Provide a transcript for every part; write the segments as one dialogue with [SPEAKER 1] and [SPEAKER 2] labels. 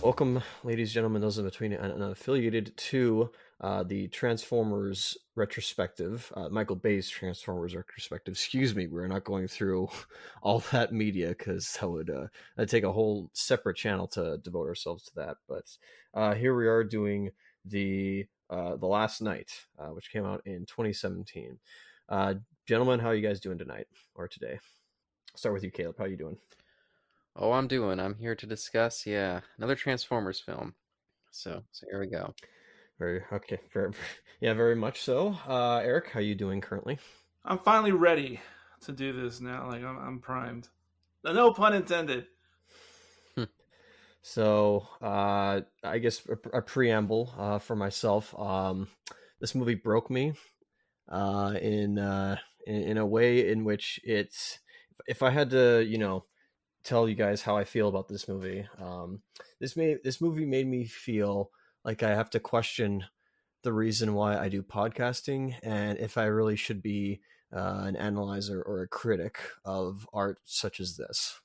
[SPEAKER 1] Welcome, ladies, gentlemen, those in between and unaffiliated, to the Transformers retrospective, Michael Bay's Transformers retrospective. Excuse me, we're not going through all that media because that would that'd take a whole separate channel to devote ourselves to that. But here we are doing the Last Night, which came out in 2017. Gentlemen, how are you guys doing tonight or today? I'll start with you, Caleb. How are you doing?
[SPEAKER 2] Oh, I'm here to discuss, another Transformers film. So here we go.
[SPEAKER 1] Very okay, very yeah, very much so. Eric, how are you doing currently?
[SPEAKER 3] I'm finally ready to do this now. Like I'm primed. No pun intended.
[SPEAKER 1] So, I guess a preamble for myself. This movie broke me uh, in, uh, in a way in which it's. If I had to, tell you guys how I feel about this movie, this movie made me feel like I have to question the reason why I do podcasting and if I really should be an analyzer or a critic of art such as this.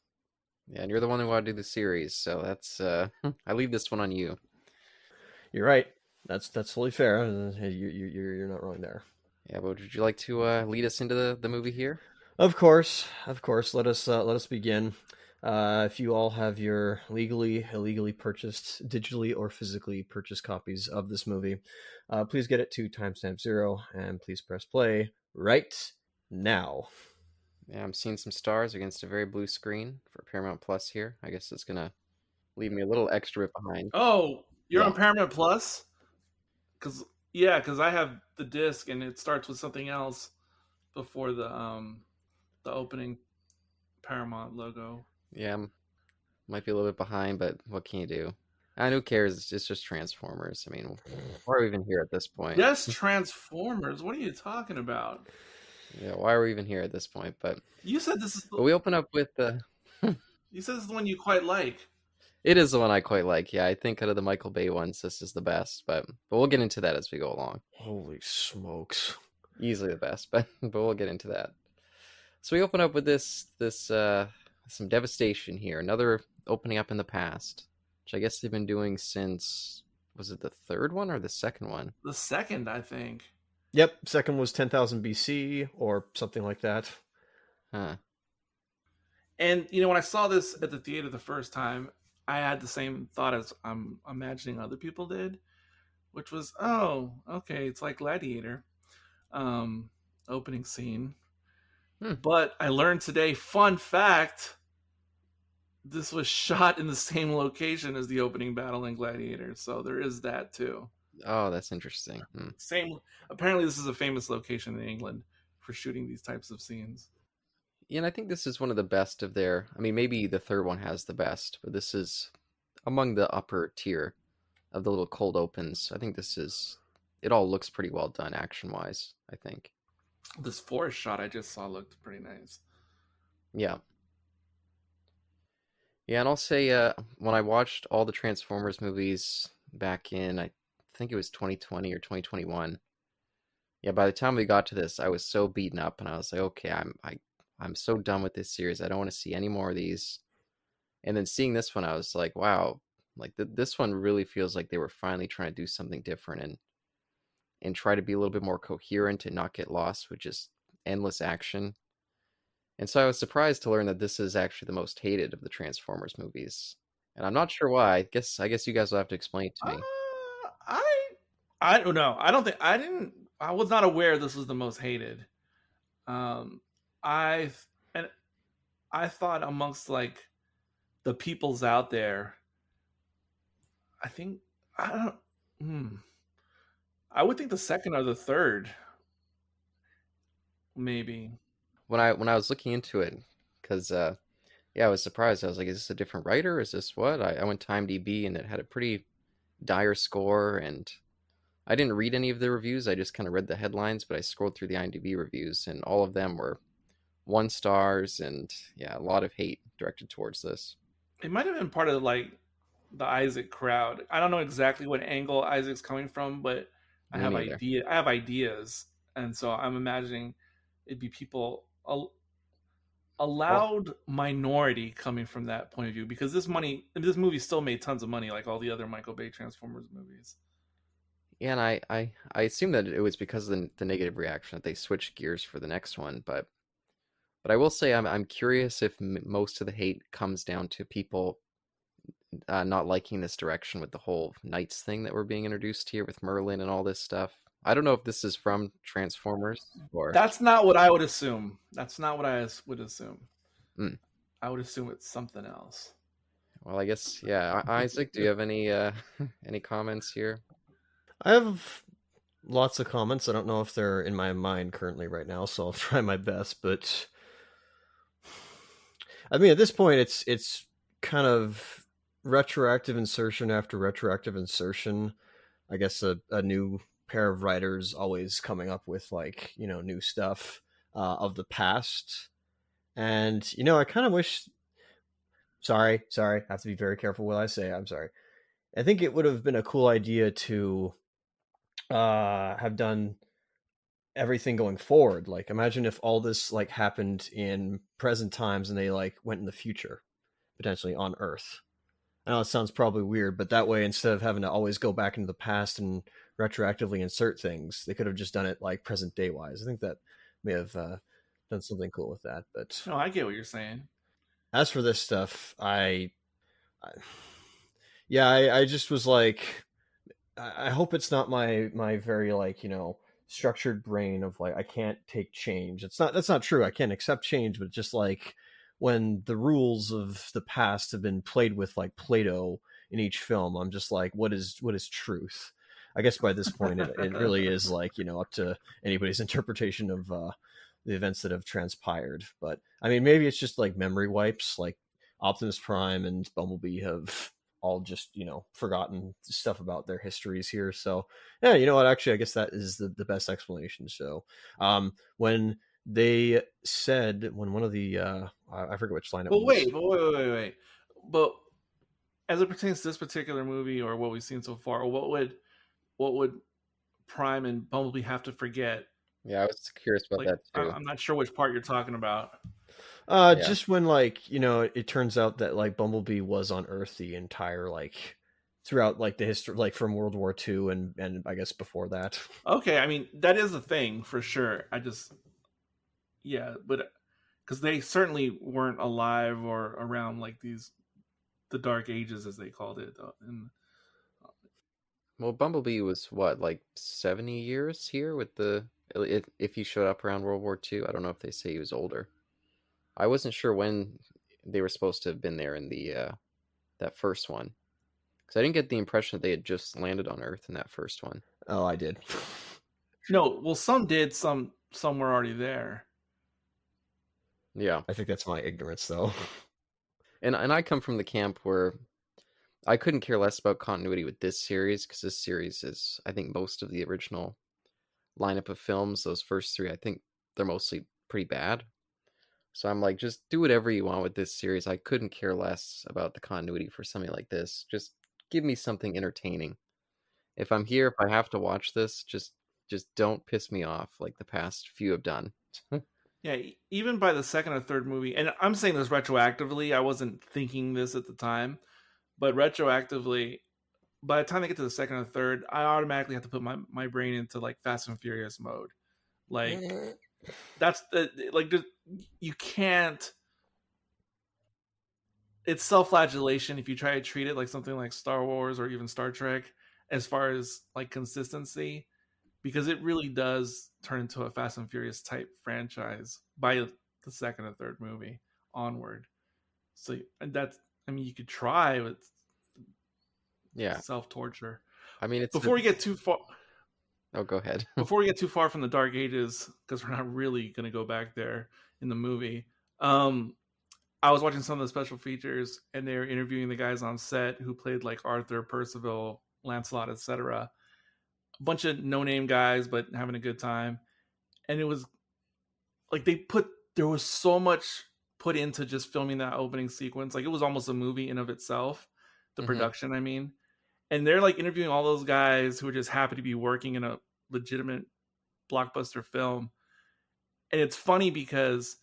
[SPEAKER 2] Yeah, and you're the one who wanted to do the series, so that's I leave this one on you.
[SPEAKER 1] You're right. That's fully fair. You're not wrong there.
[SPEAKER 2] Yeah, but would you like to lead us into the movie here?
[SPEAKER 1] Of course, of course. Let us begin. If you all have your legally, illegally purchased, digitally or physically purchased copies of this movie, please get it to timestamp 0 and please press play right now.
[SPEAKER 2] Yeah, I'm seeing some stars against a very blue screen for Paramount Plus here. I guess it's gonna leave me a little extra bit behind.
[SPEAKER 3] Oh, you're
[SPEAKER 2] Yeah.
[SPEAKER 3] on Paramount Plus? Cause I have the disc and it starts with something else before the opening Paramount logo.
[SPEAKER 2] Yeah, might be a little bit behind, but what can you do? And who cares? It's just Transformers. I mean, why are we even here at this point?
[SPEAKER 3] Yes, Transformers. What are you talking about?
[SPEAKER 2] Yeah, why are we even here at this point? But
[SPEAKER 3] You said this is
[SPEAKER 2] But we open up with the.
[SPEAKER 3] you said this is the one you quite like.
[SPEAKER 2] It is the one I quite like. Yeah, I think out of the Michael Bay ones, this is the best. But we'll get into that as we go along.
[SPEAKER 1] Holy smokes.
[SPEAKER 2] Easily the best, but we'll get into that. So we open up with this some devastation here. Another opening up in the past, which I guess they've been doing since, was it the third one or the second one?
[SPEAKER 3] The second, I think.
[SPEAKER 1] Yep, second was 10,000 BC or something like that.
[SPEAKER 2] Huh.
[SPEAKER 3] And when I saw this at the theater the first time, I had the same thought as I'm imagining other people did, which was, oh, okay, it's like Gladiator, um, opening scene.
[SPEAKER 2] Hmm.
[SPEAKER 3] But I learned today, fun fact, this was shot in the same location as the opening battle in Gladiator, so there is that too.
[SPEAKER 2] Oh, that's interesting.
[SPEAKER 3] Same. Apparently, this is a famous location in England for shooting these types of scenes.
[SPEAKER 2] Yeah, and I think this is one of the best of their. I mean, maybe the third one has the best, but this is among the upper tier of the little cold opens. I think this is. It all looks pretty well done action wise, I think.
[SPEAKER 3] This forest shot I just saw looked pretty nice.
[SPEAKER 2] Yeah. Yeah, and I'll say when I watched all the Transformers movies back in, I think it was 2020 or 2021. Yeah, by the time we got to this, I was so beaten up, and I was like, okay, I'm so done with this series. I don't want to see any more of these. And then seeing this one, I was like, wow, like this one really feels like they were finally trying to do something different and try to be a little bit more coherent and not get lost with just endless action. And so I was surprised to learn that this is actually the most hated of the Transformers movies. And I'm not sure why. I guess you guys will have to explain it to me.
[SPEAKER 3] I I don't know. I don't think I didn't. I was not aware this was the most hated. Um, I and I thought amongst like the peoples out there, I think I don't. Hmm, I would think the second or the third, maybe.
[SPEAKER 2] When I was looking into it, because yeah, I was surprised. I was like, is this a different writer? Is this what? I went to IMDb and it had a pretty dire score, and I didn't read any of the reviews. I just kind of read the headlines, but I scrolled through the IMDb reviews, and all of them were 1 stars, and yeah, a lot of hate directed towards this.
[SPEAKER 3] It might have been part of like the Isaac crowd. I don't know exactly what angle Isaac's coming from, but
[SPEAKER 2] Me neither.
[SPEAKER 3] I have ideas, and so I'm imagining it'd be people a
[SPEAKER 2] Well,
[SPEAKER 3] loud minority coming from that point of view, because this movie still made tons of money, like all the other Michael Bay Transformers movies.
[SPEAKER 2] yeah, and I assume that it was because of the negative reaction that they switched gears for the next one, but I will say I'm curious if most of the hate comes down to people not liking this direction with the whole knights thing that we're being introduced here with Merlin and all this stuff. I don't know if this is from Transformers or.
[SPEAKER 3] That's not what I would assume. That's not what I would assume.
[SPEAKER 2] Mm.
[SPEAKER 3] I would assume it's something else.
[SPEAKER 2] Well, I guess yeah. Isaac, do you have any any comments here?
[SPEAKER 1] I have lots of comments. I don't know if they're in my mind currently right now, so I'll try my best. But I mean, at this point, it's kind of retroactive insertion after retroactive insertion. I guess a new pair of writers always coming up with like new stuff of the past, and I kind of wish. Sorry, I have to be very careful what I say. I'm sorry. I think it would have been a cool idea to have done everything going forward. Like, imagine if all this like happened in present times and they like went in the future, potentially on Earth. I know it sounds probably weird, but that way, instead of having to always go back into the past and retroactively insert things, they could have just done it like present day wise. I think that may have done something cool with that. But
[SPEAKER 3] No, I get what you're saying.
[SPEAKER 1] as for this stuff, I yeah, I just was like, I hope it's not my very like structured brain of like I can't take change. That's not true. I can't accept change, but just like when the rules of the past have been played with like Play-Doh in each film, I'm just like, what is truth? I guess by this point, it really is like up to anybody's interpretation of the events that have transpired. But I mean, maybe it's just like memory wipes, like Optimus Prime and Bumblebee have all just forgotten stuff about their histories here. So yeah, you know what, actually I guess that is the best explanation. So when they said, when one of the I forget which line it
[SPEAKER 3] But
[SPEAKER 1] was.
[SPEAKER 3] wait. But as it pertains to this particular movie or what we've seen so far, what would Prime and Bumblebee have to forget?
[SPEAKER 2] Yeah, I was curious about
[SPEAKER 3] Like,
[SPEAKER 2] that too.
[SPEAKER 3] I'm not sure which part you're talking about.
[SPEAKER 2] Yeah.
[SPEAKER 1] Just when like it turns out that like Bumblebee was on Earth the entire like throughout like the history, like from World War II and I guess before that.
[SPEAKER 3] Okay, I mean that is a thing for sure. Yeah, but because they certainly weren't alive or around like the Dark Ages as they called it. And
[SPEAKER 2] Well, Bumblebee was what, like 70 years here with the if he showed up around World War II. I don't know if they say he was older. I wasn't sure when they were supposed to have been there in the that first one. Because I didn't get the impression that they had just landed on Earth in that first one.
[SPEAKER 1] Oh, I did.
[SPEAKER 3] no, well, some did, some were already there.
[SPEAKER 2] Yeah.
[SPEAKER 1] I think that's my ignorance though.
[SPEAKER 2] And I come from the camp where I couldn't care less about continuity with this series, because this series is, I think, most of the original lineup of films. Those first three, I think they're mostly pretty bad. So I'm like, just do whatever you want with this series. I couldn't care less about the continuity for something like this. Just give me something entertaining. If I'm here, if I have to watch this, just don't piss me off like the past few have done.
[SPEAKER 3] Yeah, even by the second or third movie, and I'm saying this retroactively, I wasn't thinking this at the time, but retroactively, by the time I get to the second or third, I automatically have to put my brain into like Fast and Furious mode. Like that's the like you can't. It's self-flagellation if you try to treat it like something like Star Wars or even Star Trek, as far as like consistency, because it really does turn into a Fast and Furious type franchise by the second or third movie onward. So and that's, I mean, you could try with
[SPEAKER 2] Yeah.
[SPEAKER 3] self torture.
[SPEAKER 2] I mean, it's
[SPEAKER 3] Before we get too far,
[SPEAKER 2] Oh, go ahead.
[SPEAKER 3] before we get too far from the Dark Ages, because we're not really going to go back there in the movie. I was watching some of the special features, and they were interviewing the guys on set who played like Arthur, Percival, Lancelot, etc. A bunch of no-name guys, but having a good time. And it was like there was so much put into just filming that opening sequence. Like it was almost a movie in of itself. The production, I mean. And they're like interviewing all those guys who are just happy to be working in a legitimate blockbuster film. And it's funny because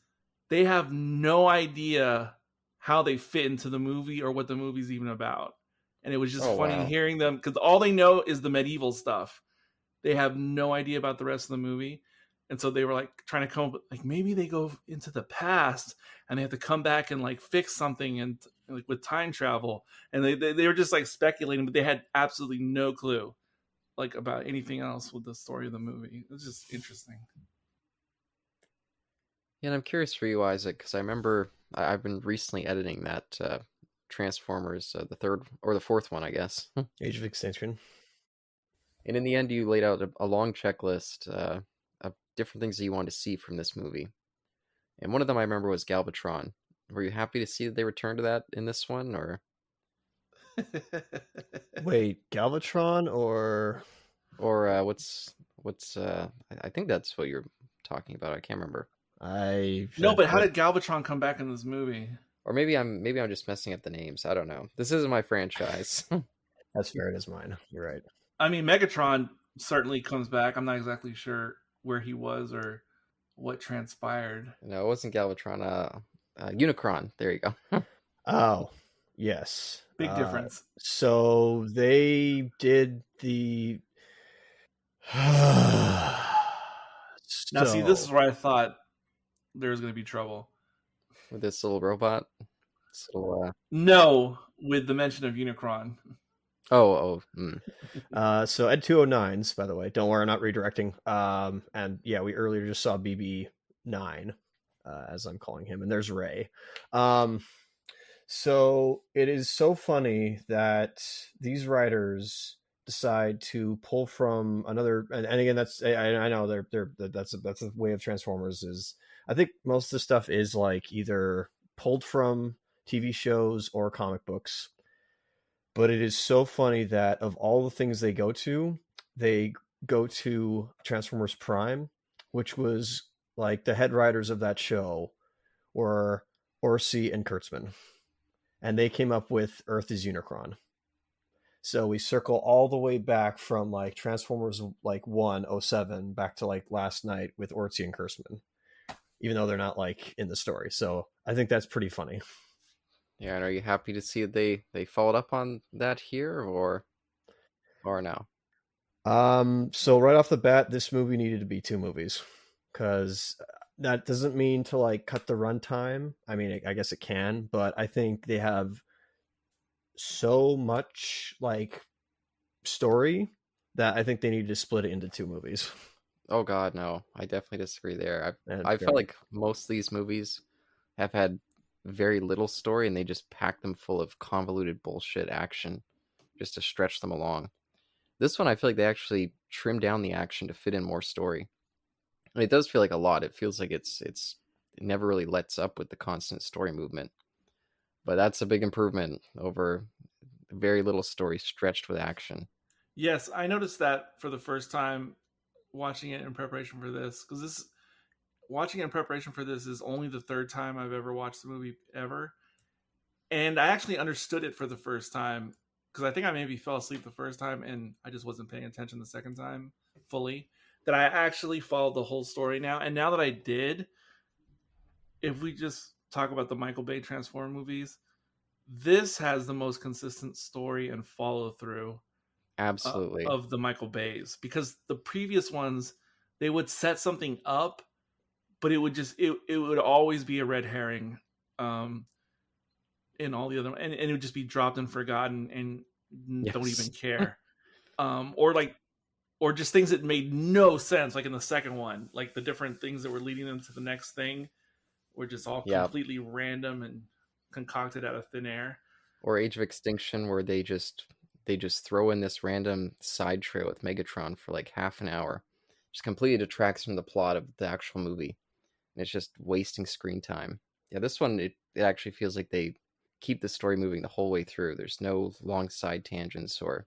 [SPEAKER 3] they have no idea how they fit into the movie or what the movie's even about. And it was just
[SPEAKER 2] Oh
[SPEAKER 3] funny
[SPEAKER 2] wow.
[SPEAKER 3] hearing them because all they know is the medieval stuff. They have no idea about the rest of the movie. And so they were like trying to come up with like maybe they go into the past and they have to come back and like fix something and like with time travel. And they were just like speculating, but they had absolutely no clue like about anything else with the story of the movie. It was just interesting.
[SPEAKER 2] Yeah, and I'm curious for you, Isaac, because I remember I've been recently editing that Transformers, the third or the fourth one, I guess.
[SPEAKER 1] Age of Extinction.
[SPEAKER 2] And in the end, you laid out a long checklist of different things that you wanted to see from this movie. And one of them I remember was Galvatron. Were you happy to see that they returned to that in this one, or
[SPEAKER 1] Wait, Galvatron or
[SPEAKER 2] what's I think that's what you're talking about. I can't remember.
[SPEAKER 1] I?
[SPEAKER 3] No, but how did Galvatron come back in this movie?
[SPEAKER 2] Or maybe I'm just messing up the names. I don't know. This isn't my franchise.
[SPEAKER 1] That's fair. It is mine. You're right.
[SPEAKER 3] I mean, Megatron certainly comes back. I'm not exactly sure where he was or what transpired.
[SPEAKER 2] No, it wasn't Galvatron. Unicron. There you go.
[SPEAKER 1] Oh, yes.
[SPEAKER 3] Big difference.
[SPEAKER 1] So they did the.
[SPEAKER 3] Now, see, this is where I thought there was going to be trouble.
[SPEAKER 2] With this little robot.
[SPEAKER 3] No, with the mention of Unicron.
[SPEAKER 1] So Ed 209s, by the way. Don't worry, I'm not redirecting. And yeah, we earlier just saw BB9, as I'm calling him, and there's Ray. So it is so funny that these writers decide to pull from another, and again, that's I know that's a way of Transformers. Is I think most of the stuff is like either pulled from TV shows or comic books. But it is so funny that of all the things they go to Transformers Prime, which was like the head writers of that show were Orsi and Kurtzman. And they came up with Earth is Unicron. So we circle all the way back from like Transformers like 107 back to like last night with Orsi and Kurtzman, even though they're not like in the story. So I think that's pretty funny.
[SPEAKER 2] Yeah, and are you happy to see that they followed up on that here, or no?
[SPEAKER 1] So right off the bat, this movie needed to be 2 movies, because that doesn't mean to like cut the runtime. I mean, I guess it can, but I think they have so much like story that I think they needed to split it into 2 movies.
[SPEAKER 2] Oh God, no! I definitely disagree there. I
[SPEAKER 1] And
[SPEAKER 2] felt like most of these movies have had very little story, and they just pack them full of convoluted bullshit action just to stretch them along. This one, I feel like they actually trimmed down the action to fit in more story. And it does feel like a lot. It feels like it never really lets up with the constant story movement. But that's a big improvement over very little story stretched with action.
[SPEAKER 3] Yes, I noticed that for the first time watching it in preparation for this, because watching it in preparation for this is only the third time I've ever watched the movie ever. And I actually understood it for the first time because I think I maybe fell asleep the first time and I just wasn't paying attention the second time fully. That I actually followed the whole story now. And now that I did, if we just talk about the Michael Bay Transform movies, this has the most consistent story and follow through
[SPEAKER 2] Absolutely.
[SPEAKER 3] of the Michael Bays, because the previous ones they would set something up, but it would always be a red herring in all the other, and it would just be dropped and forgotten and don't even care, or just things that made no sense, like in the second one, like the different things that were leading them to the next thing were just all completely random and concocted out of thin air.
[SPEAKER 2] Or Age of Extinction, where they just throw in this random side trail with Megatron for like half an hour, just completely detracts from the plot of the actual movie, and it's just wasting screen time. Yeah, this one it actually feels like they keep the story moving the whole way through. There's no long side tangents or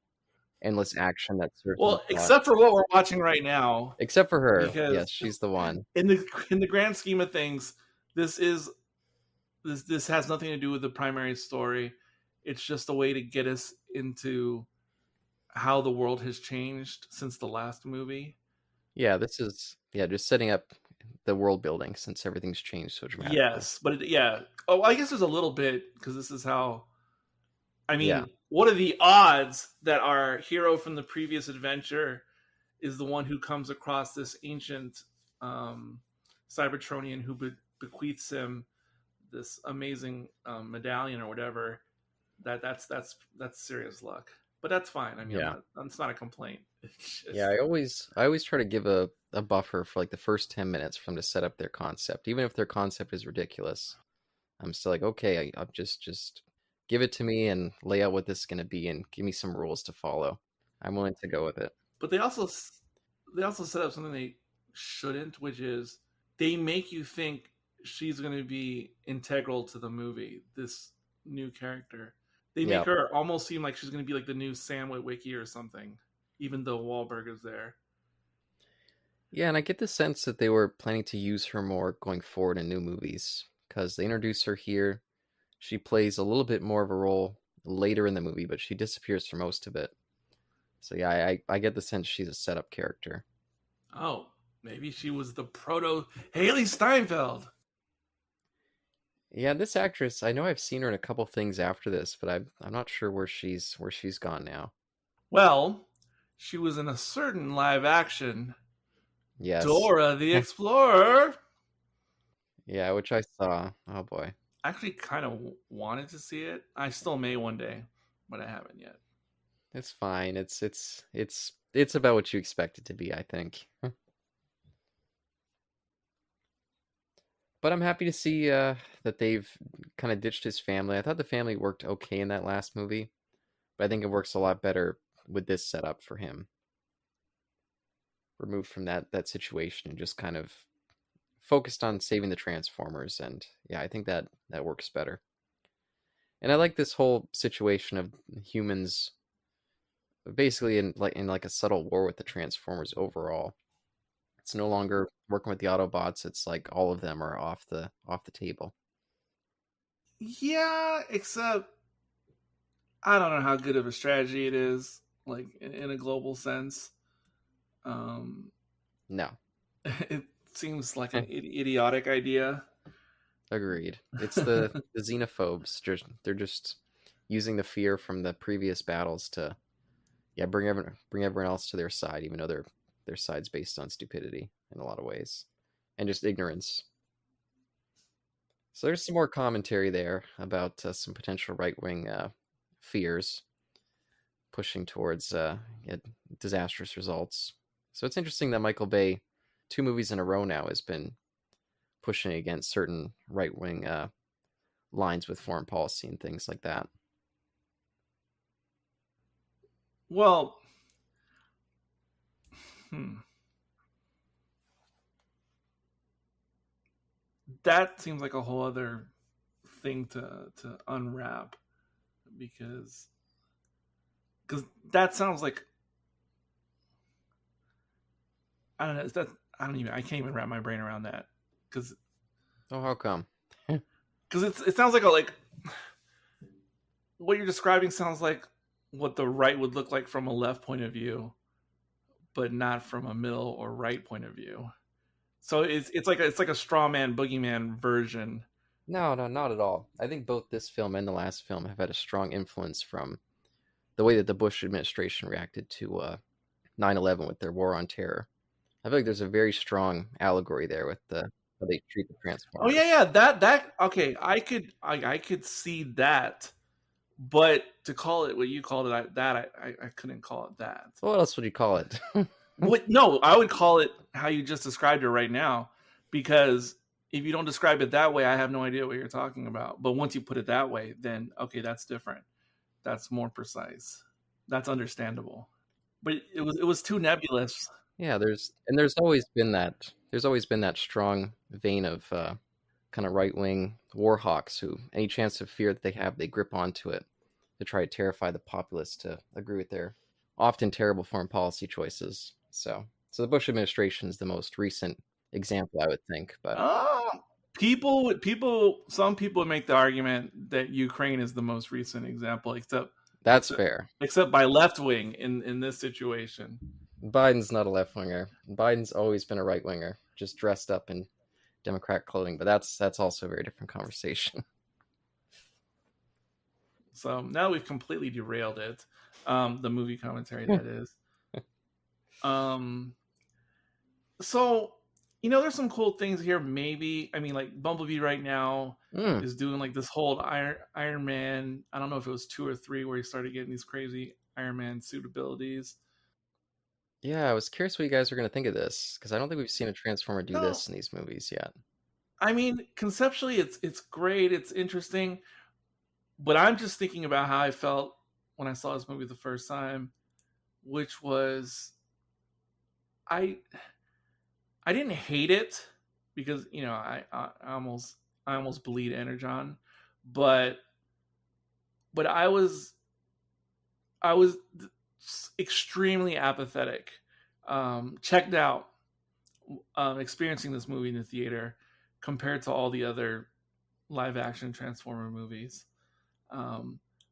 [SPEAKER 2] endless action that serves.
[SPEAKER 3] Well, except for what we're watching right now.
[SPEAKER 2] Except for her,
[SPEAKER 3] because
[SPEAKER 2] yes, she's the one.
[SPEAKER 3] In the grand scheme of things, this has nothing to do with the primary story. It's just a way to get us into how the world has changed since the last movie.
[SPEAKER 2] Yeah, this is just setting up the world building since everything's changed so dramatically.
[SPEAKER 3] Yes, but yeah. Oh, I guess there's a little bit because this is how. I
[SPEAKER 2] Yeah.
[SPEAKER 3] mean, what are the odds that our hero from the previous adventure is the one who comes across this ancient Cybertronian who bequeaths him this amazing medallion or whatever? That's serious luck, but that's fine. I mean,
[SPEAKER 2] Yeah.
[SPEAKER 3] that's not a complaint. It's just,
[SPEAKER 2] Yeah, I always try to give a buffer for like the first 10 minutes for them to set up their concept. Even if their concept is ridiculous, I'm still like, okay, I'm just give it to me and lay out what this is going to be and give me some rules to follow. I'm willing to go with it.
[SPEAKER 3] But they also set up something they shouldn't, which is they make you think she's going to be integral to the movie. This new character, they make her almost seem like she's going to be like the new Sam Witwicky or something, even though Wahlberg is there.
[SPEAKER 2] Yeah, and I get the sense that they were planning to use her more going forward in new movies because they introduce her here. She plays a little bit more of a role later in the movie, but she disappears for most of it. So yeah, I get the sense she's a setup character.
[SPEAKER 3] Oh, maybe she was the proto Haley Steinfeld.
[SPEAKER 2] Yeah, this actress, I know I've seen her in a couple things after this, but I'm not sure where she's gone now.
[SPEAKER 3] Well, she was in a certain live action.
[SPEAKER 2] Yes.
[SPEAKER 3] Dora the Explorer.
[SPEAKER 2] Yeah, which I saw. Oh boy.
[SPEAKER 3] I actually kind of wanted to see it. I still may one day, but I haven't yet.
[SPEAKER 2] It's fine. It's about what you expect it to be, I think. But I'm happy to see that they've kind of ditched his family. I thought the family worked okay in that last movie, but I think it works a lot better with this setup for him. Removed from that situation and just kind of focused on saving the Transformers, and yeah, I think that works better. And I like this whole situation of humans basically in a subtle war with the Transformers overall. It's no longer working with the Autobots, it's like all of them are off the table.
[SPEAKER 3] Yeah, except I don't know how good of a strategy it is, like in a global sense.
[SPEAKER 2] No.
[SPEAKER 3] It seems like an idiotic idea.
[SPEAKER 2] Agreed. It's the xenophobes. They're just using the fear from the previous battles to bring everyone else to their side, even though their side's based on stupidity in a lot of ways and just ignorance. So there's some more commentary there about some potential right-wing fears pushing towards disastrous results. So it's interesting that Michael Bay, 2 movies in a row now, has been pushing against certain right-wing lines with foreign policy and things like that.
[SPEAKER 3] Well, that seems like a whole other thing to unwrap because that sounds like I don't know. I can't even wrap my brain around that because.
[SPEAKER 2] Oh, how come?
[SPEAKER 3] Because it sounds like what you're describing sounds like what the right would look like from a left point of view, but not from a middle or right point of view. So it's like a straw man boogeyman version.
[SPEAKER 2] No, not at all. I think both this film and the last film have had a strong influence from the way that the Bush administration reacted to 9/11 with their war on terror. I feel like there's a very strong allegory there with how they treat the Transformers.
[SPEAKER 3] Oh yeah, that okay. I could see that, but to call it what you called it, I couldn't call it that.
[SPEAKER 2] So what else would you call it?
[SPEAKER 3] No, I would call it how you just described it right now, because if you don't describe it that way, I have no idea what you're talking about. But once you put it that way, then okay, that's different. That's more precise. That's understandable. But it was too nebulous.
[SPEAKER 2] Yeah, there's always been that strong vein of kind of right-wing war hawks who any chance of fear that they have, they grip onto it to try to terrify the populace to agree with their often terrible foreign policy choices. So the Bush administration is the most recent example, I would think. But
[SPEAKER 3] some people would make the argument that Ukraine is the most recent example,
[SPEAKER 2] that's fair.
[SPEAKER 3] Except by left wing in this situation.
[SPEAKER 2] Biden's not a left winger. Biden's always been a right winger. just dressed up in Democrat clothing. But that's also a very different conversation.
[SPEAKER 3] So now we've completely derailed it. The movie commentary, that is. So there's some cool things here. Maybe, I mean, like Bumblebee right now is doing like this whole Iron Man. I don't know if it was 2 or 3 where he started getting these crazy Iron Man suit abilities.
[SPEAKER 2] Yeah, I was curious what you guys are going to think of this, because I don't think we've seen a Transformer do
[SPEAKER 3] No,
[SPEAKER 2] this in these movies yet.
[SPEAKER 3] I mean, conceptually, it's great. It's interesting, but I'm just thinking about how I felt when I saw this movie the first time, which was I didn't hate it because I almost bleed Energon, but I was extremely apathetic, checked out, experiencing this movie in the theater compared to all the other live action Transformer movies.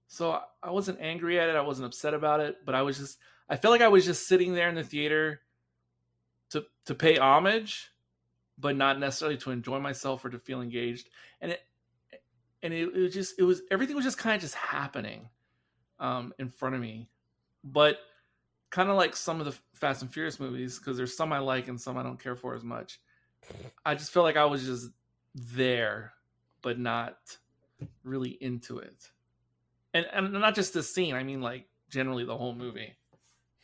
[SPEAKER 3] So I wasn't angry at it. I wasn't upset about it, but I felt like I was just sitting there in the theater to pay homage, but not necessarily to enjoy myself or to feel engaged. And it was everything was just kind of just happening in front of me. But kind of like some of the Fast and Furious movies, because there's some I like and some I don't care for as much. I just felt like I was just there, but not really into it. And not just this scene. I mean, like generally the whole movie.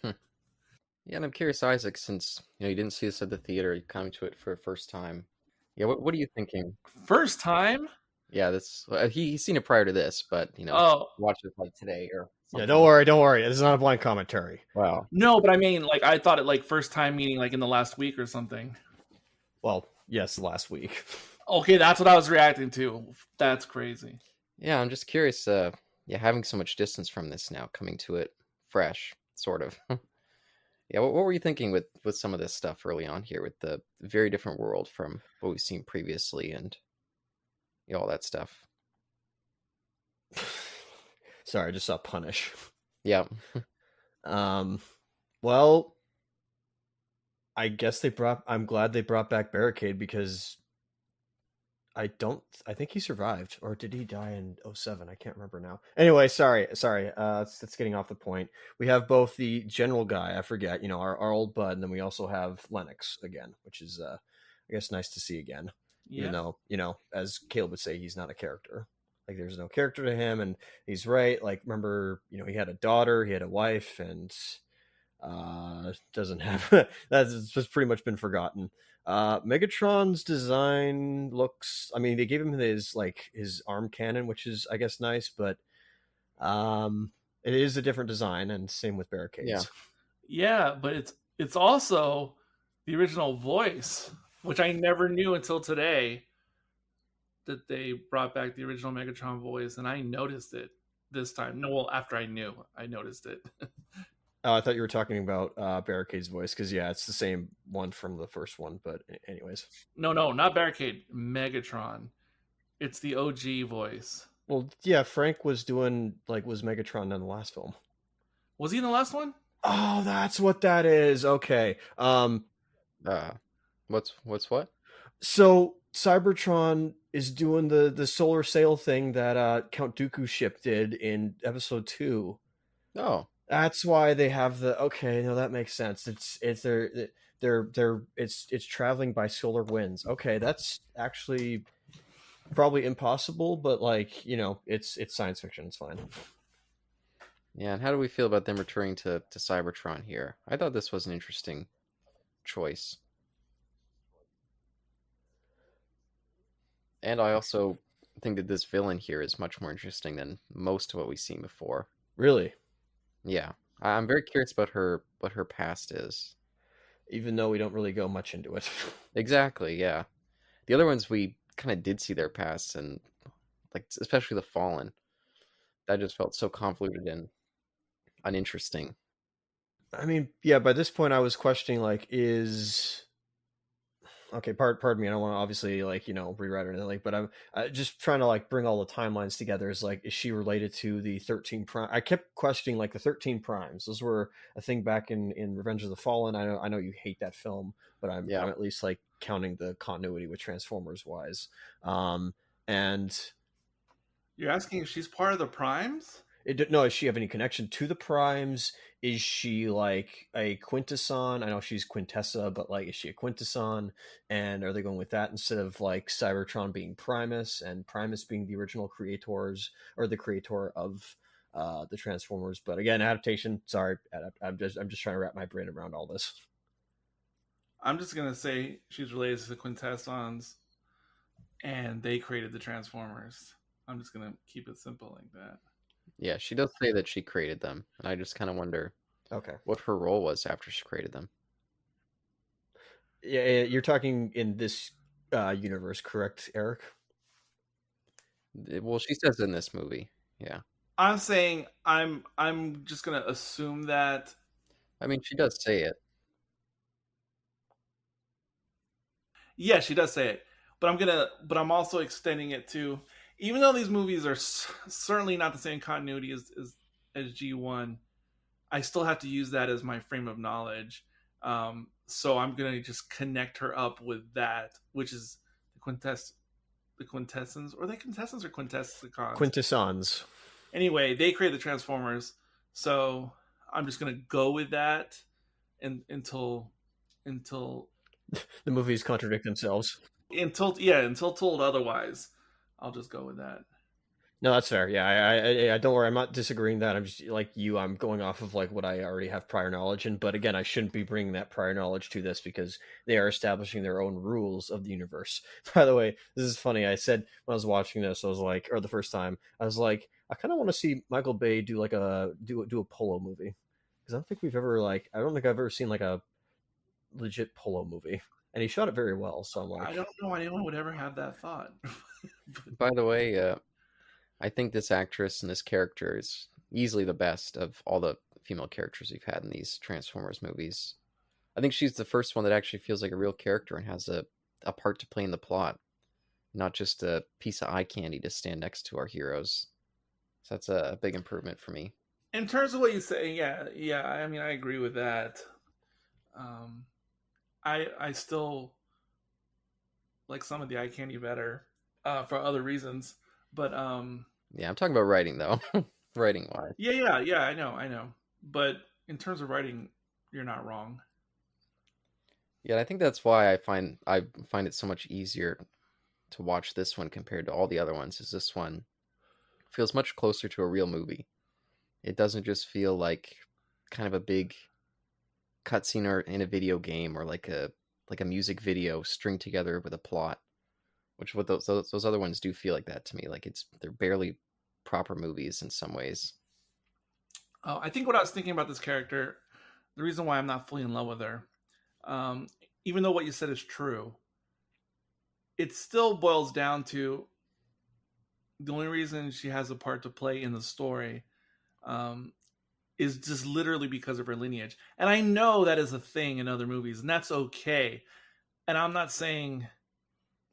[SPEAKER 2] Yeah, and I'm curious, Isaac, since you didn't see this at the theater, you coming to it for the first time. Yeah, what are you thinking?
[SPEAKER 3] First time?
[SPEAKER 2] Yeah, this he's seen it prior to this, but
[SPEAKER 3] Oh
[SPEAKER 2] watch it like today or
[SPEAKER 1] Yeah,
[SPEAKER 2] something.
[SPEAKER 1] don't worry. This is not a blind commentary.
[SPEAKER 2] Wow.
[SPEAKER 3] no, but I mean, like I thought it like first time meaning like in the last week or something.
[SPEAKER 1] Well, yes, last week.
[SPEAKER 3] Okay, that's what I was reacting to. That's crazy.
[SPEAKER 2] Yeah, I'm just curious. Having so much distance from this now, coming to it fresh, sort of. Yeah, what were you thinking with some of this stuff early on here, with the very different world from what we've seen previously and all that stuff?
[SPEAKER 1] Sorry, I just saw Punish.
[SPEAKER 2] Yeah.
[SPEAKER 1] Well, I guess I'm glad they brought back Barricade, because I think he survived, or did he die in 07? I can't remember now. Anyway, sorry. That's getting off the point. We have both the general guy, I forget, our old bud, and then we also have Lennox again, which is, I guess, nice to see again.
[SPEAKER 3] Yeah.
[SPEAKER 1] Even though, as Caleb would say, he's not a character. Like, there's no character to him, and he's right. Like, remember, he had a daughter, he had a wife, and doesn't have that's just pretty much been forgotten. Megatron's design looks, I mean, they gave him his arm cannon, which is, I guess, nice, but it is a different design, and same with Barricades.
[SPEAKER 3] Yeah, but it's also the original voice, which I never knew until today, that they brought back the original Megatron voice, and I noticed it this time. No, well, after I noticed it.
[SPEAKER 1] Oh, I thought you were talking about Barricade's voice, because yeah, it's the same one from the first one. But anyways,
[SPEAKER 3] no, not Barricade, Megatron. It's the OG voice.
[SPEAKER 1] Well, yeah, Frank was Megatron in the last film.
[SPEAKER 3] Was he in the last one?
[SPEAKER 1] Oh, that's what that is. Okay.
[SPEAKER 2] What's what?
[SPEAKER 1] So Cybertron is doing the solar sail thing that Count Dooku's ship did in episode 2.
[SPEAKER 2] Oh.
[SPEAKER 1] That's why they have okay, no, that makes sense. It's traveling by solar winds. Okay, that's actually probably impossible, but it's science fiction. It's fine.
[SPEAKER 2] Yeah, and how do we feel about them returning to Cybertron here? I thought this was an interesting choice. And I also think that this villain here is much more interesting than most of what we've seen before.
[SPEAKER 1] Really?
[SPEAKER 2] Yeah. I'm very curious about what her past is.
[SPEAKER 1] Even though we don't really go much into it.
[SPEAKER 2] Exactly, yeah. The other ones we kind of did see their past, and especially the Fallen. That just felt so convoluted and uninteresting.
[SPEAKER 1] I mean, yeah, by this point I was questioning, is okay, pardon me. I don't want to obviously rewrite or anything, but I'm just trying to bring all the timelines together. Is she related to the 13 prime? I kept questioning the 13 primes. Those were a thing back in Revenge of the Fallen. I know you hate that film, but
[SPEAKER 2] Yeah.
[SPEAKER 1] I'm at least counting the continuity with Transformers wise. And
[SPEAKER 3] You're asking if she's part of the Primes?
[SPEAKER 1] no, does she have any connection to the primes? Is she like a quintesson? I know she's Quintessa, but is she a quintesson? And are they going with that instead of Cybertron being Primus and Primus being the original creators or the creator of the Transformers? But again, adaptation. Sorry, I'm just trying to wrap my brain around all this.
[SPEAKER 3] I'm just gonna say she's related to the Quintessons, and they created the Transformers. I'm just gonna keep it simple like that.
[SPEAKER 2] Yeah, she does say that she created them, and I just kind of wonder
[SPEAKER 1] Okay.
[SPEAKER 2] what her role was after she created them.
[SPEAKER 1] Yeah, you're talking in this universe, correct, Eric?
[SPEAKER 2] Well, she says in this movie. Yeah.
[SPEAKER 3] I'm saying I'm just gonna assume that.
[SPEAKER 2] I mean, she does say it.
[SPEAKER 3] Yeah, she does say it, but I'm also extending it to, even though these movies are certainly not the same continuity as G1, I still have to use that as my frame of knowledge. So I'm gonna just connect her up with that, which is the quintessence, or the quintessence or quintessicons.
[SPEAKER 1] Quintessons.
[SPEAKER 3] Anyway, they create the Transformers, so I'm just gonna go with that until
[SPEAKER 1] The movies contradict themselves.
[SPEAKER 3] until told otherwise. I'll just go with that.
[SPEAKER 1] No, that's fair. Yeah, I don't worry. I'm not disagreeing that. I'm just like you. I'm going off of what I already have prior knowledge in. But again, I shouldn't be bringing that prior knowledge to this because they are establishing their own rules of the universe. By the way, this is funny. I said when I was watching this, I was like, or the first time, I was like, I kind of want to see Michael Bay do do a polo movie because I don't think we've ever I don't think I've ever seen a legit polo movie, and he shot it very well. So I'm like,
[SPEAKER 3] I don't know anyone would ever have that thought.
[SPEAKER 2] By the way, I think this actress and this character is easily the best of all the female characters we've had in these Transformers movies. I think she's the first one that actually feels like a real character and has a part to play in the plot, not just a piece of eye candy to stand next to our heroes. So that's a big improvement for me.
[SPEAKER 3] In terms of what you say, yeah. I mean, I agree with that. I still like some of the eye candy better for other reasons, but
[SPEAKER 2] Yeah, I'm talking about writing though, writing wise.
[SPEAKER 3] yeah. I know. But in terms of writing, you're not wrong.
[SPEAKER 2] Yeah, I think that's why I find it so much easier to watch this one compared to all the other ones. Is this one feels much closer to a real movie. It doesn't just feel like kind of a big cutscene or in a video game or like a music video stringed together with a plot, which what those other ones do feel like that to me. Like they're barely proper movies in some ways.
[SPEAKER 3] I think what I was thinking about this character, the reason why I'm not fully in love with her, even though what you said is true, it still boils down to the only reason she has a part to play in the story is just literally because of her lineage. And I know that is a thing in other movies, and that's okay. And I'm not saying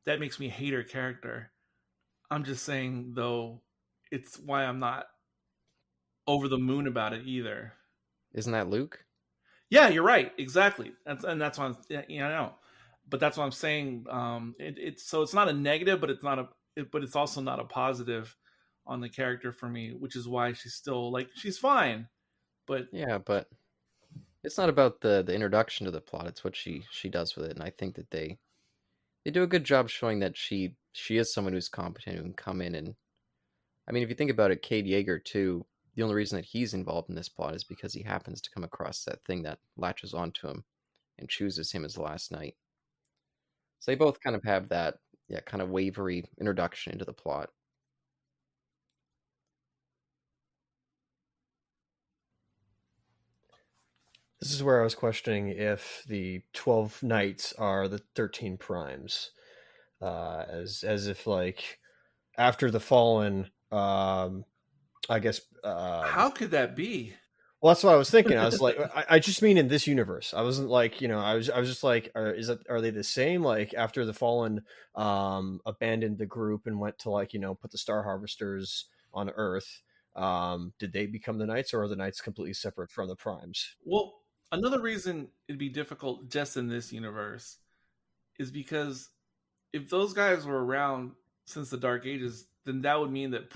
[SPEAKER 3] that makes me hate her character. I'm just saying, though, it's why I'm not over the moon about it either.
[SPEAKER 2] Isn't that Luke?
[SPEAKER 3] Yeah, you're right. Exactly. That's why I know. But that's what I'm saying. So it's not a negative, but but it's also not a positive on the character for me, which is why she's still she's fine. But
[SPEAKER 2] yeah, but it's not about the introduction to the plot. It's what she does with it, and I think that they do a good job showing that she is someone who's competent, who can come in and. I mean, if you think about it, Cade Yeager too. The only reason that he's involved in this plot is because he happens to come across that thing that latches onto him and chooses him as the last knight. So they both kind of have that, kind of wavery introduction into the plot.
[SPEAKER 1] this is where I was questioning if the 12 knights are the 13 primes, as if after the fallen, I guess.
[SPEAKER 3] how could that be?
[SPEAKER 1] Well, that's what I was thinking. I was like, I just mean in this universe. I wasn't like, I was just like, are they the same? Like after the Fallen abandoned the group and went to like, put the Star Harvesters on Earth, did they become the Knights, or are the Knights completely separate from the Primes?
[SPEAKER 3] Well, another reason it'd be difficult just in this universe is because if those guys were around since the Dark Ages, then that would mean that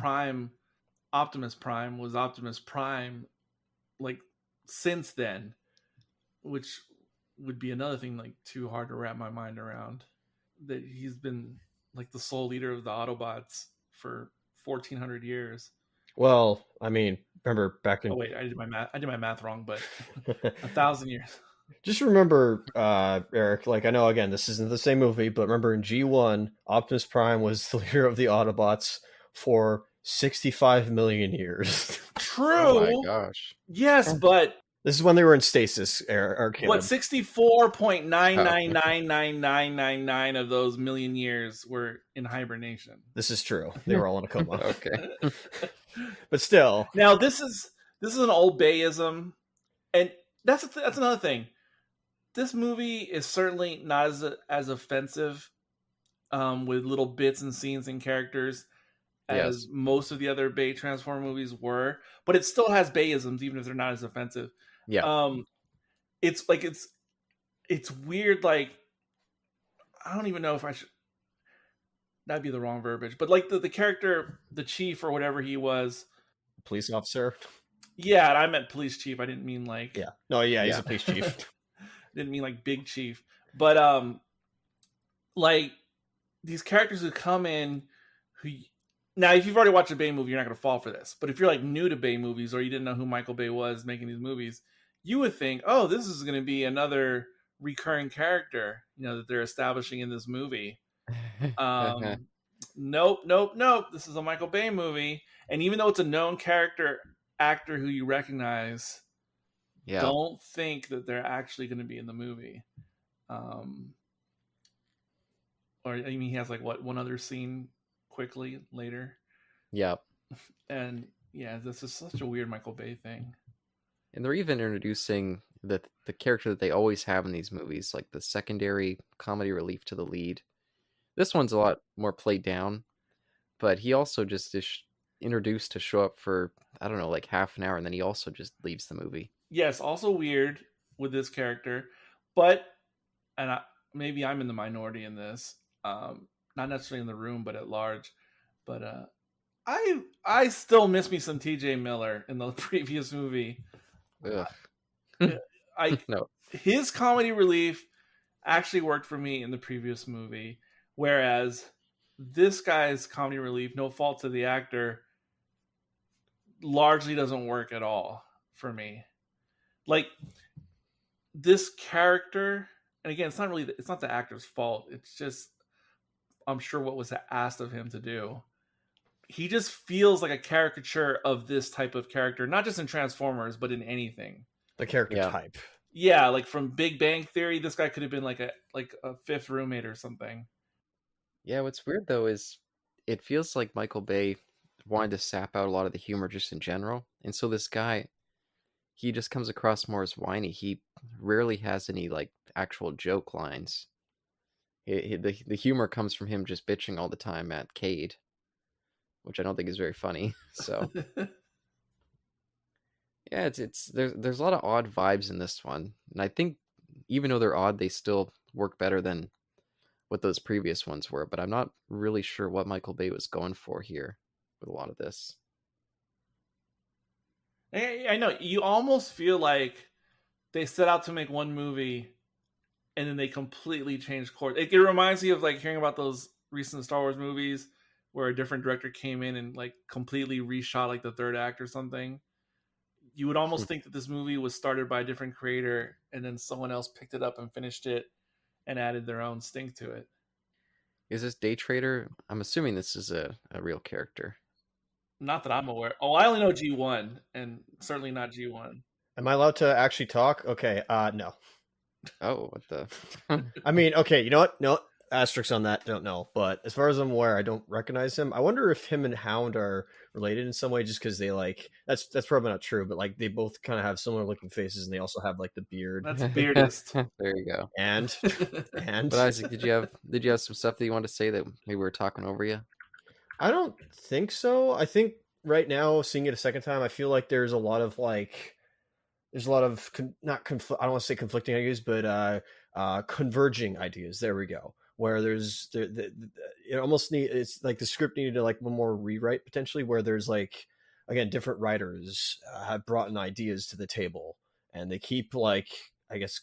[SPEAKER 3] Optimus Prime was Optimus Prime like since then, which would be another thing like too hard to wrap my mind around. That he's been like the sole leader of the Autobots for 1400 years.
[SPEAKER 1] Well, I mean, remember back in.
[SPEAKER 3] Oh wait, I did my math wrong, but 1,000 years.
[SPEAKER 1] Just remember, Eric, like I know again this isn't the same movie, but remember in G1, Optimus Prime was the leader of the Autobots for 65 million years.
[SPEAKER 3] True.
[SPEAKER 2] Oh my gosh.
[SPEAKER 3] Yes, but
[SPEAKER 1] This is when they were in stasis, Eric.
[SPEAKER 3] what 64.9999999 of those million years were in hibernation.
[SPEAKER 1] This is true. They were all in a coma.
[SPEAKER 2] Okay.
[SPEAKER 1] But still.
[SPEAKER 3] Now this is an old Bayism, and that's another thing. This movie is certainly not as offensive with little bits and scenes and characters as most of the other Bay Transformer movies were, but it still has Bayisms, even if they're not as offensive.
[SPEAKER 2] Yeah.
[SPEAKER 3] It's like it's weird. Like I don't even know if I should. That'd be the wrong verbiage, but like the character, the chief or whatever he was,
[SPEAKER 1] Police officer.
[SPEAKER 3] Yeah, and I meant police chief. I didn't mean like
[SPEAKER 1] Yeah. No, yeah, he's a police chief.
[SPEAKER 3] Didn't mean like big chief, but like these characters who come in who. Now, if you've already watched a Bay movie, you're not going to fall for this. But if you're like new to Bay movies or you didn't know who Michael Bay was making these movies, you would think, oh, this is going to be another recurring character, that they're establishing in this movie. Nope. This is a Michael Bay movie. And even though it's a known actor who you recognize, don't think that they're actually going to be in the movie. Or I mean, he has like one other scene quickly later.
[SPEAKER 2] Yep.
[SPEAKER 3] And yeah, this is such a weird Michael Bay thing.
[SPEAKER 2] And they're even introducing the character that they always have in these movies, like the secondary comedy relief to the lead. This one's a lot more played down, but he also just is introduced to show up for, I don't know, like half an hour, and then he also just leaves the movie.
[SPEAKER 3] Yes, also weird with this character, but maybe I'm in the minority in this. Not necessarily in the room, but at large. But I still miss me some T.J. Miller in the previous movie.
[SPEAKER 2] Ugh.
[SPEAKER 3] No. His comedy relief actually worked for me in the previous movie, whereas this guy's comedy relief, no fault to the actor, largely doesn't work at all for me. Like this character, and again, it's not the actor's fault. It's just I'm sure what was asked of him to do. He just feels like a caricature of this type of character, not just in Transformers, but in anything.
[SPEAKER 1] The character type.
[SPEAKER 3] Yeah, like from Big Bang Theory, this guy could have been like a fifth roommate or something.
[SPEAKER 2] Yeah, what's weird though is it feels like Michael Bay wanted to sap out a lot of the humor just in general. And so this guy, he just comes across more as whiny. He rarely has any like actual joke lines. The humor comes from him just bitching all the time at Cade, which I don't think is very funny. So yeah, there's a lot of odd vibes in this one, and I think even though they're odd, they still work better than what those previous ones were. But I'm not really sure what Michael Bay was going for here with a lot of this.
[SPEAKER 3] I know you almost feel like they set out to make one movie and then they completely changed course. It reminds me of like hearing about those recent Star Wars movies where a different director came in and like completely reshot like the third act or something. You would almost think that this movie was started by a different creator and then someone else picked it up and finished it and added their own stink to it.
[SPEAKER 2] Is this Day Trader? I'm assuming this is a real character.
[SPEAKER 3] Not that I'm aware. Oh, I only know G1 and certainly not G1.
[SPEAKER 1] Am I allowed to actually talk? Okay, no.
[SPEAKER 2] Oh, what the?
[SPEAKER 1] I mean, okay, you know what? No, asterisks on that. Don't know, but as far as I'm aware, I don't recognize him. I wonder if him and Hound are related in some way, just because they like that's probably not true, but like they both kind of have similar looking faces, and they also have like the beard
[SPEAKER 3] That's beardist.
[SPEAKER 2] There you go.
[SPEAKER 1] and
[SPEAKER 2] But Isaac, did you have some stuff that you wanted to say that maybe we were talking over you?
[SPEAKER 1] I don't think so. I think right now, seeing it a second time, I feel like there's a lot of not conflict. I don't want to say conflicting ideas, but converging ideas. There we go. Where it almost it's like the script needed to like one more rewrite potentially. Where there's like again different writers have brought in ideas to the table, and they keep like I guess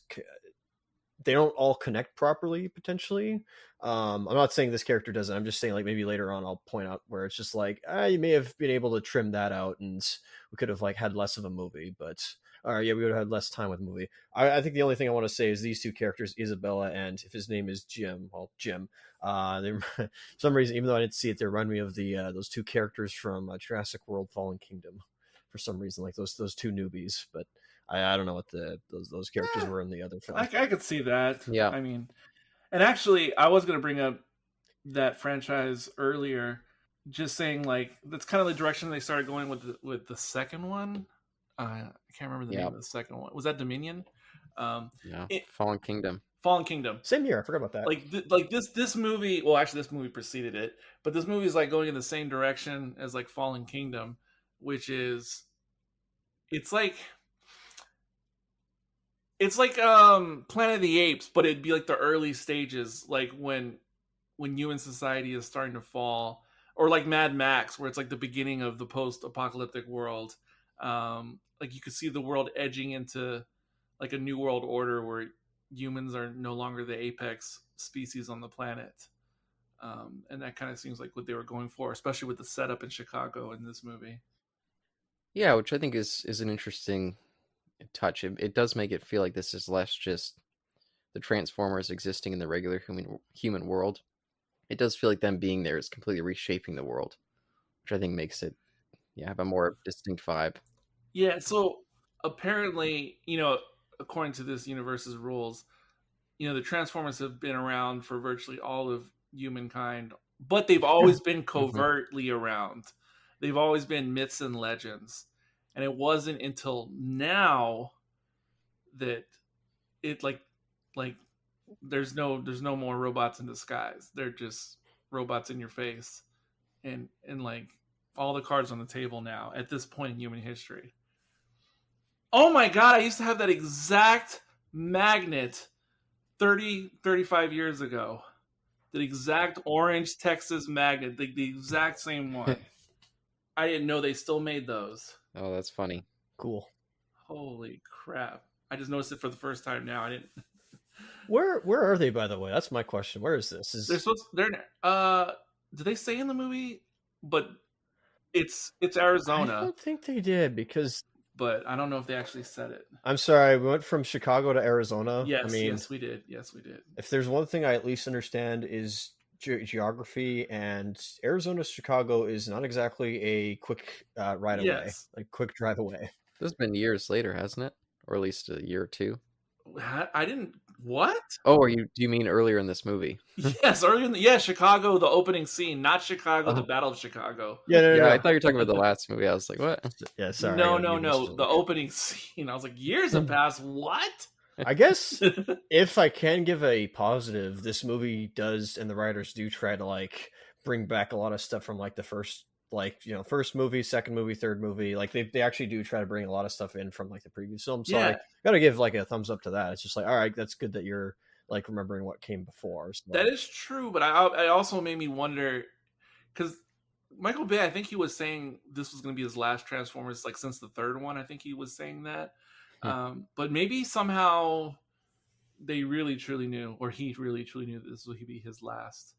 [SPEAKER 1] they don't all connect properly potentially. I'm not saying this character doesn't. I'm just saying like maybe later on I'll point out where it's just like you may have been able to trim that out, and we could have like had less of a movie, but yeah, we would have had less time with the movie. I think the only thing I want to say is these two characters, Isabella and if his name is Jim, well, Jim. For some reason, even though I didn't see it, they remind me of the those two characters from Jurassic World: Fallen Kingdom. For some reason, like those two newbies, but I don't know what those characters were in the other film.
[SPEAKER 3] I could see that.
[SPEAKER 2] Yeah.
[SPEAKER 3] I mean, and actually, I was going to bring up that franchise earlier, just saying like that's kind of the direction they started going with the second one. I can't remember the name of the second one. Was that Dominion?
[SPEAKER 2] Yeah, Fallen Kingdom.
[SPEAKER 3] Fallen Kingdom.
[SPEAKER 1] Same here. I forgot about that.
[SPEAKER 3] Like this movie. Well, actually, this movie preceded it, but this movie is like going in the same direction as like Fallen Kingdom, which is it's like Planet of the Apes, but it'd be like the early stages, like when human society is starting to fall, or like Mad Max, where it's like the beginning of the post-apocalyptic world. Like you could see the world edging into like a new world order where humans are no longer the apex species on the planet. And that kind of seems like what they were going for, especially with the setup in Chicago in this movie.
[SPEAKER 2] Yeah, which I think is an interesting touch. It does make it feel like this is less just the Transformers existing in the regular human world. It does feel like them being there is completely reshaping the world, which I think makes it have a more distinct vibe.
[SPEAKER 3] Yeah, so apparently, according to this universe's rules, the Transformers have been around for virtually all of humankind, but they've always been covertly around. They've always been myths and legends. And it wasn't until now that it like there's no more robots in disguise. They're just robots in your face. And like all the cards on the table now at this point in human history. Oh my god, I used to have that exact magnet 35 years ago. The exact orange Texas magnet, the exact same one. I didn't know they still made those.
[SPEAKER 2] Oh, that's funny.
[SPEAKER 1] Cool.
[SPEAKER 3] Holy crap. I just noticed it for the first time now. I didn't.
[SPEAKER 1] Where are they, by the way? That's my question. Where is this?
[SPEAKER 3] They're supposed did they say in the movie? But it's Arizona.
[SPEAKER 1] I don't think they did because
[SPEAKER 3] but I don't know if they actually said it.
[SPEAKER 1] I'm sorry, we went from Chicago to Arizona.
[SPEAKER 3] Yes, yes, we did. Yes, we did.
[SPEAKER 1] If there's one thing I at least understand is geography, and Arizona to Chicago is not exactly a quick ride away, like quick drive away.
[SPEAKER 2] This has been years later, hasn't it? Or at least a year or two.
[SPEAKER 3] I didn't. What?
[SPEAKER 2] Oh, do you mean earlier in this movie?
[SPEAKER 3] Yes, earlier in Chicago, the opening scene, not Chicago, the Battle of Chicago.
[SPEAKER 1] No.
[SPEAKER 2] I thought you were talking about the last movie. I was like, what?
[SPEAKER 1] Yeah, sorry.
[SPEAKER 3] No. The opening scene. I was like, years have passed. What?
[SPEAKER 1] I guess if I can give a positive, this movie does, and the writers do try to like bring back a lot of stuff from like the first movie, second movie, third movie. Like they actually do try to bring a lot of stuff in from like the previous film. So I gotta give like a thumbs up to that. It's just like, all right, that's good that you're like remembering what came before. So.
[SPEAKER 3] That is true, but I also made me wonder because Michael Bay, I think he was saying this was going to be his last Transformers, like since the third one. I think he was saying that. But maybe somehow they really truly knew, or he really truly knew that this would be his last.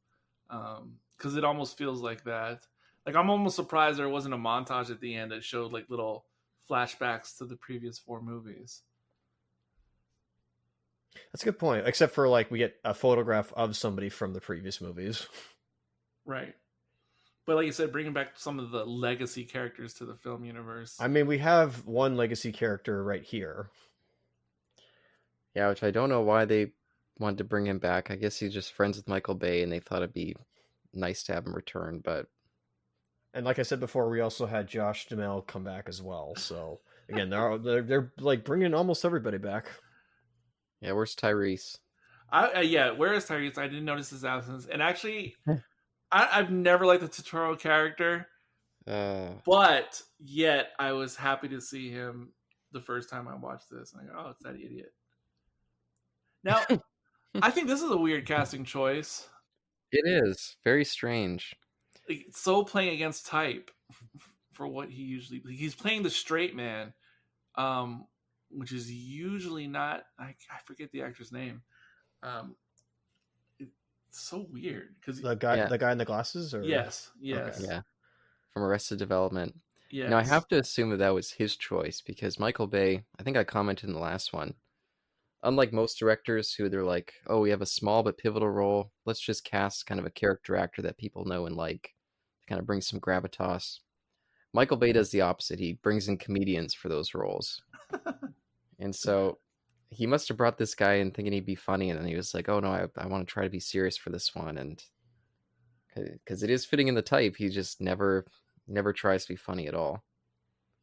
[SPEAKER 3] Because it almost feels like that. Like I'm almost surprised there wasn't a montage at the end that showed like little flashbacks to the previous 4 movies.
[SPEAKER 1] That's a good point. Except for like we get a photograph of somebody from the previous movies.
[SPEAKER 3] Right. But like you said, bringing back some of the legacy characters to the film universe.
[SPEAKER 1] I mean, we have one legacy character right here.
[SPEAKER 2] Yeah, which I don't know why they wanted to bring him back. I guess he's just friends with Michael Bay, and they thought it'd be nice to have him return. But
[SPEAKER 1] And like I said before, we also had Josh Duhamel come back as well. So again, they're like bringing almost everybody back.
[SPEAKER 2] yeah, where's Tyrese?
[SPEAKER 3] Yeah, where is Tyrese? I didn't notice his absence. And actually, I've never liked the Totoro character, but yet I was happy to see him the first time I watched this. And I go, oh, it's that idiot. Now, I think this is a weird casting choice.
[SPEAKER 2] It is very strange.
[SPEAKER 3] Like, so playing against type for what he's playing the straight man, which is usually not. I forget the actor's name. It's so weird because
[SPEAKER 1] the guy in the glasses, or
[SPEAKER 3] yes,
[SPEAKER 2] Okay. Yeah, from Arrested Development.
[SPEAKER 3] yes.
[SPEAKER 2] Now I have to assume that was his choice because Michael Bay. I think I commented in the last one. Unlike most directors who they're like, oh, we have a small but pivotal role, let's just cast kind of a character actor that people know and like to kind of bring some gravitas. Michael Bay does the opposite. He brings in comedians for those roles. And so he must have brought this guy in thinking he'd be funny, and then he was like, oh no, I want to try to be serious for this one. And because it is fitting in the type, he just never tries to be funny at all.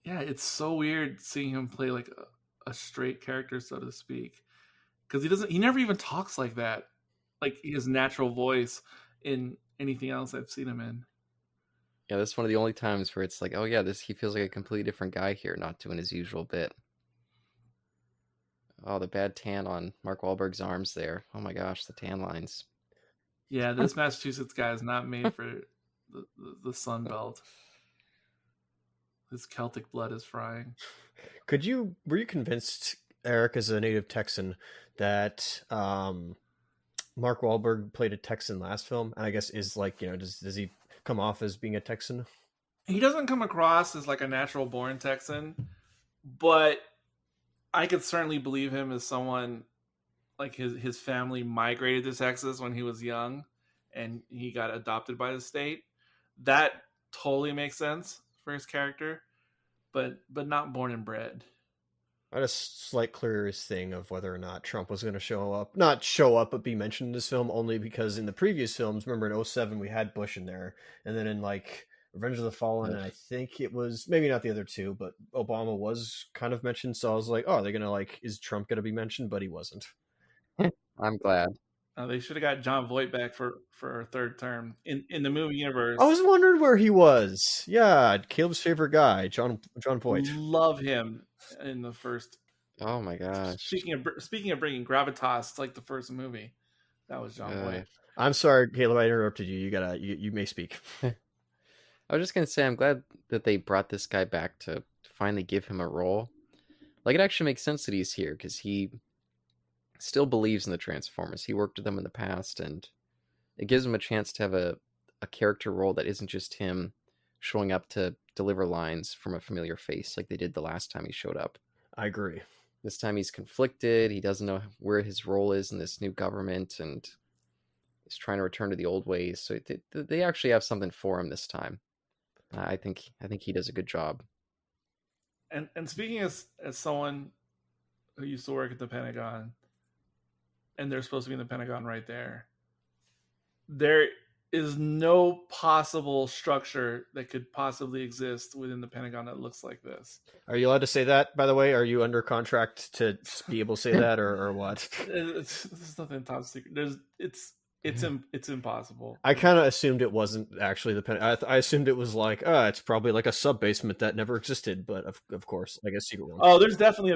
[SPEAKER 3] Yeah, it's so weird seeing him play like a straight character, so to speak, because he never even talks like that, like his natural voice in anything else I've seen him in.
[SPEAKER 2] Yeah, that's one of the only times where it's like, oh yeah, he feels like a completely different guy here, not doing his usual bit. Oh, the bad tan on Mark Wahlberg's arms there. Oh my gosh, the tan lines.
[SPEAKER 3] Yeah, this Massachusetts guy is not made for the Sun Belt. His Celtic blood is frying.
[SPEAKER 1] were you convinced, Eric, as a native Texan, that Mark Wahlberg played a Texan last film, and I guess is like, does he come off as being a Texan?
[SPEAKER 3] He doesn't come across as like a natural born Texan, but I could certainly believe him as someone like his family migrated to Texas when he was young and he got adopted by the state. That totally makes sense for his character, but not born and bred.
[SPEAKER 1] I had a slight curious thing of whether or not Trump was going to not show up, but be mentioned in this film, only because in the previous films, remember in 2007, we had Bush in there. And then in like Revenge of the Fallen, and I think it was maybe not the other two, but Obama was kind of mentioned. So I was like, oh, they're going to like, is Trump going to be mentioned? But he wasn't.
[SPEAKER 2] I'm glad.
[SPEAKER 3] They should have got John Voight back for a third term in the movie universe.
[SPEAKER 1] I was wondering where he was. Yeah, Caleb's favorite guy, John Voight.
[SPEAKER 3] Love him in the first.
[SPEAKER 2] Oh my gosh.
[SPEAKER 3] Speaking of bringing gravitas to like the first movie, that was John Voight.
[SPEAKER 1] I'm sorry, Caleb, I interrupted you. You may speak.
[SPEAKER 2] I was just gonna say I'm glad that they brought this guy back to finally give him a role. Like, it actually makes sense that he's here because he still believes in the Transformers. He worked with them in the past, and it gives him a chance to have a character role that isn't just him showing up to deliver lines from a familiar face like they did the last time he showed up.
[SPEAKER 1] I agree.
[SPEAKER 2] This time he's conflicted. He doesn't know where his role is in this new government, and he's trying to return to the old ways. So they actually have something for him this time. I think he does a good job.
[SPEAKER 3] And speaking as someone who used to work at the Pentagon, and they're supposed to be in the Pentagon right there, there is no possible structure that could possibly exist within the Pentagon that looks like this.
[SPEAKER 1] Are you allowed to say that, by the way? Are you under contract to be able to say that, or what?
[SPEAKER 3] There's nothing top secret. It's impossible.
[SPEAKER 1] I kind of assumed it wasn't actually the Pentagon. I assumed it was like, it's probably like a sub basement that never existed, but of course, like a secret one.
[SPEAKER 3] Oh, there's definitely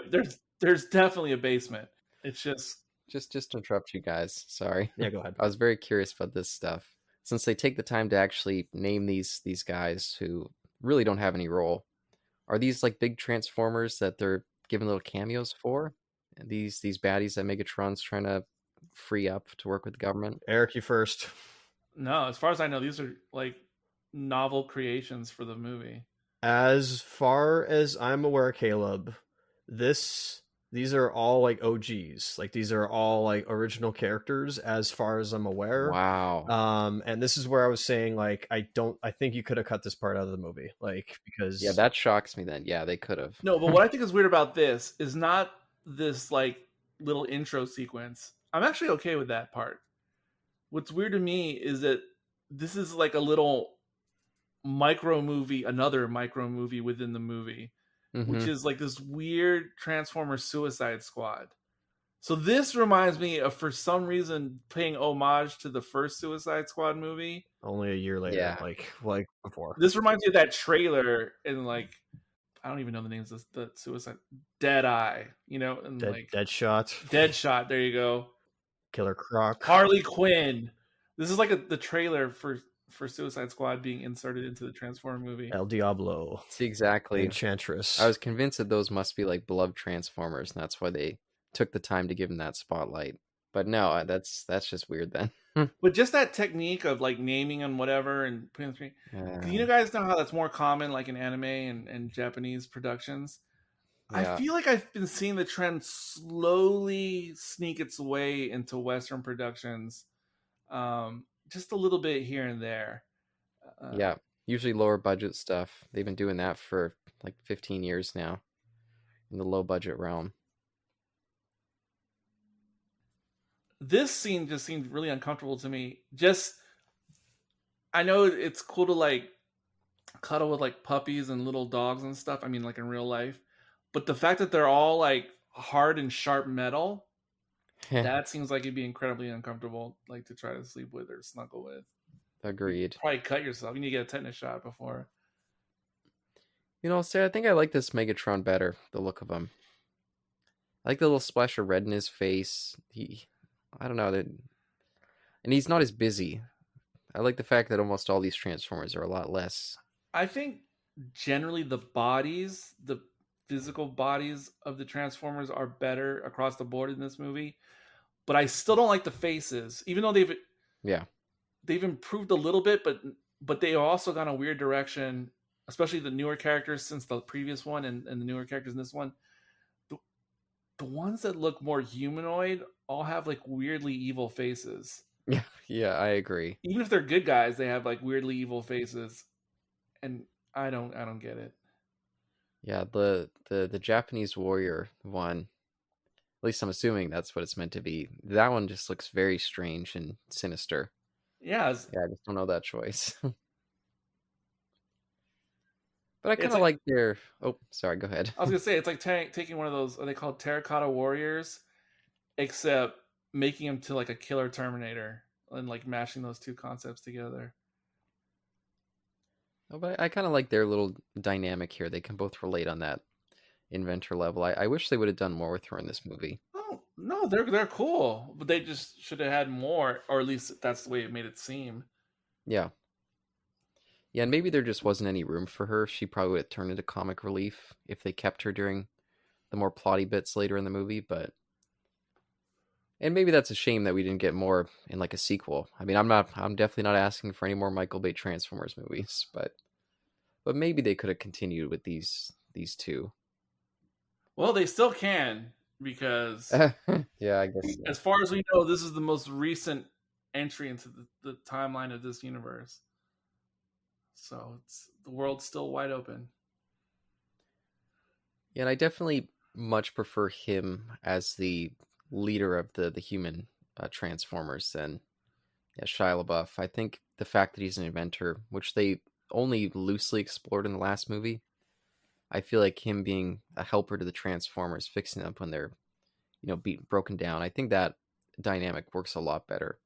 [SPEAKER 3] a basement. It's just
[SPEAKER 2] to interrupt you guys. Sorry.
[SPEAKER 1] Yeah, go ahead.
[SPEAKER 2] I was very curious about this stuff. Since they take the time to actually name these guys who really don't have any role, are these like big Transformers that they're giving little cameos for? And these baddies that Megatron's trying to free up to work with the government?
[SPEAKER 1] Eric, you first.
[SPEAKER 3] No, as far as I know, these are like novel creations for the movie.
[SPEAKER 1] As far as I'm aware, Caleb, these are all like OGs. Like, these are all like original characters as far as I'm aware.
[SPEAKER 2] Wow.
[SPEAKER 1] And this is where I was saying, like, I think you could have cut this part out of the movie. Like, because
[SPEAKER 2] yeah, that shocks me then. Yeah, they could have.
[SPEAKER 3] No, but what I think is weird about this is not this like little intro sequence. I'm actually okay with that part. What's weird to me is that this is like a little micro movie, another micro movie within the movie, which
[SPEAKER 2] Mm-hmm.
[SPEAKER 3] is like this weird Transformers Suicide Squad. So this reminds me of, for some reason, paying homage to the first Suicide Squad movie.
[SPEAKER 1] Only a year later,
[SPEAKER 2] Yeah.
[SPEAKER 1] like before.
[SPEAKER 3] This reminds me of that trailer in like, I don't even know the names of the Suicide Dead Eye, and like
[SPEAKER 1] Deadshot,
[SPEAKER 3] Deadshot. There you go.
[SPEAKER 1] Killer Croc,
[SPEAKER 3] Harley Quinn. This is like the trailer for Suicide Squad being inserted into the Transformer movie.
[SPEAKER 1] El Diablo,
[SPEAKER 2] See, exactly.
[SPEAKER 1] Enchantress.
[SPEAKER 2] I was convinced that those must be like beloved Transformers, and that's why they took the time to give him that spotlight. But no, that's just weird then.
[SPEAKER 3] But just that technique of like naming and whatever and putting three. You guys know how that's more common, like in anime and Japanese productions. I
[SPEAKER 2] Yeah.
[SPEAKER 3] feel like I've been seeing the trend slowly sneak its way into Western productions, just a little bit here and there.
[SPEAKER 2] Yeah, usually lower budget stuff. They've been doing that for like 15 years now in the low budget realm.
[SPEAKER 3] This scene just seemed really uncomfortable to me. Just, I know it's cool to like cuddle with like puppies and little dogs and stuff. I mean, like in real life, but the fact that they're all like hard and sharp metal, that seems like it'd be incredibly uncomfortable, like to try to sleep with or snuggle with.
[SPEAKER 2] Agreed.
[SPEAKER 3] Probably cut yourself. You need to get a tetanus shot before.
[SPEAKER 2] Sarah, I think I like this Megatron better, the look of him. I like the little splash of red in his face. I don't know, and he's not as busy. I like the fact that almost all these Transformers are a lot less.
[SPEAKER 3] I think generally the physical bodies of the Transformers are better across the board in this movie, but I still don't like the faces, even though they've improved a little bit, but they also gone a weird direction, especially the newer characters since the previous one and the newer characters in this one. The ones that look more humanoid all have like weirdly evil faces.
[SPEAKER 2] Yeah, I agree.
[SPEAKER 3] Even if they're good guys, they have like weirdly evil faces, and I don't get it.
[SPEAKER 2] Yeah, the Japanese warrior one, at least I'm assuming that's what it's meant to be. That one just looks very strange and sinister.
[SPEAKER 3] Yeah,
[SPEAKER 2] I just don't know that choice. But I kind
[SPEAKER 3] it's
[SPEAKER 2] of
[SPEAKER 3] like,
[SPEAKER 2] like their. Oh, sorry. Go ahead.
[SPEAKER 3] I was gonna say it's like taking one of those, are they called terracotta warriors, except making him to like a killer Terminator and like mashing those two concepts together.
[SPEAKER 2] Oh, but I kind of like their little dynamic here. They can both relate on that inventor level. I wish they would have done more with her in this movie.
[SPEAKER 3] Oh no, they're cool, but they just should have had more, or at least that's the way it made it seem.
[SPEAKER 2] Yeah. Yeah, and maybe there just wasn't any room for her. She probably would have turned into comic relief if they kept her during the more plotty bits later in the movie, and maybe that's a shame that we didn't get more in like a sequel. I mean, I'm definitely not asking for any more Michael Bay Transformers movies, but maybe they could have continued with these two.
[SPEAKER 3] Well, they still can, because
[SPEAKER 2] Yeah, I guess so.
[SPEAKER 3] as far as we know, this is the most recent entry into the timeline of this universe. So the world's still wide open.
[SPEAKER 2] Yeah, and I definitely much prefer him as the leader of the human Transformers than Shia LaBeouf. I think the fact that he's an inventor, which they only loosely explored in the last movie, I feel like him being a helper to the Transformers, fixing them when they're broken down. I think that dynamic works a lot better.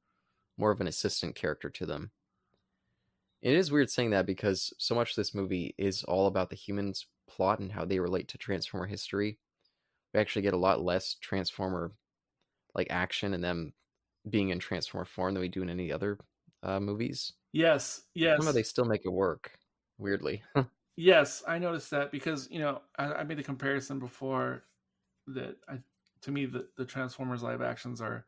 [SPEAKER 2] More of an assistant character to them. It is weird saying that because so much of this movie is all about the humans' plot and how they relate to Transformer history. We actually get a lot less Transformer like action and them being in Transformer form than we do in any other movies.
[SPEAKER 3] Yes.
[SPEAKER 2] Somehow they still make it work. Weirdly.
[SPEAKER 3] Yes, I noticed that because I made the comparison before that to me the Transformers live actions are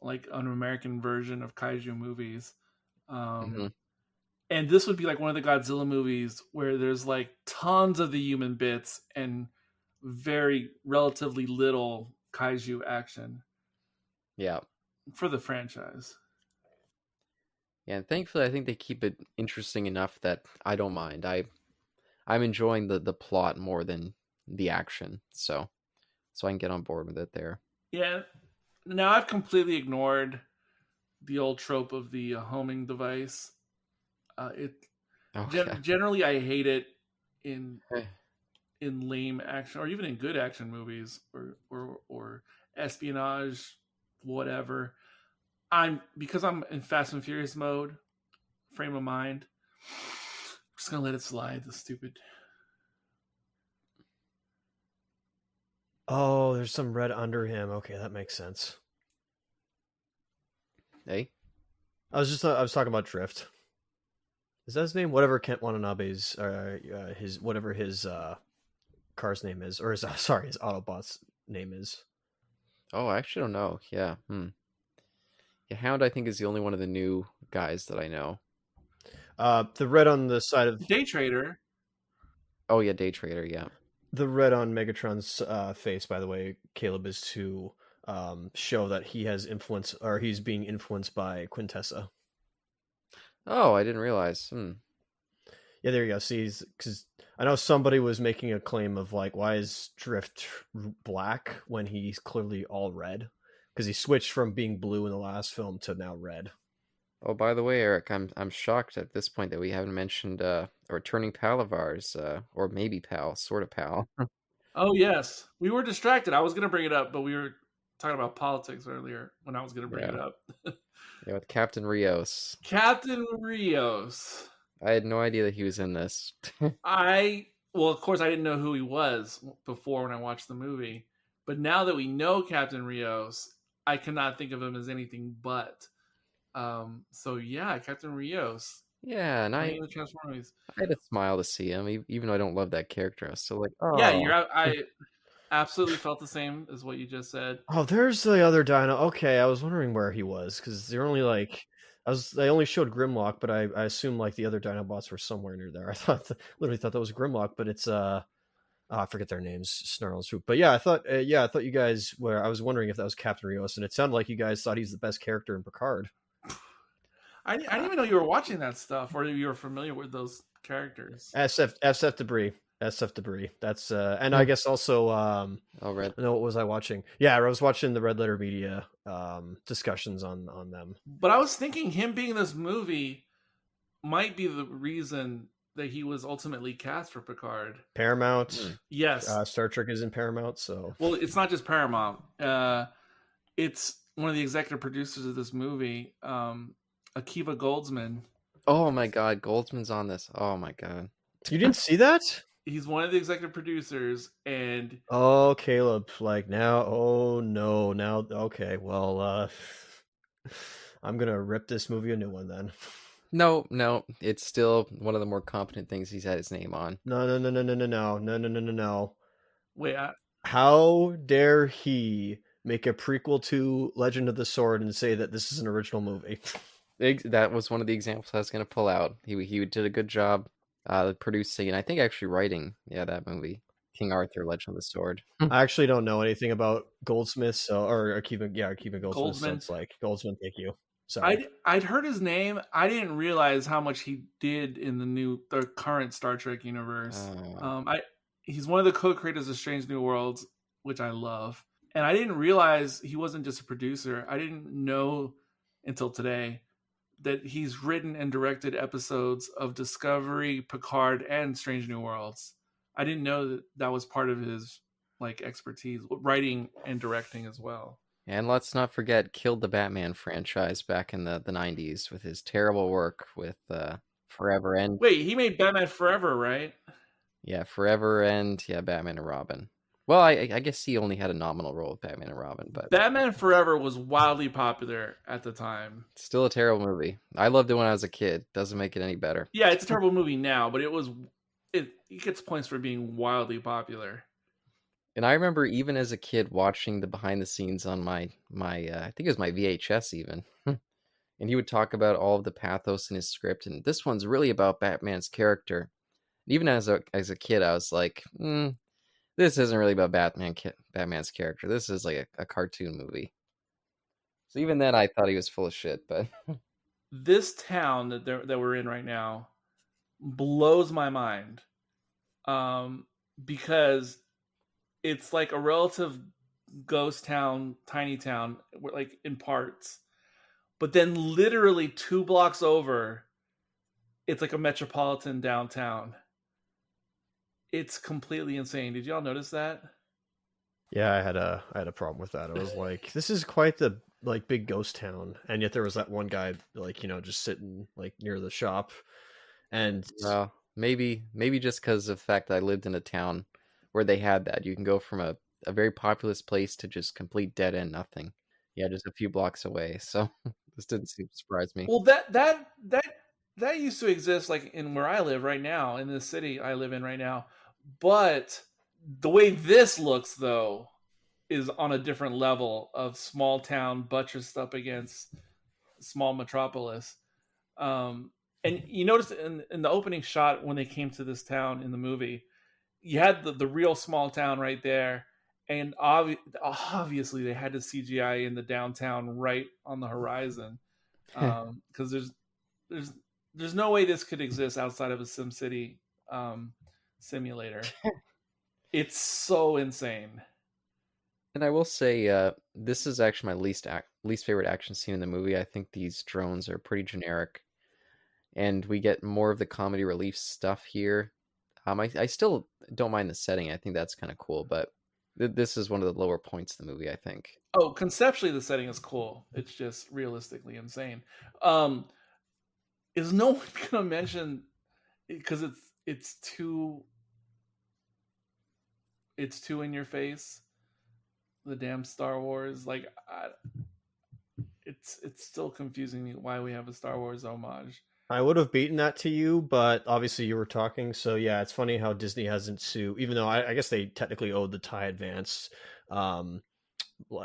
[SPEAKER 3] like an American version of kaiju movies.
[SPEAKER 2] Mm-hmm.
[SPEAKER 3] And this would be like one of the Godzilla movies where there's like tons of the human bits and very relatively little kaiju action.
[SPEAKER 2] Yeah.
[SPEAKER 3] For the franchise.
[SPEAKER 2] Yeah, and thankfully I think they keep it interesting enough that I don't mind. I'm enjoying the plot more than the action, so I can get on board with it there.
[SPEAKER 3] Yeah, Now I've completely ignored the old trope of the homing device. It
[SPEAKER 2] Oh yeah.
[SPEAKER 3] generally I hate it in lame action or even in good action movies or espionage, whatever. I'm in Fast and Furious mode, frame of mind. I'm just gonna let it slide. The stupid.
[SPEAKER 1] Oh, there's some red under him. Okay, that makes sense.
[SPEAKER 2] Hey.
[SPEAKER 1] I was talking about Drift. Is that his name? Whatever Kent Watanabe's his whatever his car's name is, or his sorry, his Autobot's name is.
[SPEAKER 2] Oh, I actually don't know. Yeah. Yeah, Hound I think is the only one of the new guys that I know.
[SPEAKER 1] The red on the side of
[SPEAKER 3] Day Trader.
[SPEAKER 2] Oh yeah, Day Trader. Yeah.
[SPEAKER 1] the red on Megatron's face, by the way, Caleb, is to show that he has influence, or he's being influenced by Quintessa.
[SPEAKER 2] Oh, I didn't realize.
[SPEAKER 1] Yeah, there you go. See, because I know somebody was making a claim of like, why is Drift black when he's clearly all red? Because he switched from being blue in the last film to now red.
[SPEAKER 2] Oh, by the way, Eric, I'm shocked at this point that we haven't mentioned a returning pal of ours, or maybe pal, sort of pal.
[SPEAKER 3] Oh yes, we were distracted. I was gonna bring it up, but we were talking about politics earlier when I was gonna bring
[SPEAKER 2] Yeah.
[SPEAKER 3] it up.
[SPEAKER 2] Yeah, with Captain Rios.
[SPEAKER 3] Captain Rios.
[SPEAKER 2] I had no idea that he was in this.
[SPEAKER 3] Well, of course, I didn't know who he was before when I watched the movie, but now that we know Captain Rios, I cannot think of him as anything but. So yeah, Captain Rios.
[SPEAKER 2] Yeah, and
[SPEAKER 3] Playing the Transformers.
[SPEAKER 2] I had a smile to see him, even though I don't love that character. I was still like,
[SPEAKER 3] Yeah,
[SPEAKER 2] oh,
[SPEAKER 3] I absolutely felt the same as what you just said.
[SPEAKER 1] Oh, there's the other dino. Okay, I was wondering where he was because they're only like they only showed Grimlock, but I assumed like the other Dinobots were somewhere near there. I literally thought that was Grimlock, but it's I forget their names, Snarl Swoop. But yeah, I thought you guys were. I was wondering if that was Captain Rios, and it sounded like you guys thought he's the best character in Picard.
[SPEAKER 3] I didn't even know you were watching that stuff or you were familiar with those characters.
[SPEAKER 1] SF Debris. SF Debris. That's and I guess also
[SPEAKER 2] oh, Red.
[SPEAKER 1] no, what was I watching? Yeah, I was watching the Red Letter Media discussions on them.
[SPEAKER 3] But I was thinking him being in this movie might be the reason that he was ultimately cast for Picard.
[SPEAKER 1] Paramount.
[SPEAKER 3] Yes.
[SPEAKER 1] Star Trek is in Paramount, so
[SPEAKER 3] well, it's not just Paramount. It's one of the executive producers of this movie, Akiva Goldsman.
[SPEAKER 2] Oh my God, Goldsman's on this. Oh my God.
[SPEAKER 1] You didn't see that?
[SPEAKER 3] He's one of the executive producers, and
[SPEAKER 1] oh, Caleb, like now, oh no, now okay, well, I'm gonna rip this movie a new one then.
[SPEAKER 2] No, it's still one of the more competent things he's had his name on.
[SPEAKER 1] No.
[SPEAKER 3] Wait,
[SPEAKER 1] how dare he make a prequel to Legend of the Sword and say that this is an original movie?
[SPEAKER 2] That was one of the examples I was going to pull out. He did a good job producing and I think actually writing that movie, King Arthur, Legend of the Sword.
[SPEAKER 1] I actually don't know anything about Goldsmith, or Akiva Goldsmith. So it's like Goldsman, thank you. Sorry.
[SPEAKER 3] I'd heard his name. I didn't realize how much he did in the current Star Trek universe. He's one of the co-creators of Strange New Worlds, which I love. And I didn't realize he wasn't just a producer. I didn't know until today that he's written and directed episodes of Discovery, Picard, and Strange New Worlds. I didn't know that was part of his like expertise, writing and directing as well.
[SPEAKER 2] And let's not forget, killed the Batman franchise back in the 90s with his terrible work with Forever and...
[SPEAKER 3] Wait, he made Batman Forever, right?
[SPEAKER 2] Yeah, Forever and Batman and Robin. Well, I guess he only had a nominal role with Batman and Robin, but...
[SPEAKER 3] Batman Forever was wildly popular at the time.
[SPEAKER 2] Still a terrible movie. I loved it when I was a kid. Doesn't make it any better.
[SPEAKER 3] Yeah, it's a terrible movie now, but it gets points for being wildly popular.
[SPEAKER 2] And I remember even as a kid watching the behind the scenes on my I think it was my VHS even. And he would talk about all of the pathos in his script, and this one's really about Batman's character. And even as a kid, I was like, this isn't really about Batman's character. This is like a cartoon movie. So even then, I thought he was full of shit. But
[SPEAKER 3] this town that we're in right now blows my mind, because it's like a relative ghost town, tiny town, like in parts. But then literally 2 blocks over, it's like a metropolitan downtown. It's completely insane. Did y'all notice that?
[SPEAKER 1] Yeah, I had a problem with that. I was like, this is quite the like big ghost town, and yet there was that one guy like just sitting like near the shop, and
[SPEAKER 2] Well, maybe just because of the fact that I lived in a town where they had that. You can go from a very populous place to just complete dead end nothing. Yeah, just a few blocks away. So this didn't seem to surprise me.
[SPEAKER 3] Well, that used to exist like in where I live right now, in the city I live in right now. But the way this looks though is on a different level of small town buttressed up against small metropolis. And you notice in the opening shot when they came to this town in the movie, you had the real small town right there, and obviously they had to CGI in the downtown right on the horizon, because there's there's no way this could exist outside of a SimCity simulator. It's so insane.
[SPEAKER 2] And I will say, this is actually my least favorite action scene in the movie. I think these drones are pretty generic, and we get more of the comedy relief stuff here. I still don't mind the setting. I think that's kind of cool, but this is one of the lower points of the movie, I think.
[SPEAKER 3] Oh, conceptually the setting is cool. It's just realistically insane. Is no one gonna mention, because it's too in your face, the damn Star Wars, like it's still confusing me why we have a Star Wars homage.
[SPEAKER 1] I would have beaten that to you, but obviously you were talking, so yeah, it's funny how Disney hasn't sued, even though I guess they technically owed the TIE Advance. Well,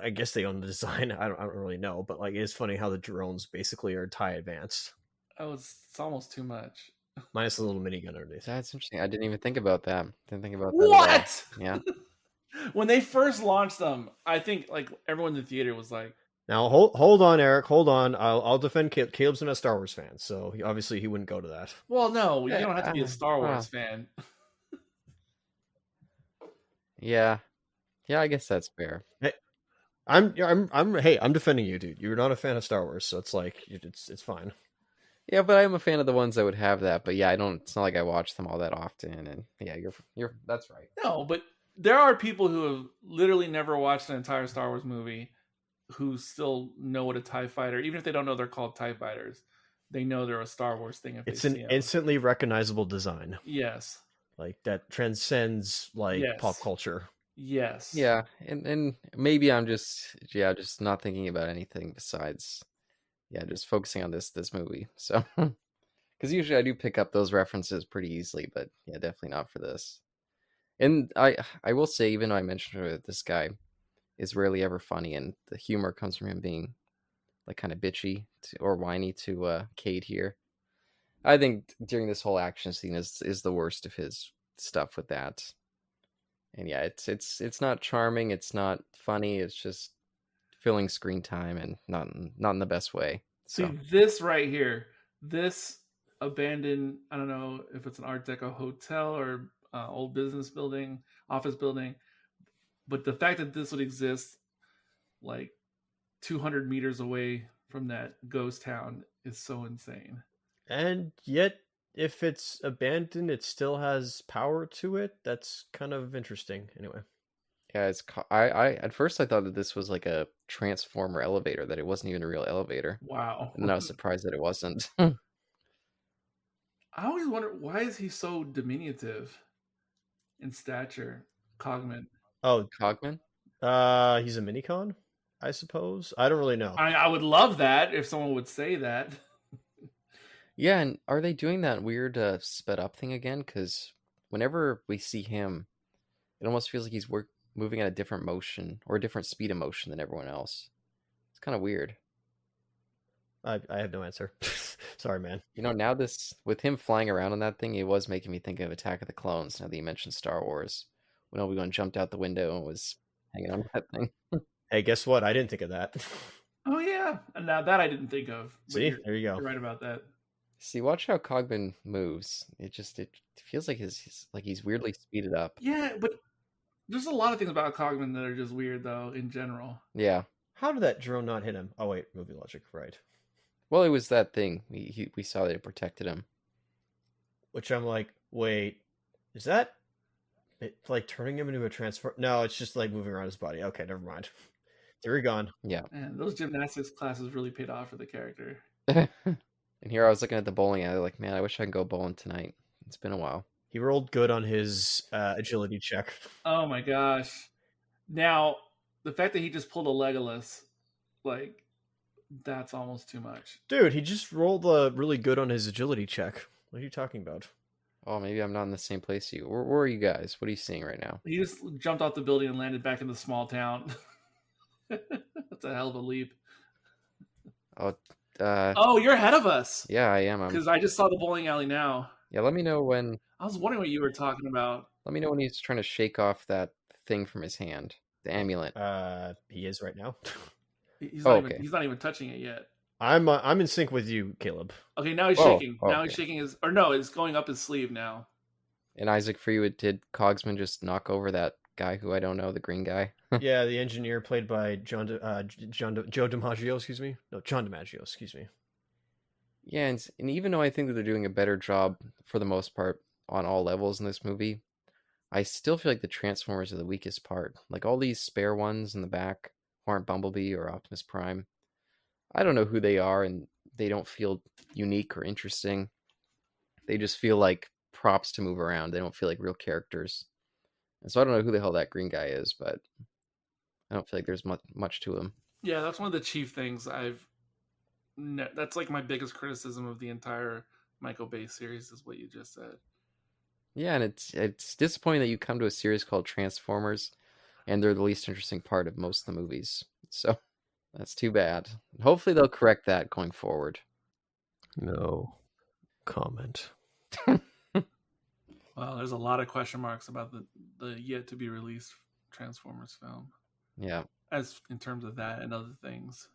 [SPEAKER 1] I guess they own the design. I don't really know, but like it's funny how the drones basically are TIE Advance,
[SPEAKER 3] It's almost too much.
[SPEAKER 1] minus the little minigun underneath.
[SPEAKER 2] That's interesting. I didn't even think about that. Didn't think about that at all.
[SPEAKER 3] What?
[SPEAKER 2] Yeah.
[SPEAKER 3] When they first launched them, I think like everyone in the theater was like,
[SPEAKER 1] Now hold on, Eric, hold on. I'll defend Caleb. Caleb's not a Star Wars fan, so obviously he wouldn't go to that.
[SPEAKER 3] well, no, you
[SPEAKER 2] Yeah,
[SPEAKER 3] don't have to be a Star
[SPEAKER 2] wow.
[SPEAKER 3] Wars fan.
[SPEAKER 2] Yeah. Yeah, I guess that's fair.
[SPEAKER 1] Hey, I'm defending you, dude. You're not a fan of Star Wars, so it's like it's fine.
[SPEAKER 2] Yeah, but I'm a fan of the ones that would have that. But yeah, I don't. It's not like I watch them all that often. And yeah, you're. That's right.
[SPEAKER 3] No, but there are people who have literally never watched an entire Star Wars movie who still know what a TIE fighter, even if they don't know they're called TIE fighters, they know they're a Star Wars thing if
[SPEAKER 1] It's
[SPEAKER 3] they
[SPEAKER 1] an
[SPEAKER 3] see them.
[SPEAKER 1] instantly recognizable design,
[SPEAKER 3] Yes.
[SPEAKER 1] like that transcends like
[SPEAKER 3] Yes.
[SPEAKER 1] pop culture.
[SPEAKER 3] Yes.
[SPEAKER 2] Yeah, and maybe I'm just not thinking about anything besides just focusing on this movie. So because usually I do pick up those references pretty easily, but yeah, definitely not for this. And I will say, even though I mentioned this guy is rarely ever funny, and the humor comes from him being like kind of bitchy or whiny to Cade here. I think during this whole action scene is the worst of his stuff with that. And yeah, it's not charming, it's not funny, it's just filling screen time and not in the best way. So
[SPEAKER 3] See, this right here, this abandoned, I don't know if it's an Art Deco hotel or old business building, office building, but the fact that this would exist like 200 meters away from that ghost town is so insane.
[SPEAKER 1] And yet, if it's abandoned, it still has power to it. That's kind of interesting. Anyway,
[SPEAKER 2] yeah, I at first I thought that this was like a transformer elevator, that it wasn't even a real elevator.
[SPEAKER 3] Wow.
[SPEAKER 2] And then I was surprised that it wasn't.
[SPEAKER 3] I always wonder, why is he so diminutive in stature, Cogman?
[SPEAKER 1] oh,
[SPEAKER 2] Cogman?
[SPEAKER 1] he's a minicon, I suppose. I don't really know.
[SPEAKER 3] I would love that if someone would say that.
[SPEAKER 2] Yeah, and are they doing that weird sped up thing again? Because whenever we see him, it almost feels like he's moving at a different motion or a different speed of motion than everyone else. It's kind of weird.
[SPEAKER 1] I have no answer. Sorry, man.
[SPEAKER 2] You know, now this, with him flying around on that thing, it was making me think of Attack of the Clones, now that you mentioned Star Wars. When Obi-Wan jumped out the window and was hanging on that thing.
[SPEAKER 1] Hey, guess what? I didn't think of that.
[SPEAKER 3] Oh yeah, and now that I didn't think of. But
[SPEAKER 1] See, there you go.
[SPEAKER 3] You're right about that.
[SPEAKER 2] See, watch how Cogman moves. It feels like he's weirdly speeded up.
[SPEAKER 3] Yeah, but There's a lot of things about Cogman that are just weird, though, in general.
[SPEAKER 2] Yeah.
[SPEAKER 1] How did that drone not hit him? Oh wait, movie logic, right?
[SPEAKER 2] Well, it was that thing. We saw that it protected him.
[SPEAKER 1] Which I'm like, wait, is that it, like turning him into a transform? No, it's just like moving around his body. Okay, never mind. Theory gone.
[SPEAKER 2] Yeah.
[SPEAKER 3] And those gymnastics classes really paid off for the character.
[SPEAKER 2] And here I was looking at the bowling alley, like, man, I wish I could go bowling tonight. It's been a while.
[SPEAKER 1] He rolled good on his agility check.
[SPEAKER 3] Oh my gosh! Now the fact that he just pulled a Legolas, like, that's almost too much.
[SPEAKER 1] Dude, he just rolled really good on his agility check. What are you talking about?
[SPEAKER 2] Oh, maybe I'm not in the same place you. Where are you guys? What are you seeing right now?
[SPEAKER 3] He just jumped off the building and landed back in the small town. That's a hell of a leap.
[SPEAKER 2] Oh,
[SPEAKER 3] Oh, you're ahead of us.
[SPEAKER 2] yeah, I am.
[SPEAKER 3] Because I just saw the bowling alley now.
[SPEAKER 2] Yeah, let me know when.
[SPEAKER 3] I was wondering what you were talking about.
[SPEAKER 2] Let me know when he's trying to shake off that thing from his hand, the amulet.
[SPEAKER 1] He is right now.
[SPEAKER 3] He's
[SPEAKER 2] Oh,
[SPEAKER 3] not
[SPEAKER 2] okay.
[SPEAKER 3] he's not even touching it yet.
[SPEAKER 1] I'm in sync with you, Caleb.
[SPEAKER 3] Okay, now he's
[SPEAKER 2] Oh,
[SPEAKER 3] shaking.
[SPEAKER 2] oh,
[SPEAKER 3] Now he's
[SPEAKER 2] okay.
[SPEAKER 3] shaking his, or no, it's going up his sleeve now.
[SPEAKER 2] And Isaac, for you, did Cogsman just knock over that guy who I don't know, the green guy?
[SPEAKER 1] Yeah, the engineer played by Joe DiMaggio, excuse me. No, John DiMaggio, excuse me.
[SPEAKER 2] Yeah, and even though I think that they're doing a better job for the most part on all levels in this movie, I still feel like the Transformers are the weakest part. Like all these spare ones in the back who aren't Bumblebee or Optimus Prime. I don't know who they are, and they don't feel unique or interesting. They just feel like props to move around. They don't feel like real characters. And so I don't know who the hell that green guy is, but I don't feel like there's much to him.
[SPEAKER 3] Yeah, that's one of the chief things that's like my biggest criticism of the entire Michael Bay series is what you just said.
[SPEAKER 2] Yeah, and it's disappointing that you come to a series called Transformers, and they're the least interesting part of most of the movies. So that's too bad. Hopefully they'll correct that going forward.
[SPEAKER 1] No comment.
[SPEAKER 3] Well, there's a lot of question marks about the yet to be released Transformers film,
[SPEAKER 2] Yeah.
[SPEAKER 3] as in terms of that and other things.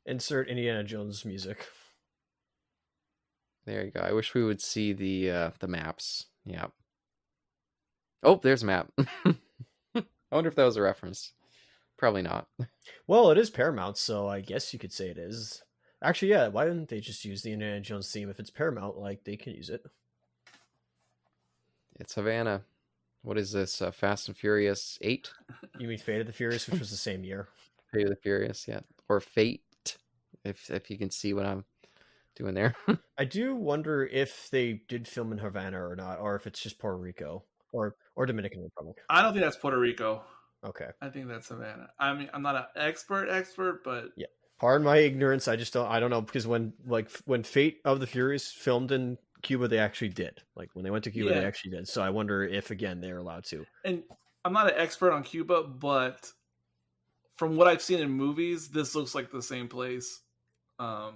[SPEAKER 1] Insert Indiana Jones music.
[SPEAKER 2] There you go. I wish we would see the maps. Yeah. Oh, there's a map. I wonder if that was a reference. Probably not.
[SPEAKER 1] Well, it is Paramount, so I guess you could say it is. Actually, yeah, why didn't they just use the Indiana Jones theme? If it's Paramount, like, they can use it.
[SPEAKER 2] It's Havana. What is this? Fast and Furious 8?
[SPEAKER 1] You mean Fate of the Furious, which was the same year?
[SPEAKER 2] Fate of the Furious, yeah. Or Fate, if you can see what I'm doing there.
[SPEAKER 1] I do wonder if they did film in Havana or not, or if it's just Puerto Rico or Dominican Republic.
[SPEAKER 3] I don't think that's Puerto Rico.
[SPEAKER 1] Okay.
[SPEAKER 3] I think that's Savannah. I mean, I'm not an expert, but
[SPEAKER 1] Yeah. Pardon my ignorance. I don't know, because when Fate of the Furious filmed in Cuba, they actually did. Like when they went to Cuba,
[SPEAKER 3] Yeah.
[SPEAKER 1] they actually did. So I wonder if again they're allowed to.
[SPEAKER 3] And I'm not an expert on Cuba, but from what I've seen in movies, this looks like the same place.
[SPEAKER 2] By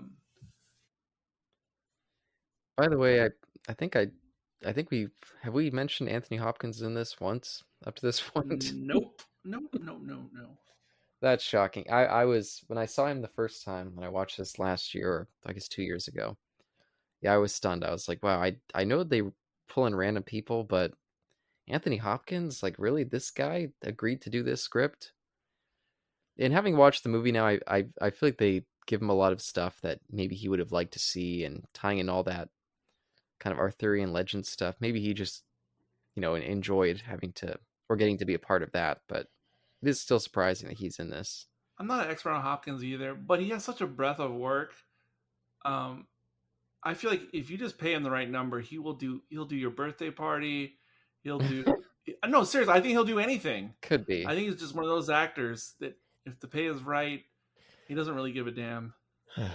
[SPEAKER 2] the way, I think we mentioned Anthony Hopkins in this once up to this point.
[SPEAKER 3] Nope. No.
[SPEAKER 2] That's shocking. I was when I saw him the first time when I watched this last year, or I guess 2 years ago. Yeah, I was stunned. I was like, wow, I know they pull in random people, but Anthony Hopkins, like really, this guy agreed to do this script? And having watched the movie now, I feel like they give him a lot of stuff that maybe he would have liked to see, and tying in all that kind of Arthurian legend stuff. Maybe he just, enjoyed having to or getting to be a part of that, but it is still surprising that he's in this.
[SPEAKER 3] I'm not an expert on Hopkins either, but he has such a breadth of work. I feel like if you just pay him the right number, he'll do your birthday party. He'll do no, seriously, I think he'll do anything.
[SPEAKER 2] Could be.
[SPEAKER 3] I think he's just one of those actors that if the pay is right, he doesn't really give a damn.
[SPEAKER 2] But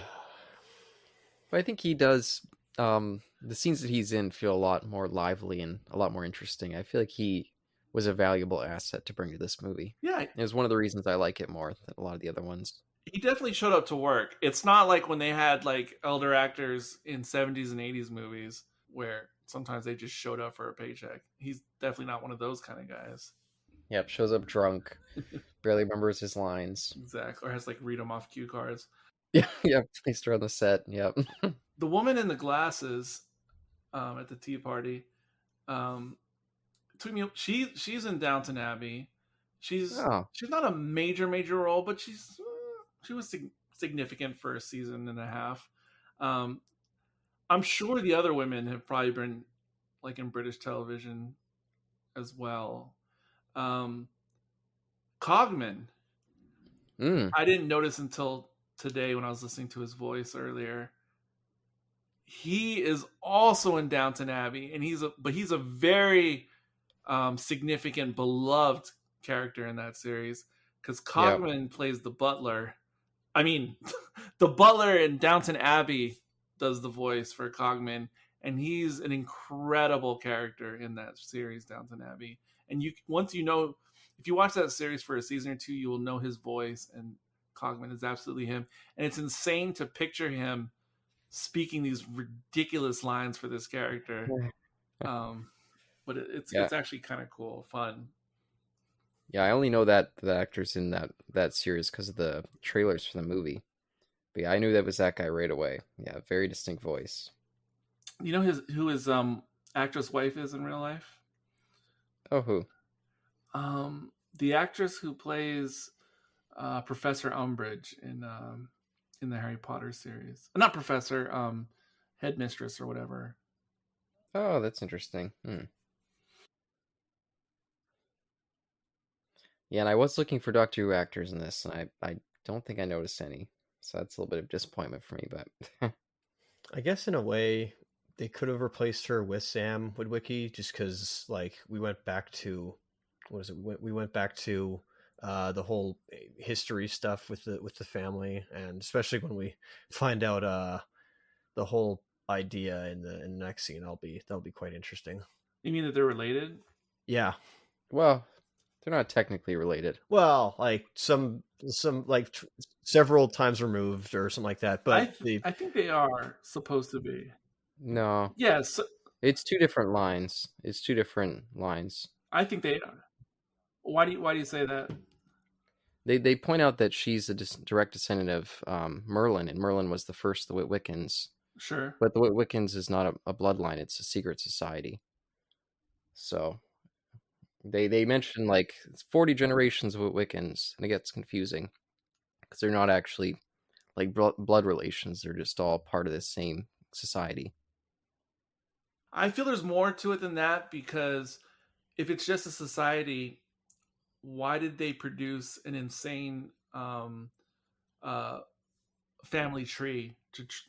[SPEAKER 2] I think he does. The scenes that he's in feel a lot more lively and a lot more interesting. I feel like he was a valuable asset to bring to this movie.
[SPEAKER 3] Yeah,
[SPEAKER 2] It was one of the reasons I like it more than a lot of the other ones.
[SPEAKER 3] he definitely showed up to work. It's not like when they had like elder actors in 70s and 80s movies where sometimes they just showed up for a paycheck. He's definitely not one of those kind of guys.
[SPEAKER 2] Yep, shows up drunk, barely remembers his lines.
[SPEAKER 3] Exactly. Or has like read them off cue cards.
[SPEAKER 2] Yeah, placed her on the set. Yep.
[SPEAKER 3] The woman in the glasses at the tea party took me. She's in Downton Abbey. She's
[SPEAKER 2] Oh,
[SPEAKER 3] she's not a major role, but she was significant for a season and a half. Um, I'm sure the other women have probably been like in British television as well. Um, Cogman,
[SPEAKER 2] mm,
[SPEAKER 3] I didn't notice until today when I was listening to his voice earlier. He is also in Downton Abbey, and he's a very significant, beloved character in that series because
[SPEAKER 2] yeah,
[SPEAKER 3] Cogman plays the butler. I mean, the butler in Downton Abbey does the voice for Cogman, and he's an incredible character in that series, Downton Abbey. And once you know, if you watch that series for a season or two, you will know his voice, and Cogman is absolutely him. And it's insane to picture him speaking these ridiculous lines for this character. Um, but
[SPEAKER 2] yeah,
[SPEAKER 3] it's actually kind of cool, fun.
[SPEAKER 2] yeah. I only know that the actors in that series because of the trailers for the movie. But yeah, I knew that was that guy right away. Yeah, very distinct voice.
[SPEAKER 3] You know his actress wife is in real life?
[SPEAKER 2] Oh, who?
[SPEAKER 3] The actress who plays Professor Umbridge in the Harry Potter series. Not Professor, Headmistress or whatever.
[SPEAKER 2] Oh, that's interesting. Yeah, and I was looking for Doctor Who actors in this, and I don't think I noticed any. So that's a little bit of disappointment for me, but
[SPEAKER 1] I guess in a way they could have replaced her with Sam Witwicky just because like we went back to what is it? We went back to the whole history stuff with the family, and especially when we find out the whole idea in the next scene, that'll be quite interesting.
[SPEAKER 3] You mean that they're related?
[SPEAKER 1] Yeah,
[SPEAKER 2] well, they're not technically related.
[SPEAKER 1] well, like some like several times removed or something like that, but the
[SPEAKER 3] I think they are supposed to be.
[SPEAKER 2] No,
[SPEAKER 3] Yes,
[SPEAKER 2] it's two different lines. It's two different lines.
[SPEAKER 3] I think they are. Why do you say that?
[SPEAKER 2] They point out that she's a direct descendant of Merlin, and Merlin was the first of the Witwickens.
[SPEAKER 3] Sure.
[SPEAKER 2] But the Witwickens is not a bloodline; it's a secret society. So they mention like 40 generations of Witwickens, and it gets confusing because they're not actually like blood relations; they're just all part of the same society.
[SPEAKER 3] I feel there's more to it than that because if it's just a society, why did they produce an insane uh, family tree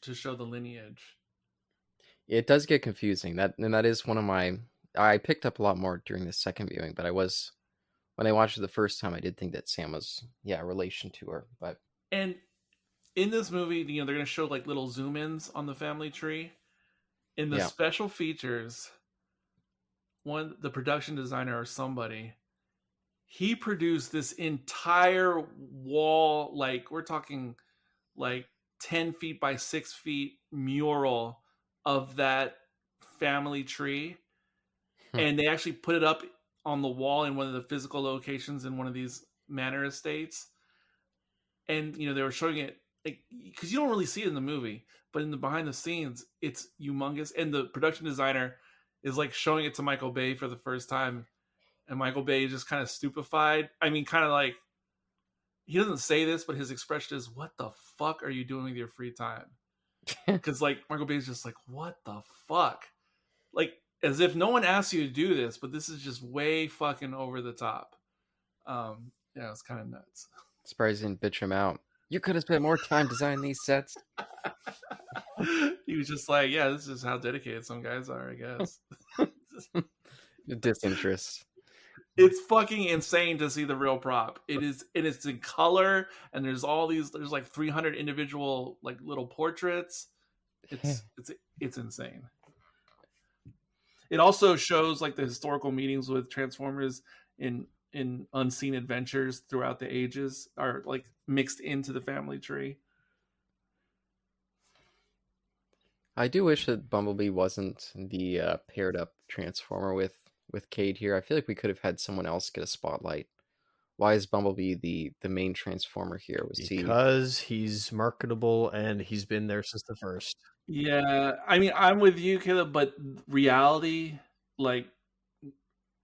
[SPEAKER 3] to show the lineage?
[SPEAKER 2] It does get confusing. That is one of my. I picked up a lot more during the second viewing, but I was when I watched it the first time, I did think that Sam was a relation to her, but
[SPEAKER 3] And in this movie, they're going to show like little zoom ins on the family tree. In the
[SPEAKER 2] yeah,
[SPEAKER 3] special features, the production designer or somebody, he produced this entire wall, like we're talking like 10 feet by 6 feet mural of that family tree. And they actually put it up on the wall in one of the physical locations in one of these manor estates. And they were showing it because you don't really see it in the movie, but in the behind the scenes, it's humongous. And the production designer is like showing it to Michael Bay for the first time, and Michael Bay is just kind of stupefied. I mean, kind of like he doesn't say this, but his expression is, "What the fuck are you doing with your free time?" Because like Michael Bay is just like, "What the fuck?" Like as if no one asked you to do this, but this is just way fucking over the top. Yeah, it's kind of nuts.
[SPEAKER 2] surprised you didn't bitch him out. You could have spent more time designing these sets.
[SPEAKER 3] He was just like, yeah, this is how dedicated some guys are, I guess.
[SPEAKER 2] Disinterest.
[SPEAKER 3] It's fucking insane to see the real prop. It's in color, and there's like 300 individual like little portraits. It's insane. It also shows like the historical meetings with Transformers in Unseen Adventures throughout the ages are like mixed into the family tree.
[SPEAKER 2] I do wish that Bumblebee wasn't the paired up Transformer with Cade here. I feel like we could have had someone else get a spotlight. Why is Bumblebee the main Transformer here? Was he?
[SPEAKER 1] because he's marketable and he's been there since the first.
[SPEAKER 3] Yeah, I mean, I'm with you, Caleb, but reality, like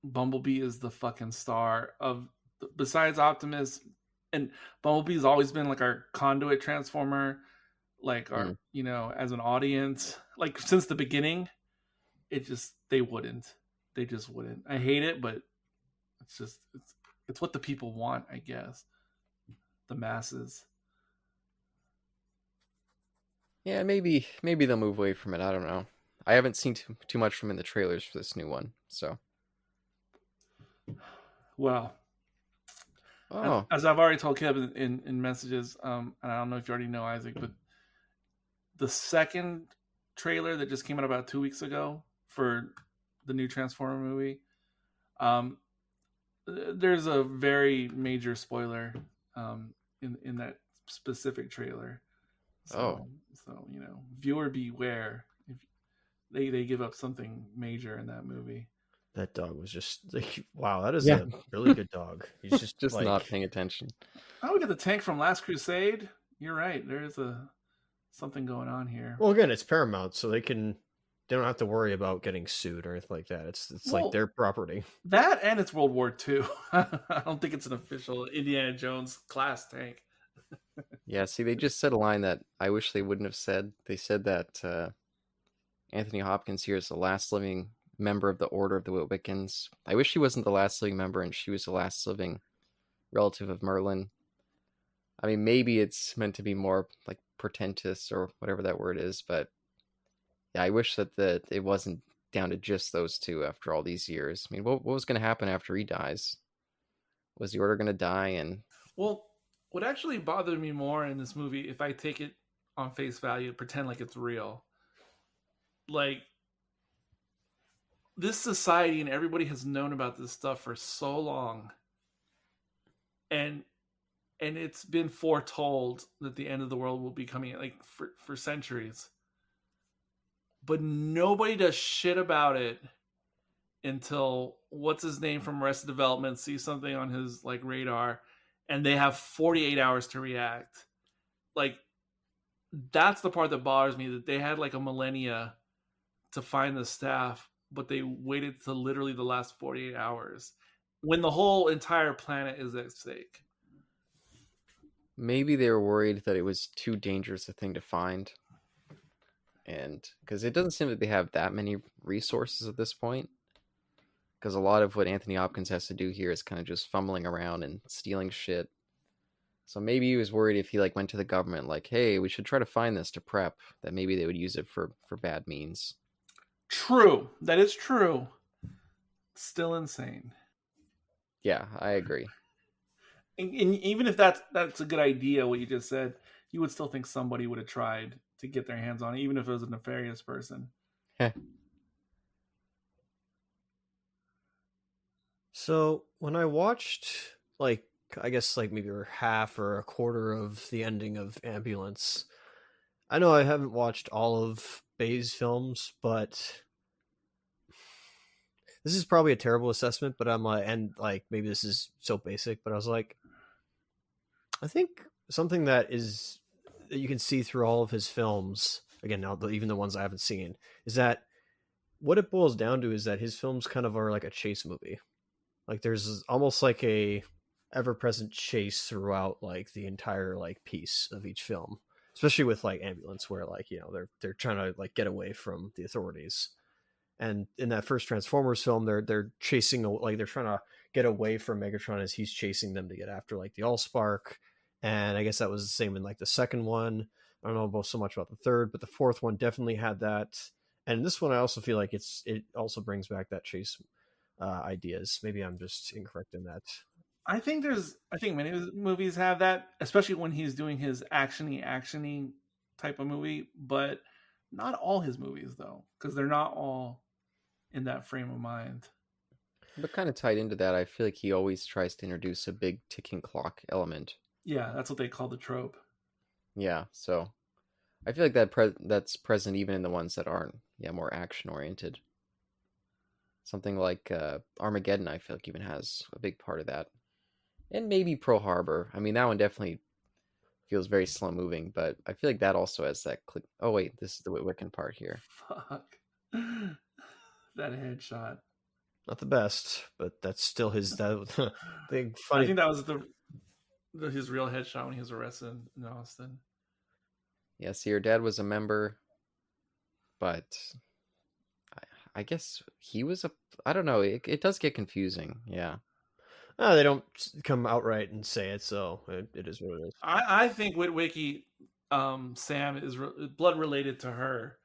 [SPEAKER 3] Bumblebee is the fucking star of, besides Optimus, and Bumblebee's always been like our conduit transformer, like our,
[SPEAKER 2] Mm.
[SPEAKER 3] as an audience, like since the beginning. It just, they just wouldn't. I hate it, but it's just, it's what the people want, I guess. The masses.
[SPEAKER 2] Yeah, maybe they'll move away from it. I don't know. I haven't seen too much from in the trailers for this new one. So,
[SPEAKER 3] Well,
[SPEAKER 2] oh,
[SPEAKER 3] as I've already told Kevin in messages, and I don't know if you already know, Isaac, but the second trailer that just came out about 2 weeks ago for the new Transformer movie, um, there's a very major spoiler in that specific trailer.
[SPEAKER 2] oh,
[SPEAKER 3] So viewer beware if they give up something major in that movie.
[SPEAKER 1] That dog was just like, wow, that is
[SPEAKER 2] yeah,
[SPEAKER 1] a really good dog. He's just
[SPEAKER 2] just not
[SPEAKER 1] like,
[SPEAKER 2] paying attention.
[SPEAKER 3] Oh, we got the tank from Last Crusade. You're right. There is something going on here.
[SPEAKER 1] well, again, it's Paramount, so they don't have to worry about getting sued or anything like that. It's like
[SPEAKER 3] Well,
[SPEAKER 1] their property.
[SPEAKER 3] that and it's World War II. I don't think it's an official Indiana Jones class tank.
[SPEAKER 2] Yeah, see, they just said a line that I wish they wouldn't have said. They said that Anthony Hopkins here is the last living member of the Order of the Wiccans. I wish he wasn't the last living member and she was the last living relative of Merlin. I mean, maybe it's meant to be more like portentous or whatever that word is, but yeah, I wish that it wasn't down to just those two after all these years. I mean, what was going to happen after he dies? Was the Order going to die? And
[SPEAKER 3] Well, what actually bothered me more in this movie, if I take it on face value, pretend like it's real, like this society and everybody has known about this stuff for so long, and it's been foretold that the end of the world will be coming, like for centuries, but nobody does shit about it until what's his name from Arrested Development sees something on his like radar, and they have 48 hours to react. Like that's the part that bothers me, that they had like a millennia to find the staff, but they waited to literally the last 48 hours when the whole entire planet is at stake.
[SPEAKER 2] maybe they were worried that it was too dangerous a thing to find. And because it doesn't seem that they have that many resources at this point. Because a lot of what Anthony Hopkins has to do here is kind of just fumbling around and stealing shit. So maybe he was worried if he like went to the government like, hey, we should try to find this to prep, that maybe they would use it for bad means.
[SPEAKER 3] True. That is true. Still insane.
[SPEAKER 2] Yeah, I agree.
[SPEAKER 3] And even if that's a good idea, what you just said, you would still think somebody would have tried to get their hands on it, even if it was a nefarious person.
[SPEAKER 1] So when I watched, like, I guess like maybe half or a quarter of the ending of Ambulance, I know I haven't watched all of Bay's films, but this is probably a terrible assessment. But I'm like, and like maybe this is so basic, but I was like, I think something that you can see through all of his films, again, now even the ones I haven't seen, is that what it boils down to is that his films kind of are like a chase movie. Like there's almost like a ever-present chase throughout like the entire like piece of each film, especially with like Ambulance, where like they're trying to like get away from the authorities. And in that first Transformers film, they're chasing, like they're trying to get away from Megatron as he's chasing them to get after like the Allspark. And I guess that was the same in like the second one. I don't know about so much about the third, but the fourth one definitely had that. And this one, I also feel like it also brings back that chase ideas. Maybe I'm just incorrect in that.
[SPEAKER 3] I think many movies have that, especially when he's doing his actiony type of movie, but not all his movies though, because they're not all in that frame of mind.
[SPEAKER 2] But kind of tied into that, I feel like he always tries to introduce a big ticking clock element.
[SPEAKER 3] Yeah, that's what they call the trope.
[SPEAKER 2] Yeah, so I feel like that's present even in the ones that aren't, more action oriented. Something like Armageddon, I feel like even has a big part of that, and maybe Pearl Harbor. I mean, that one definitely feels very slow moving, but I feel like that also has that click. Oh wait, this is the Wiccan part here.
[SPEAKER 3] Fuck. That headshot.
[SPEAKER 1] Not the best, but that's still his. That the
[SPEAKER 3] I
[SPEAKER 1] funny.
[SPEAKER 3] think that was his real headshot when he was arrested in Austin.
[SPEAKER 2] Yeah, see, her dad was a member, but I guess he was a. I don't know. It does get confusing. Yeah.
[SPEAKER 1] They don't come outright and say it, so it is what it is.
[SPEAKER 3] I think Witwicky, Sam is blood related to her,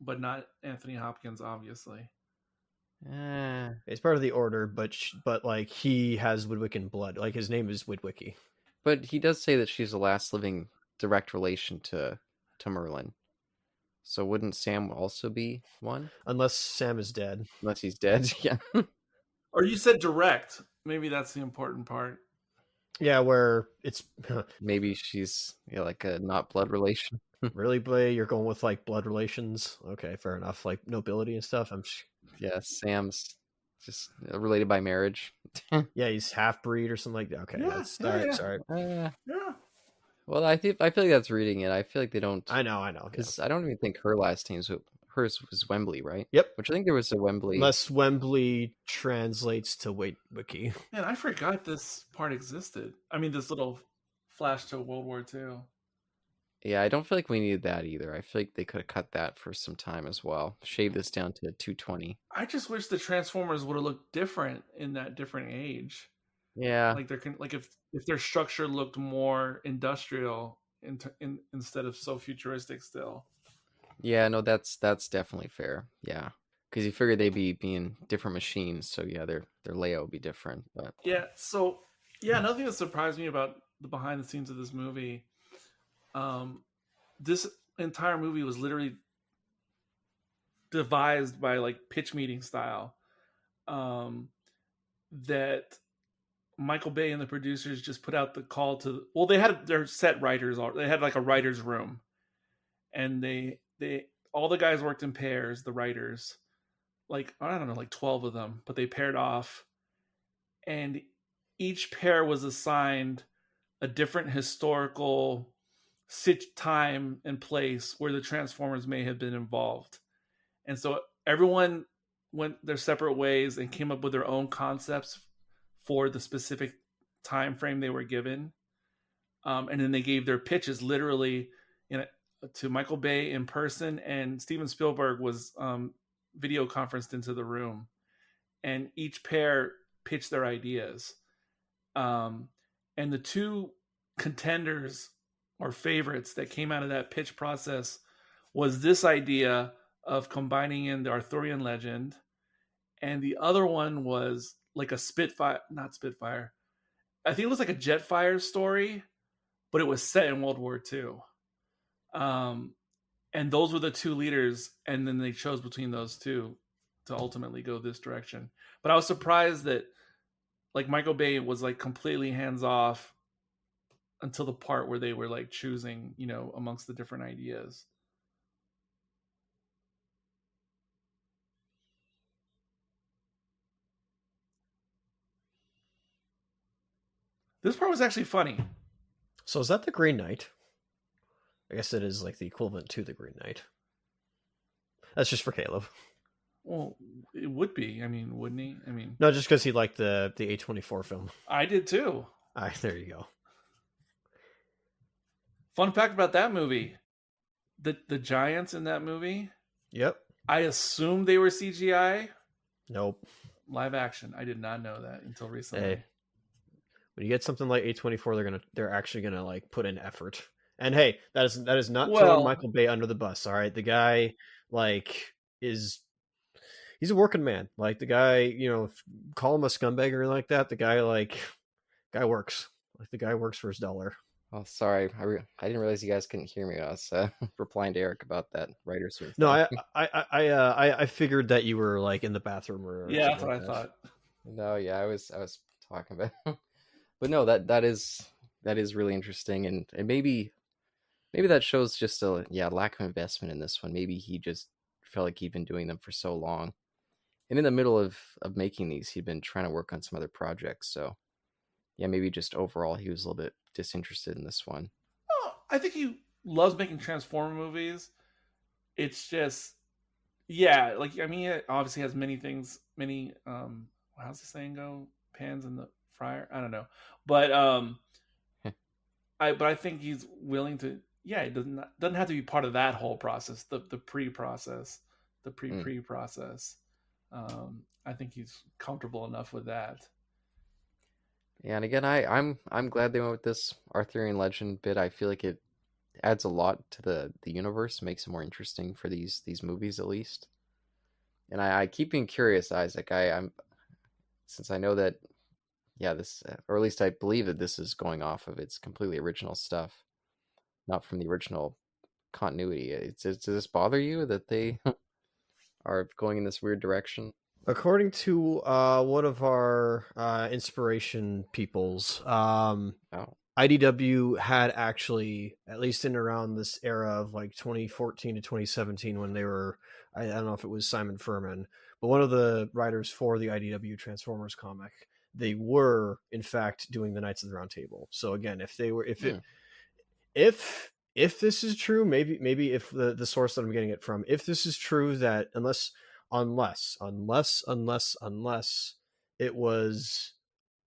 [SPEAKER 3] but not Anthony Hopkins, obviously.
[SPEAKER 1] It's part of the order, but like he has Woodwiccan blood. Like his name is Witwicky.
[SPEAKER 2] But he does say that she's the last living direct relation to Merlin. So wouldn't Sam also be one?
[SPEAKER 1] Unless Sam is dead.
[SPEAKER 2] Unless he's dead. Yeah.
[SPEAKER 3] Or you said direct. Maybe that's the important part.
[SPEAKER 1] Yeah, where it's
[SPEAKER 2] Maybe she's like a not blood relation.
[SPEAKER 1] really, Blay, you're going with like blood relations. Okay, fair enough. Like nobility and stuff.
[SPEAKER 2] Yeah, Sam's just related by marriage.
[SPEAKER 1] Yeah, he's half breed or something like that. Okay,
[SPEAKER 3] Yeah,
[SPEAKER 1] that's
[SPEAKER 3] yeah,
[SPEAKER 1] all right.
[SPEAKER 3] yeah.
[SPEAKER 1] Sorry.
[SPEAKER 3] Yeah.
[SPEAKER 2] Well, I feel like that's reading it. I feel like they don't.
[SPEAKER 1] I know.
[SPEAKER 2] Because I don't even think her last name's hers was Wembley, right?
[SPEAKER 1] Yep.
[SPEAKER 2] Which I think there was a Wembley.
[SPEAKER 1] Unless Wembley translates to Wiki.
[SPEAKER 3] Man, I forgot this part existed. I mean, this little flash to World War II.
[SPEAKER 2] Yeah, I don't feel like we needed that either. I feel like they could have cut that for some time as well. Shave this down to 220.
[SPEAKER 3] I just wish the Transformers would have looked different in that different age.
[SPEAKER 2] Yeah.
[SPEAKER 3] Like if their structure looked more industrial instead of so futuristic still.
[SPEAKER 2] Yeah, no, that's definitely fair. Yeah, because you figured they'd be being different machines, so yeah, their layout would be different. But
[SPEAKER 3] yeah, so yeah, another thing that surprised me about the behind the scenes of this movie, this entire movie was literally devised by like pitch meeting style. That Michael Bay and the producers just put out the call to. Well, they had their set writers. They had like a writers' room, and they all the guys worked in pairs. The writers, like I don't know, like 12 of them, but they paired off, and each pair was assigned a different historical time and place where the Transformers may have been involved, and so everyone went their separate ways and came up with their own concepts for the specific time frame they were given, and then they gave their pitches literally to Michael Bay in person, and Steven Spielberg was video conferenced into the room, and each pair pitched their ideas, and the two contenders or favorites that came out of that pitch process was this idea of combining in the Arthurian legend, and the other one was like a not Spitfire. I think it was like a Jetfire story, but it was set in World War II. And those were the two leaders, and then they chose between those two to ultimately go this direction. But I was surprised that like Michael Bay was like completely hands off until the part where they were like choosing, amongst the different ideas. This part was actually funny.
[SPEAKER 1] So is that the Green Knight? I guess it is like the equivalent to the Green Knight. That's just for Caleb.
[SPEAKER 3] Well, it would be. I mean, wouldn't he? I mean,
[SPEAKER 1] no, just because he liked the A24 film.
[SPEAKER 3] I did too.
[SPEAKER 1] There you go.
[SPEAKER 3] Fun fact about that movie: the giants in that movie.
[SPEAKER 1] Yep.
[SPEAKER 3] I assumed they were CGI.
[SPEAKER 1] Nope.
[SPEAKER 3] Live action. I did not know that until recently.
[SPEAKER 1] Hey, when you get something like A24, they're actually gonna like put in effort. And hey, that is not throwing Michael Bay under the bus. All right, the guy he's a working man. Like the guy, call him a scumbag or like that. The guy works. Like the guy works for his dollar.
[SPEAKER 2] Oh, sorry, I didn't realize you guys couldn't hear me. I was replying to Eric about that writer's room.
[SPEAKER 1] No, I figured that you were like in the bathroom or
[SPEAKER 3] yeah, that's what I thought.
[SPEAKER 2] No, yeah, I was talking about, but no, that is really interesting, and maybe that shows just a lack of investment in this one. Maybe he just felt like he'd been doing them for so long, and in the middle of making these, he'd been trying to work on some other projects. So yeah, maybe just overall he was a little bit disinterested in this one.
[SPEAKER 3] Oh, I think he loves making Transformer movies. It's just yeah, like I mean, it obviously has many things, many how's the saying go? Pans in the fryer. I don't know, but I think he's willing to. Yeah, it doesn't have to be part of that whole process. The pre process, the
[SPEAKER 2] Mm.
[SPEAKER 3] pre process. I think he's comfortable enough with that.
[SPEAKER 2] Yeah, and again, I'm glad they went with this Arthurian legend bit. I feel like it adds a lot to the universe, makes it more interesting for these movies at least. And I keep being curious, Isaac. I'm since I know that yeah, this or at least I believe that this is going off of its completely original stuff, not from the original continuity. Does this bother you that they are going in this weird direction?
[SPEAKER 1] According to one of our inspiration peoples,
[SPEAKER 2] Oh,
[SPEAKER 1] IDW had actually, at least in around this era of like 2014 to 2017, when they were, I don't know if it was Simon Furman, but one of the writers for the IDW Transformers comic, they were in fact doing the Knights of the Round Table. So again, if they were,
[SPEAKER 2] hmm.
[SPEAKER 1] if this is true, maybe if the source that I'm getting it from, if this is true, that unless it was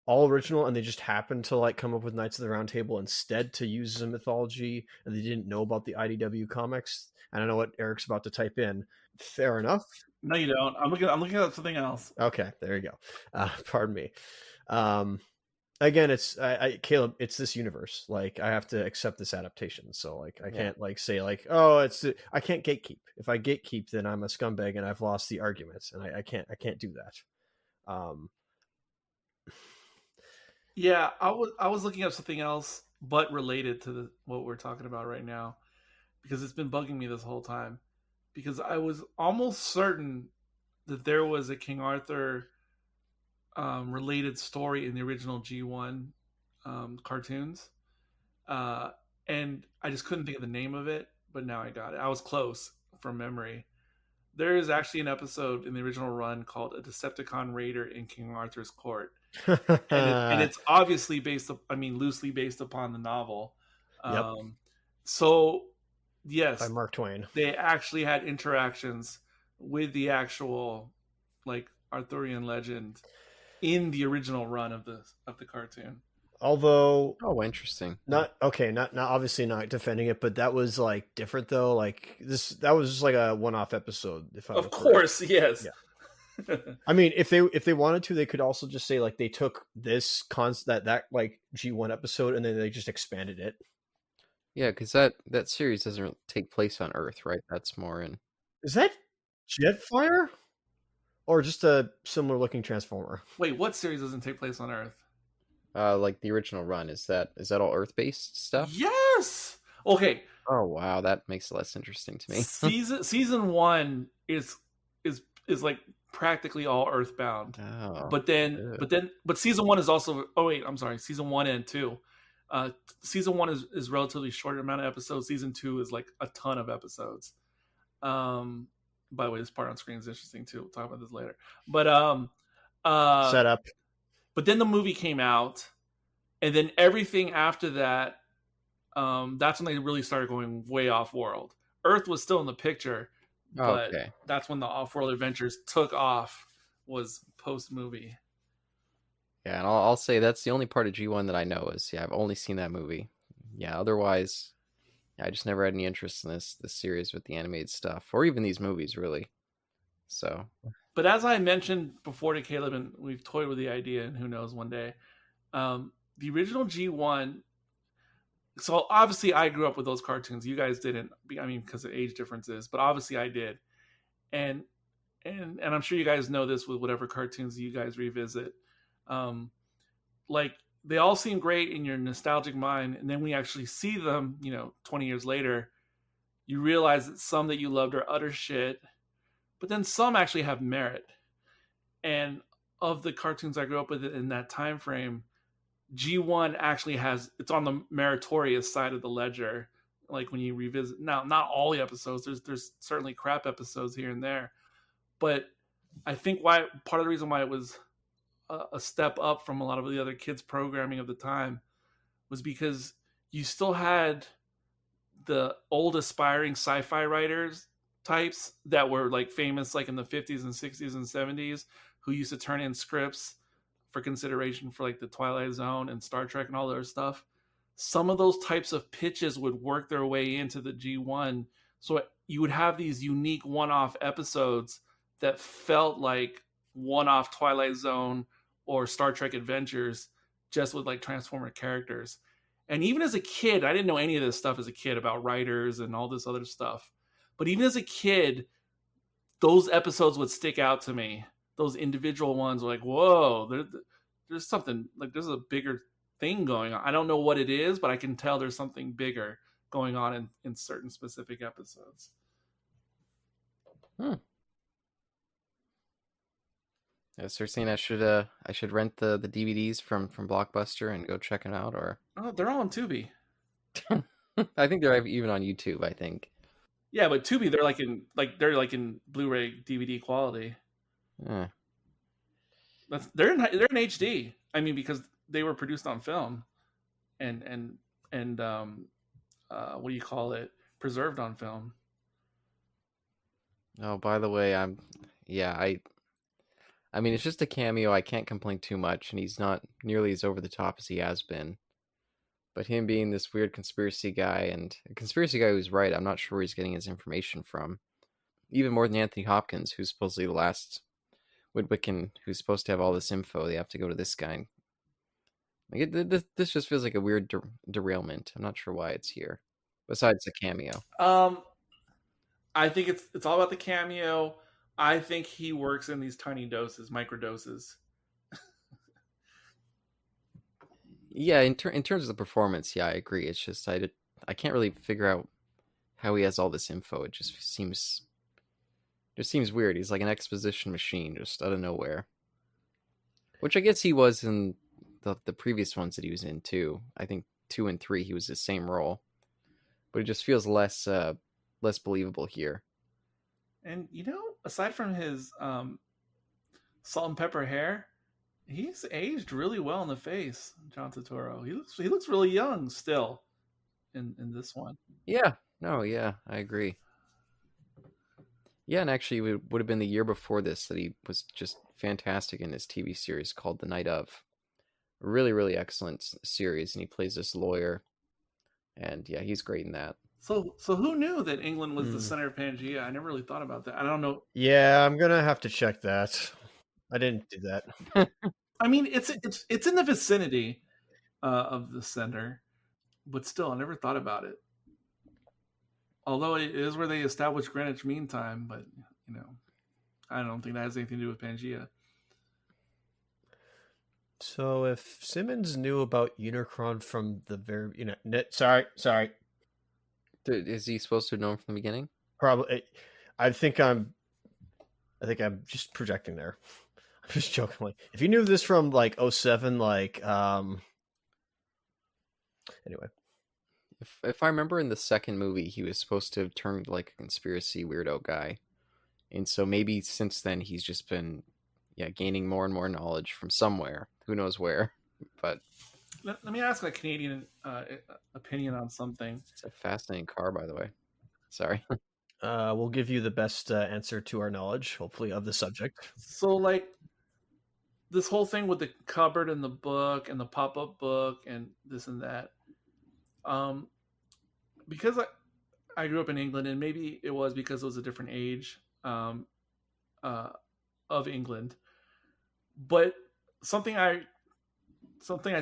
[SPEAKER 1] all original and they just happened to like come up with Knights of the Round Table instead to use as a mythology, and they didn't know about the IDW comics. And I know what Eric's about to type in. Fair enough.
[SPEAKER 3] No, you don't. I'm looking at something else.
[SPEAKER 1] Okay, there you go. Pardon me. Um, Again, it's Caleb, it's this universe. Like, I have to accept this adaptation. So like I
[SPEAKER 2] Yeah.
[SPEAKER 1] can't like say like, oh, I can't gatekeep. If I gatekeep, then I'm a scumbag and I've lost the arguments, and I can't do that.
[SPEAKER 3] Yeah, I was looking up something else, but related to what we're talking about right now, because it's been bugging me this whole time. Because I was almost certain that there was a King Arthur related story in the original G1 cartoons, uh, and I just couldn't think of the name of it. But now I got it. I was close from memory. There is actually an episode in the original run called "A Decepticon Raider in King Arthur's Court," and it's obviously loosely based upon the novel.
[SPEAKER 1] Yep,
[SPEAKER 3] So
[SPEAKER 1] by
[SPEAKER 3] yes,
[SPEAKER 1] Mark Twain.
[SPEAKER 3] they actually had interactions with the actual like Arthurian legend in the original run of the cartoon.
[SPEAKER 1] Although
[SPEAKER 2] Oh, interesting.
[SPEAKER 1] not okay, not obviously not defending it, but that was like different though. Like that was just like a one-off episode, if I'm
[SPEAKER 3] Of
[SPEAKER 1] correct.
[SPEAKER 3] course, yes.
[SPEAKER 1] Yeah. I mean, if they wanted to, they could also just say like they took this that like G1 episode and then they just expanded it.
[SPEAKER 2] Yeah, because that series doesn't take place on Earth, right? That's more in.
[SPEAKER 1] Is that Jetfire or just a similar looking Transformer?
[SPEAKER 3] Wait, what series doesn't take place on Earth?
[SPEAKER 2] Like the original run. Is that all Earth-based stuff?
[SPEAKER 3] Yes. Okay.
[SPEAKER 2] Oh wow, that makes it less interesting to me.
[SPEAKER 3] Season 1 is like practically all Earthbound.
[SPEAKER 2] Oh,
[SPEAKER 3] But season 1 is also. Oh wait, I'm sorry. Season 1 and 2. Season 1 is relatively short amount of episodes. Season 2 is like a ton of episodes. By the way, this part on screen is interesting too. We'll talk about this later. But
[SPEAKER 1] Setup.
[SPEAKER 3] but then the movie came out, and then everything after that, that's when they really started going way off world. Earth was still in the picture, but
[SPEAKER 2] okay.
[SPEAKER 3] that's when the off world adventures took off. Was post movie.
[SPEAKER 2] Yeah, and I'll say that's the only part of G1 that I know is I've only seen that movie. Yeah, otherwise, I just never had any interest in this series with the animated stuff or even these movies really. So
[SPEAKER 3] But as I mentioned before to Caleb, and we've toyed with the idea, and who knows one day, the original G1. So obviously, I grew up with those cartoons. You guys didn't. I mean, because of age differences, but obviously, I did. And and I'm sure you guys know this with whatever cartoons you guys revisit. Like they all seem great in your nostalgic mind, and then we actually see them. 20 years later, you realize that some that you loved are utter shit, but then some actually have merit. And of the cartoons I grew up with in that time frame, G1 actually it's on the meritorious side of the ledger. Like when you revisit now, not all the episodes. There's certainly crap episodes here and there, but I think why part of the reason why it was a step up from a lot of the other kids programming of the time was because you still had the old aspiring sci-fi writers types that were like famous like in the 50s and 60s and 70s who used to turn in scripts for consideration for like the Twilight Zone and Star Trek and all their stuff. Some of those types of pitches would work their way into the G1. So you would have these unique one-off episodes that felt like one-off Twilight Zone or Star Trek adventures just with like Transformer characters. And even as a kid, I didn't know any of this stuff as a kid about writers and all this other stuff. But even as a kid, those episodes would stick out to me. Those individual ones were like, whoa, there's something, like there's a bigger thing going on. I don't know what it is, but I can tell there's something bigger going on in certain specific episodes.
[SPEAKER 2] So you're saying I should rent the DVDs from Blockbuster and go check them out, or
[SPEAKER 3] Oh, they're all on Tubi.
[SPEAKER 2] I think they're even on YouTube. I think.
[SPEAKER 3] Yeah, but Tubi, they're like in Blu-ray DVD quality.
[SPEAKER 2] Yeah.
[SPEAKER 3] They're in HD. I mean, because they were produced on film, and what do you call it? Preserved on film.
[SPEAKER 2] Oh, by the way, I mean, it's just a cameo. I can't complain too much, and he's not nearly as over the top as he has been. But him being this weird conspiracy guy, and a conspiracy guy who's right, I'm not sure where he's getting his information from. Even more than Anthony Hopkins, who's supposedly the last Witwicken who's supposed to have all this info. They have to go to this guy. Like this just feels like a weird derailment. I'm not sure why it's here. Besides the cameo.
[SPEAKER 3] I think it's all about the cameo. I think he works in these tiny doses, micro doses.
[SPEAKER 2] Yeah, in terms of the performance, yeah, I agree. It's just I can't really figure out how he has all this info. It just seems weird. He's like an exposition machine, just out of nowhere. Which I guess he was in the previous ones that he was in too. I think 2 and 3 he was the same role, but it just feels less believable here.
[SPEAKER 3] And aside from his salt and pepper hair, he's aged really well in the face. John Turturro. He looks really young still in this one.
[SPEAKER 2] Yeah. No. Yeah, I agree. Yeah, and actually, it would have been the year before this that he was just fantastic in his TV series called The Night Of. Really, really excellent series, and he plays this lawyer. And yeah, he's great in that.
[SPEAKER 3] So who knew that England was the center of Pangea? I never really thought about that. I don't know.
[SPEAKER 1] Yeah, I'm gonna have to check that. I didn't do that.
[SPEAKER 3] I mean, it's in the vicinity of the center, but still, I never thought about it. Although it is where they established Greenwich Mean Time, but I don't think that has anything to do with Pangea.
[SPEAKER 1] So if Simmons knew about Unicron from the very, sorry.
[SPEAKER 2] Is he supposed to have known from the beginning?
[SPEAKER 1] Probably. I think I'm just projecting there. I'm just joking. Like, if you knew this from like 07, like anyway.
[SPEAKER 2] If I remember in the second movie, he was supposed to have turned like a conspiracy weirdo guy, and so maybe since then he's just been, gaining more and more knowledge from somewhere. Who knows where? But
[SPEAKER 3] let me ask a Canadian opinion on something.
[SPEAKER 2] It's a fascinating car, by the way. Sorry.
[SPEAKER 1] We'll give you the best answer to our knowledge, hopefully, of the subject.
[SPEAKER 3] So, like, this whole thing with the cupboard and the book and the pop-up book and this and that, because I grew up in England, and maybe it was because it was a different age of England, but something I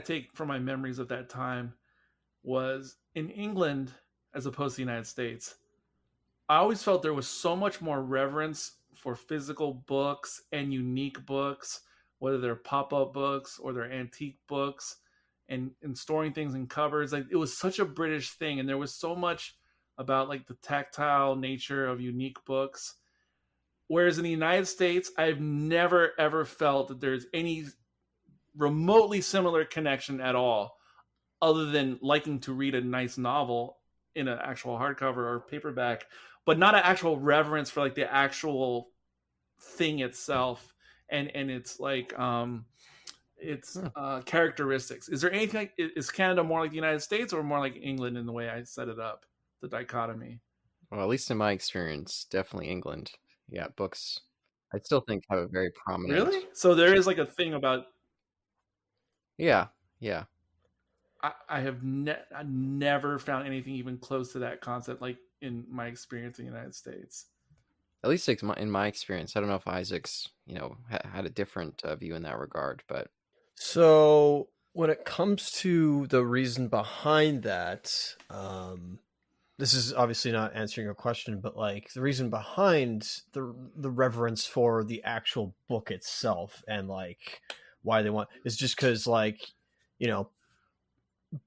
[SPEAKER 3] take from my memories of that time was in England as opposed to the United States. I always felt there was so much more reverence for physical books and unique books, whether they're pop-up books or they're antique books, and storing things in cupboards. Like, it was such a British thing, and there was so much about like the tactile nature of unique books. Whereas in the United States, I've never ever felt that there's any remotely similar connection at all, other than liking to read a nice novel in an actual hardcover or paperback, but not an actual reverence for like the actual thing itself and it's like characteristics. Is there anything is Canada more like the United States or more like England in the way I set it up, the dichotomy?
[SPEAKER 2] Well, at least in my experience, definitely England. Yeah, books. I still think have a very prominent.
[SPEAKER 3] Really? So there is like a thing about
[SPEAKER 2] Yeah, yeah.
[SPEAKER 3] I have I never found anything even close to that concept, like in my experience in the United States.
[SPEAKER 2] At least in my experience, I don't know if Isaac's, had a different view in that regard, but
[SPEAKER 1] So when it comes to the reason behind that, this is obviously not answering your question, but like the reason behind the reverence for the actual book itself and like why they want is just because like you know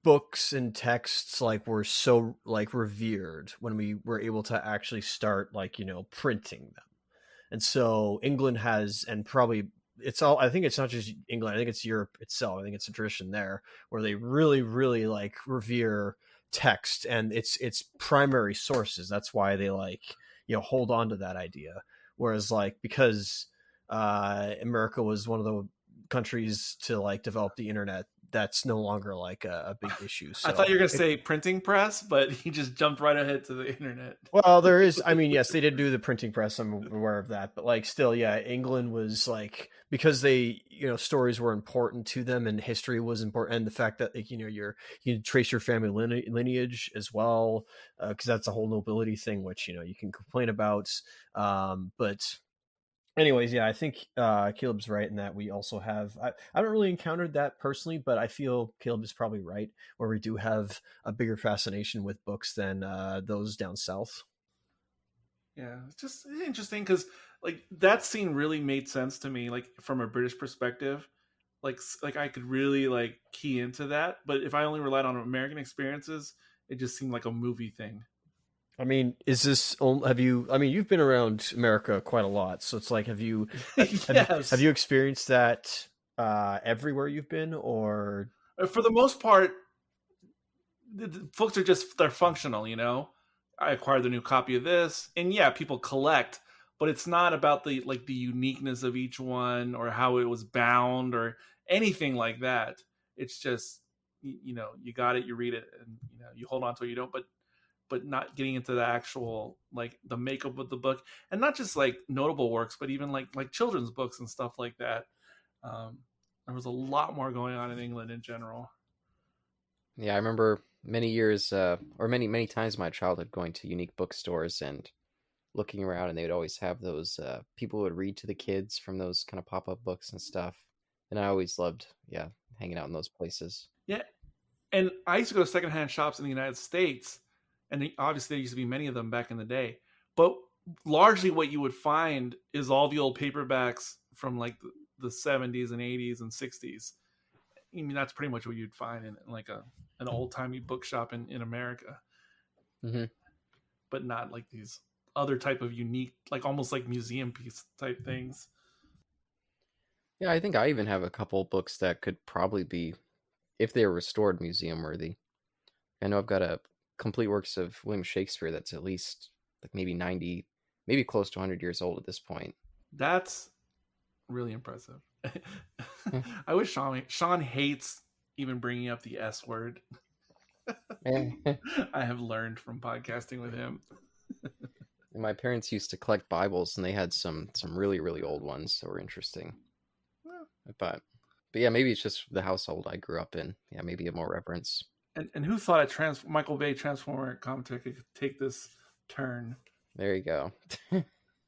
[SPEAKER 1] books and texts like were so like revered when we were able to actually start like printing them. And so England has, and probably it's all, I think it's not just England, I think it's Europe itself. I think it's a tradition there where they really, really like revere text and its primary sources. That's why they like, hold on to that idea. Whereas like, because America was one of the countries to like develop the internet, that's no longer like a big issue.
[SPEAKER 3] I
[SPEAKER 1] So
[SPEAKER 3] thought you were gonna say printing press, but he just jumped right ahead to the internet.
[SPEAKER 1] well, there is. I mean, yes, they did do the printing press. I'm aware of that, but like, still, yeah, England was like because they, stories were important to them, and history was important, and the fact that like, you trace your family lineage as well, because that's a whole nobility thing, which you can complain about. But anyways, yeah, I think Caleb's right in that we also have. I haven't really encountered that personally, but I feel Caleb is probably right, where we do have a bigger fascination with books than those down south.
[SPEAKER 3] Yeah, it's just interesting because like that scene really made sense to me, like from a British perspective. Like I could really like key into that, but if I only relied on American experiences, it just seemed like a movie thing.
[SPEAKER 1] I mean, is this? Have you? I mean, you've been around America quite a lot, so it's like, have
[SPEAKER 3] Yes,
[SPEAKER 1] you experienced that everywhere you've been, or
[SPEAKER 3] for the most part, the folks are just they're functional. I acquired the new copy of this, and yeah, people collect, but it's not about the like the uniqueness of each one or how it was bound or anything like that. It's just you got it, you read it, and you hold on to it. You don't, but not getting into the actual like the makeup of the book, and not just like notable works, but even like children's books and stuff like that. Um, there was a lot more going on in England in general.
[SPEAKER 2] yeah, I remember many years, or many times in my childhood going to unique bookstores and looking around, and they would always have those people who would read to the kids from those kind of pop up books and stuff. And I always loved, yeah, hanging out in those places.
[SPEAKER 3] Yeah, and I used to go to secondhand shops in the United States, and obviously there used to be many of them back in the day. But largely, what you would find is all the old paperbacks from like the 70s and 80s and 60s. I mean, that's pretty much what you'd find in like an old timey bookshop in America,
[SPEAKER 2] Hmm.
[SPEAKER 3] but not like these other type of unique, like almost like museum piece type things.
[SPEAKER 2] Yeah, I think I even have a couple books that could probably be, if they were restored, museum worthy. I know I've got a complete works of William Shakespeare that's at least like maybe 90, maybe close to 100 years old at this point.
[SPEAKER 3] That's really impressive.
[SPEAKER 2] Hmm.
[SPEAKER 3] I wish Sean hates even bringing up the S word.
[SPEAKER 2] And
[SPEAKER 3] I have learned from podcasting with him.
[SPEAKER 2] my parents used to collect Bibles, and they had some really really old ones that were interesting. But yeah, maybe it's just the household I grew up in. Yeah, maybe a more reverence.
[SPEAKER 3] And who thought a Michael Bay Transformer commentary could take this turn?
[SPEAKER 2] There you go.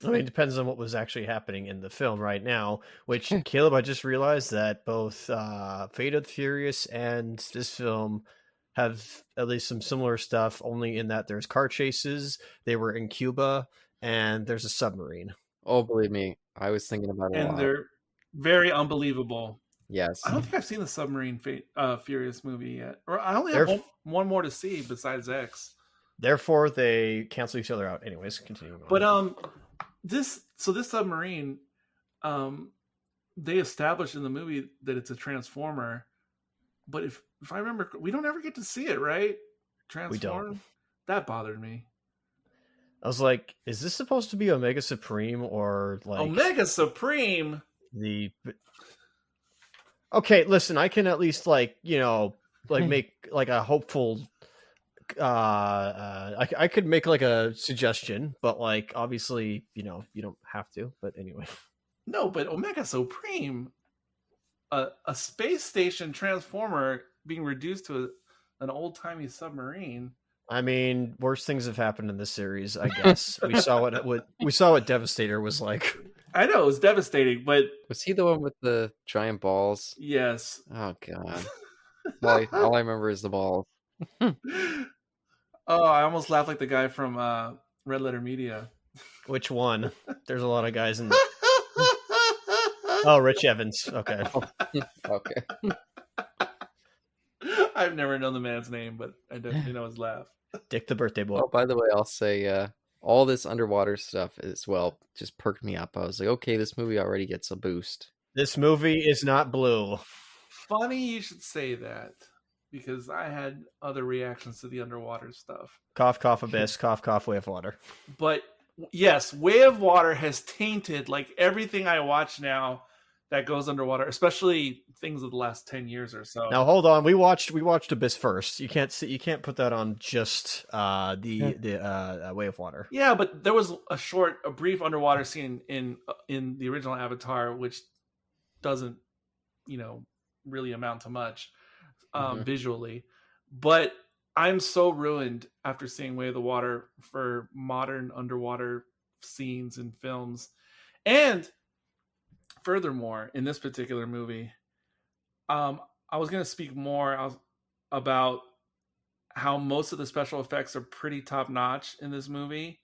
[SPEAKER 1] I mean, it depends on what was actually happening in the film right now. Which Caleb, I just realized that both Fate of the Furious and this film have at least some similar stuff. Only in that there's car chases. They were in Cuba, and there's a submarine.
[SPEAKER 2] Oh, believe me, I was thinking about it a
[SPEAKER 3] And
[SPEAKER 2] lot.
[SPEAKER 3] they're very unbelievable. I
[SPEAKER 2] Yes.
[SPEAKER 3] don't think I've seen the Submarine Furious movie yet, or I only have
[SPEAKER 1] They're
[SPEAKER 3] one more to see besides X.
[SPEAKER 1] Therefore, they cancel each other out. Anyways, continuing on.
[SPEAKER 3] But this submarine, they established in the movie that it's a transformer, but if I remember, we don't ever get to see it, right? Transform.
[SPEAKER 1] We don't.
[SPEAKER 3] That bothered me.
[SPEAKER 1] I was like, is this supposed to be Omega Supreme or like
[SPEAKER 3] Omega Supreme?
[SPEAKER 1] the? Okay, listen, I can at least like make like a hopeful I could make like a suggestion, but like obviously, you don't have to. But anyway,
[SPEAKER 3] No, but Omega Supreme, a space station transformer being reduced to an old timey submarine.
[SPEAKER 1] I mean, worse things have happened in this series. I guess we saw what Devastator was like.
[SPEAKER 3] I know it was devastating, but
[SPEAKER 2] Was he the one with the giant balls?
[SPEAKER 3] yes.
[SPEAKER 2] Oh god. All I remember is the balls.
[SPEAKER 3] Oh, I almost laughed like the guy from Red Letter Media.
[SPEAKER 1] Which one? There's a lot of guys in. Oh, Rich Evans. Okay.
[SPEAKER 2] Okay.
[SPEAKER 3] I've never known the man's name, but I definitely know his laugh.
[SPEAKER 1] Dick the birthday boy.
[SPEAKER 2] Oh, by the way, I'll say all this underwater stuff as well just perked me up. I was like, okay, this movie already gets a boost.
[SPEAKER 1] This movie is not blue.
[SPEAKER 3] Funny you should say that, because I had other reactions to the underwater stuff.
[SPEAKER 1] Cough, cough, abyss. Cough, cough, way of water.
[SPEAKER 3] But yes, Way of Water has tainted like everything I watch now that goes underwater, especially things of the last 10 years or so.
[SPEAKER 1] Now hold on, we watched Abyss first. You can't put that on just the Way of Water.
[SPEAKER 3] Yeah, but there was a brief underwater scene in the original Avatar, which doesn't, really amount to much visually. But I'm so ruined after seeing Way of the Water for modern underwater scenes and films. And furthermore, in this particular movie, I was going to speak more about how most of the special effects are pretty top notch in this movie.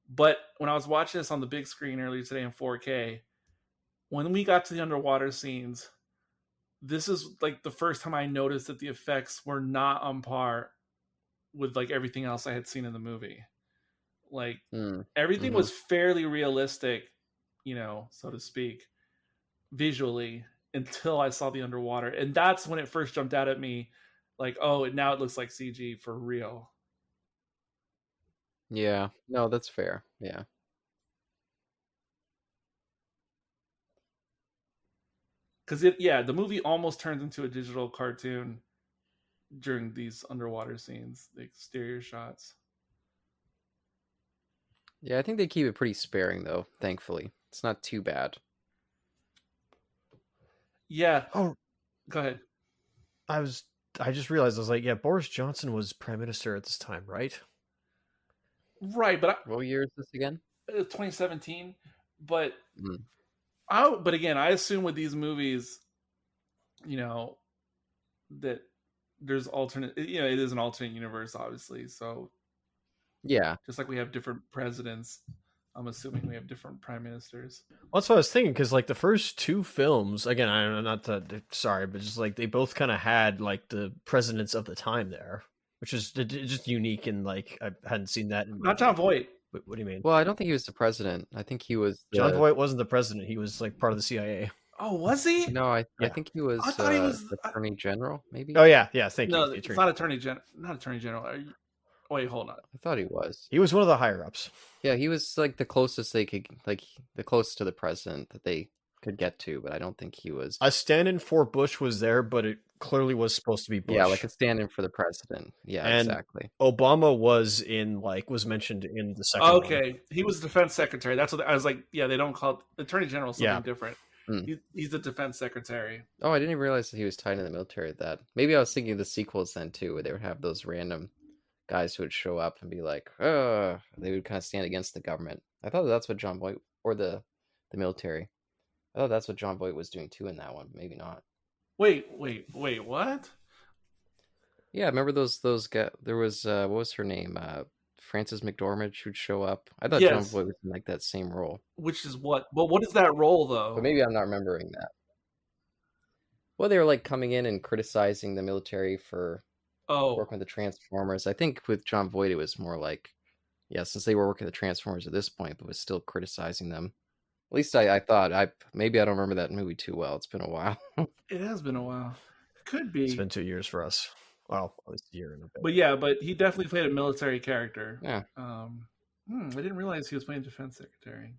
[SPEAKER 3] But when I was watching this on the big screen earlier today in 4K, when we got to the underwater scenes, this is like the first time I noticed that the effects were not on par with like everything else I had seen in the movie. Like everything was fairly realistic, so to speak, visually, until I saw the underwater. And that's when it first jumped out at me, like, oh, now it looks like CG for real.
[SPEAKER 2] Yeah, no, that's fair. Yeah.
[SPEAKER 3] Because the movie almost turns into a digital cartoon during these underwater scenes, the exterior shots.
[SPEAKER 2] Yeah, I think they keep it pretty sparing though, thankfully. It's not too bad.
[SPEAKER 3] Yeah.
[SPEAKER 1] Oh,
[SPEAKER 3] go ahead.
[SPEAKER 1] I just realized, I was like, yeah, Boris Johnson was prime minister at this time, right?
[SPEAKER 3] Right, but
[SPEAKER 2] what year is this again?
[SPEAKER 3] 2017. But but again, I assume with these movies, that there's alternate. It is an alternate universe, obviously. So
[SPEAKER 2] yeah,
[SPEAKER 3] just like we have different presidents, I'm assuming we have different prime ministers.
[SPEAKER 1] Well, that's what I was thinking, because like the first two films, again, I don't know, sorry, but just like they both kind of had like the presidents of the time there, which is just unique, and like I hadn't seen that.
[SPEAKER 3] Not John Voight.
[SPEAKER 1] What do you mean?
[SPEAKER 2] Well, I don't think he was the president. I think he was
[SPEAKER 1] John Voight wasn't the president. He was like part of the CIA.
[SPEAKER 3] Oh, was he?
[SPEAKER 2] No, I think he was.
[SPEAKER 3] I thought he was
[SPEAKER 2] Attorney General, maybe.
[SPEAKER 1] Oh yeah, thank you.
[SPEAKER 3] No, it's not Attorney General. Not Attorney General. Wait, hold on.
[SPEAKER 2] I thought he was.
[SPEAKER 1] He was one of the higher ups.
[SPEAKER 2] Yeah, he was like the closest they could, like the closest to the president that they could get to, but I don't think he was.
[SPEAKER 1] A stand-in for Bush was there, but it clearly was supposed to be Bush.
[SPEAKER 2] Yeah, like a stand-in for the president. Yeah,
[SPEAKER 1] and
[SPEAKER 2] exactly.
[SPEAKER 1] Obama was mentioned in the second
[SPEAKER 3] Okay,
[SPEAKER 1] one.
[SPEAKER 3] He was defense secretary. That's what I was like. Yeah, they don't call it Attorney General something different. He's the defense secretary.
[SPEAKER 2] Oh, I didn't even realize that he was tied in the military at that. Maybe I was thinking of the sequels then too, where they would have those random guys who would show up and be like, they would kind of stand against the government. I thought that's what John Voight, or the military. I thought that's what John Voight was doing too in that one, but maybe not.
[SPEAKER 3] Wait, what?
[SPEAKER 2] Yeah, remember those guys? There was what was her name? Frances McDormand who'd show up. I thought John Voight was in like that same role.
[SPEAKER 3] Which is what? But what is that role though?
[SPEAKER 2] But maybe I'm not remembering that. Well, they were like coming in and criticizing the military for working with the Transformers. I think with John Voight, it was more like, since they were working with the Transformers at this point, but was still criticizing them. At least I thought. Maybe I don't remember that movie too well. It's been a while.
[SPEAKER 3] It has been a while. Could be.
[SPEAKER 1] It's been 2 years for us. Well, at least a year and a bit.
[SPEAKER 3] But he definitely played a military character.
[SPEAKER 2] Yeah.
[SPEAKER 3] I didn't realize he was playing defense secretary.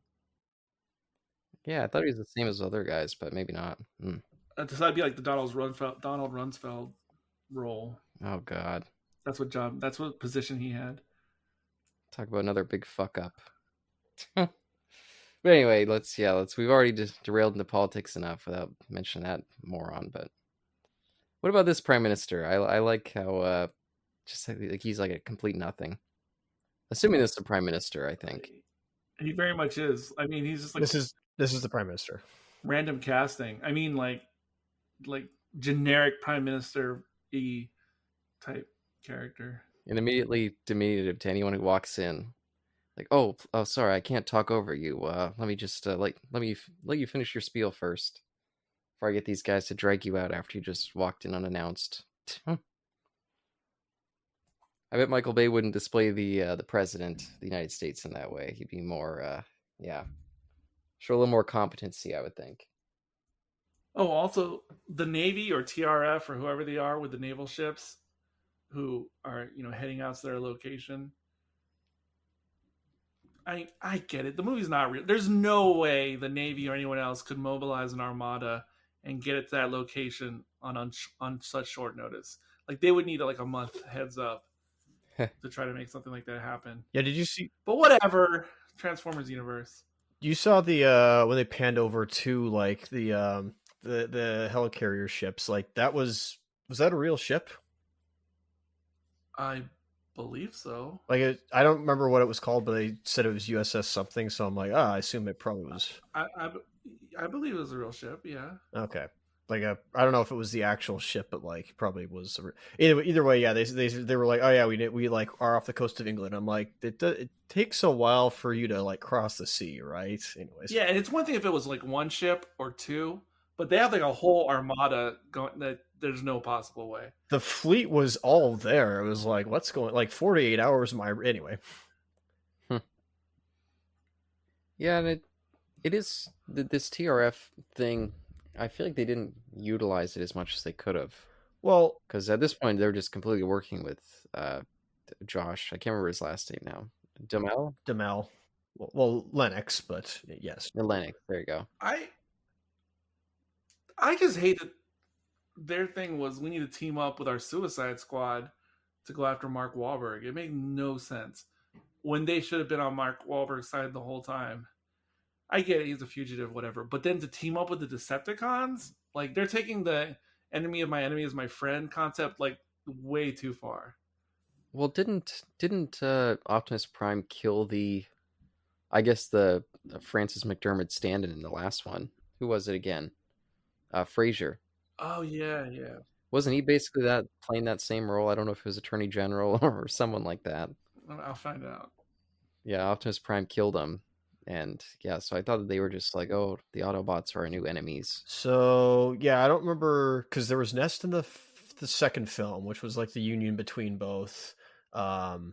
[SPEAKER 2] Yeah, I thought he was the same as other guys, but maybe not.
[SPEAKER 3] So that'd be like the Donald Rumsfeld role.
[SPEAKER 2] Oh God.
[SPEAKER 3] That's what position he had.
[SPEAKER 2] Talk about another big fuck up. But anyway, we've already just derailed into politics enough without mentioning that moron. But what about this prime minister? I like how just like he's like a complete nothing. Assuming this is the prime minister, I think.
[SPEAKER 3] He very much is. I mean, he's just like
[SPEAKER 1] This is the prime minister.
[SPEAKER 3] random casting. I mean, like generic prime minister e type character.
[SPEAKER 2] And immediately diminutive to anyone who walks in. Like, oh, sorry, I can't talk over you. Let me just let you finish your spiel first, before I get these guys to drag you out after you just walked in unannounced. I bet Michael Bay wouldn't display the president of the United States in that way. He'd be more, show a little more competency, I would think.
[SPEAKER 3] Oh, also the Navy or TRF or whoever they are with the naval ships, who are heading out to their location. I get it. The movie's not real. There's no way the Navy or anyone else could mobilize an armada and get it to that location on such short notice. Like they would need like a month heads up to try to make something like that happen.
[SPEAKER 1] Yeah, did you see?
[SPEAKER 3] But whatever. Transformers universe.
[SPEAKER 1] You saw the when they panned over to like the helicarrier ships. Like that was that a real ship?
[SPEAKER 3] I believe so.
[SPEAKER 1] Like I don't remember what it was called, but they said it was USS something. So I'm like, I assume it probably was.
[SPEAKER 3] I believe it was a real ship. Yeah.
[SPEAKER 1] Okay. Like I don't know if it was the actual ship, but like probably was. Either way, yeah. They were like, oh yeah, we like are off the coast of England. I'm like, it takes a while for you to like cross the sea, right? Anyways.
[SPEAKER 3] Yeah, and it's one thing if it was like one ship or two, but they have like a whole armada going. That there's no possible way.
[SPEAKER 1] The fleet was all there. It was like, what's going? Like 48 hours. Anyway.
[SPEAKER 2] Yeah, and it is this TRF thing. I feel like they didn't utilize it as much as they could have.
[SPEAKER 1] Well,
[SPEAKER 2] because at this point they're just completely working with Josh. I can't remember his last name now.
[SPEAKER 1] Demel. Well, Lennox, but yes.
[SPEAKER 2] Lennox. There you go.
[SPEAKER 3] I just hate that their thing was we need to team up with our Suicide Squad to go after Mark Wahlberg. It made no sense when they should have been on Mark Wahlberg's side the whole time. I get it, he's a fugitive, whatever. But then to team up with the Decepticons, like they're taking the enemy of my enemy is my friend concept like way too far.
[SPEAKER 2] Well, didn't Optimus Prime kill the Francis McDermott stand-in in the last one? Who was it again? Frazier.
[SPEAKER 3] Oh yeah.
[SPEAKER 2] Wasn't he basically playing that same role? I don't know if it was Attorney General or someone like that.
[SPEAKER 3] I'll find out.
[SPEAKER 2] Yeah, Optimus Prime killed him. And yeah, so I thought that they were just like, oh, the Autobots are our new enemies.
[SPEAKER 1] So yeah, I don't remember because there was Nest in the second film, which was like the union between both, Autobots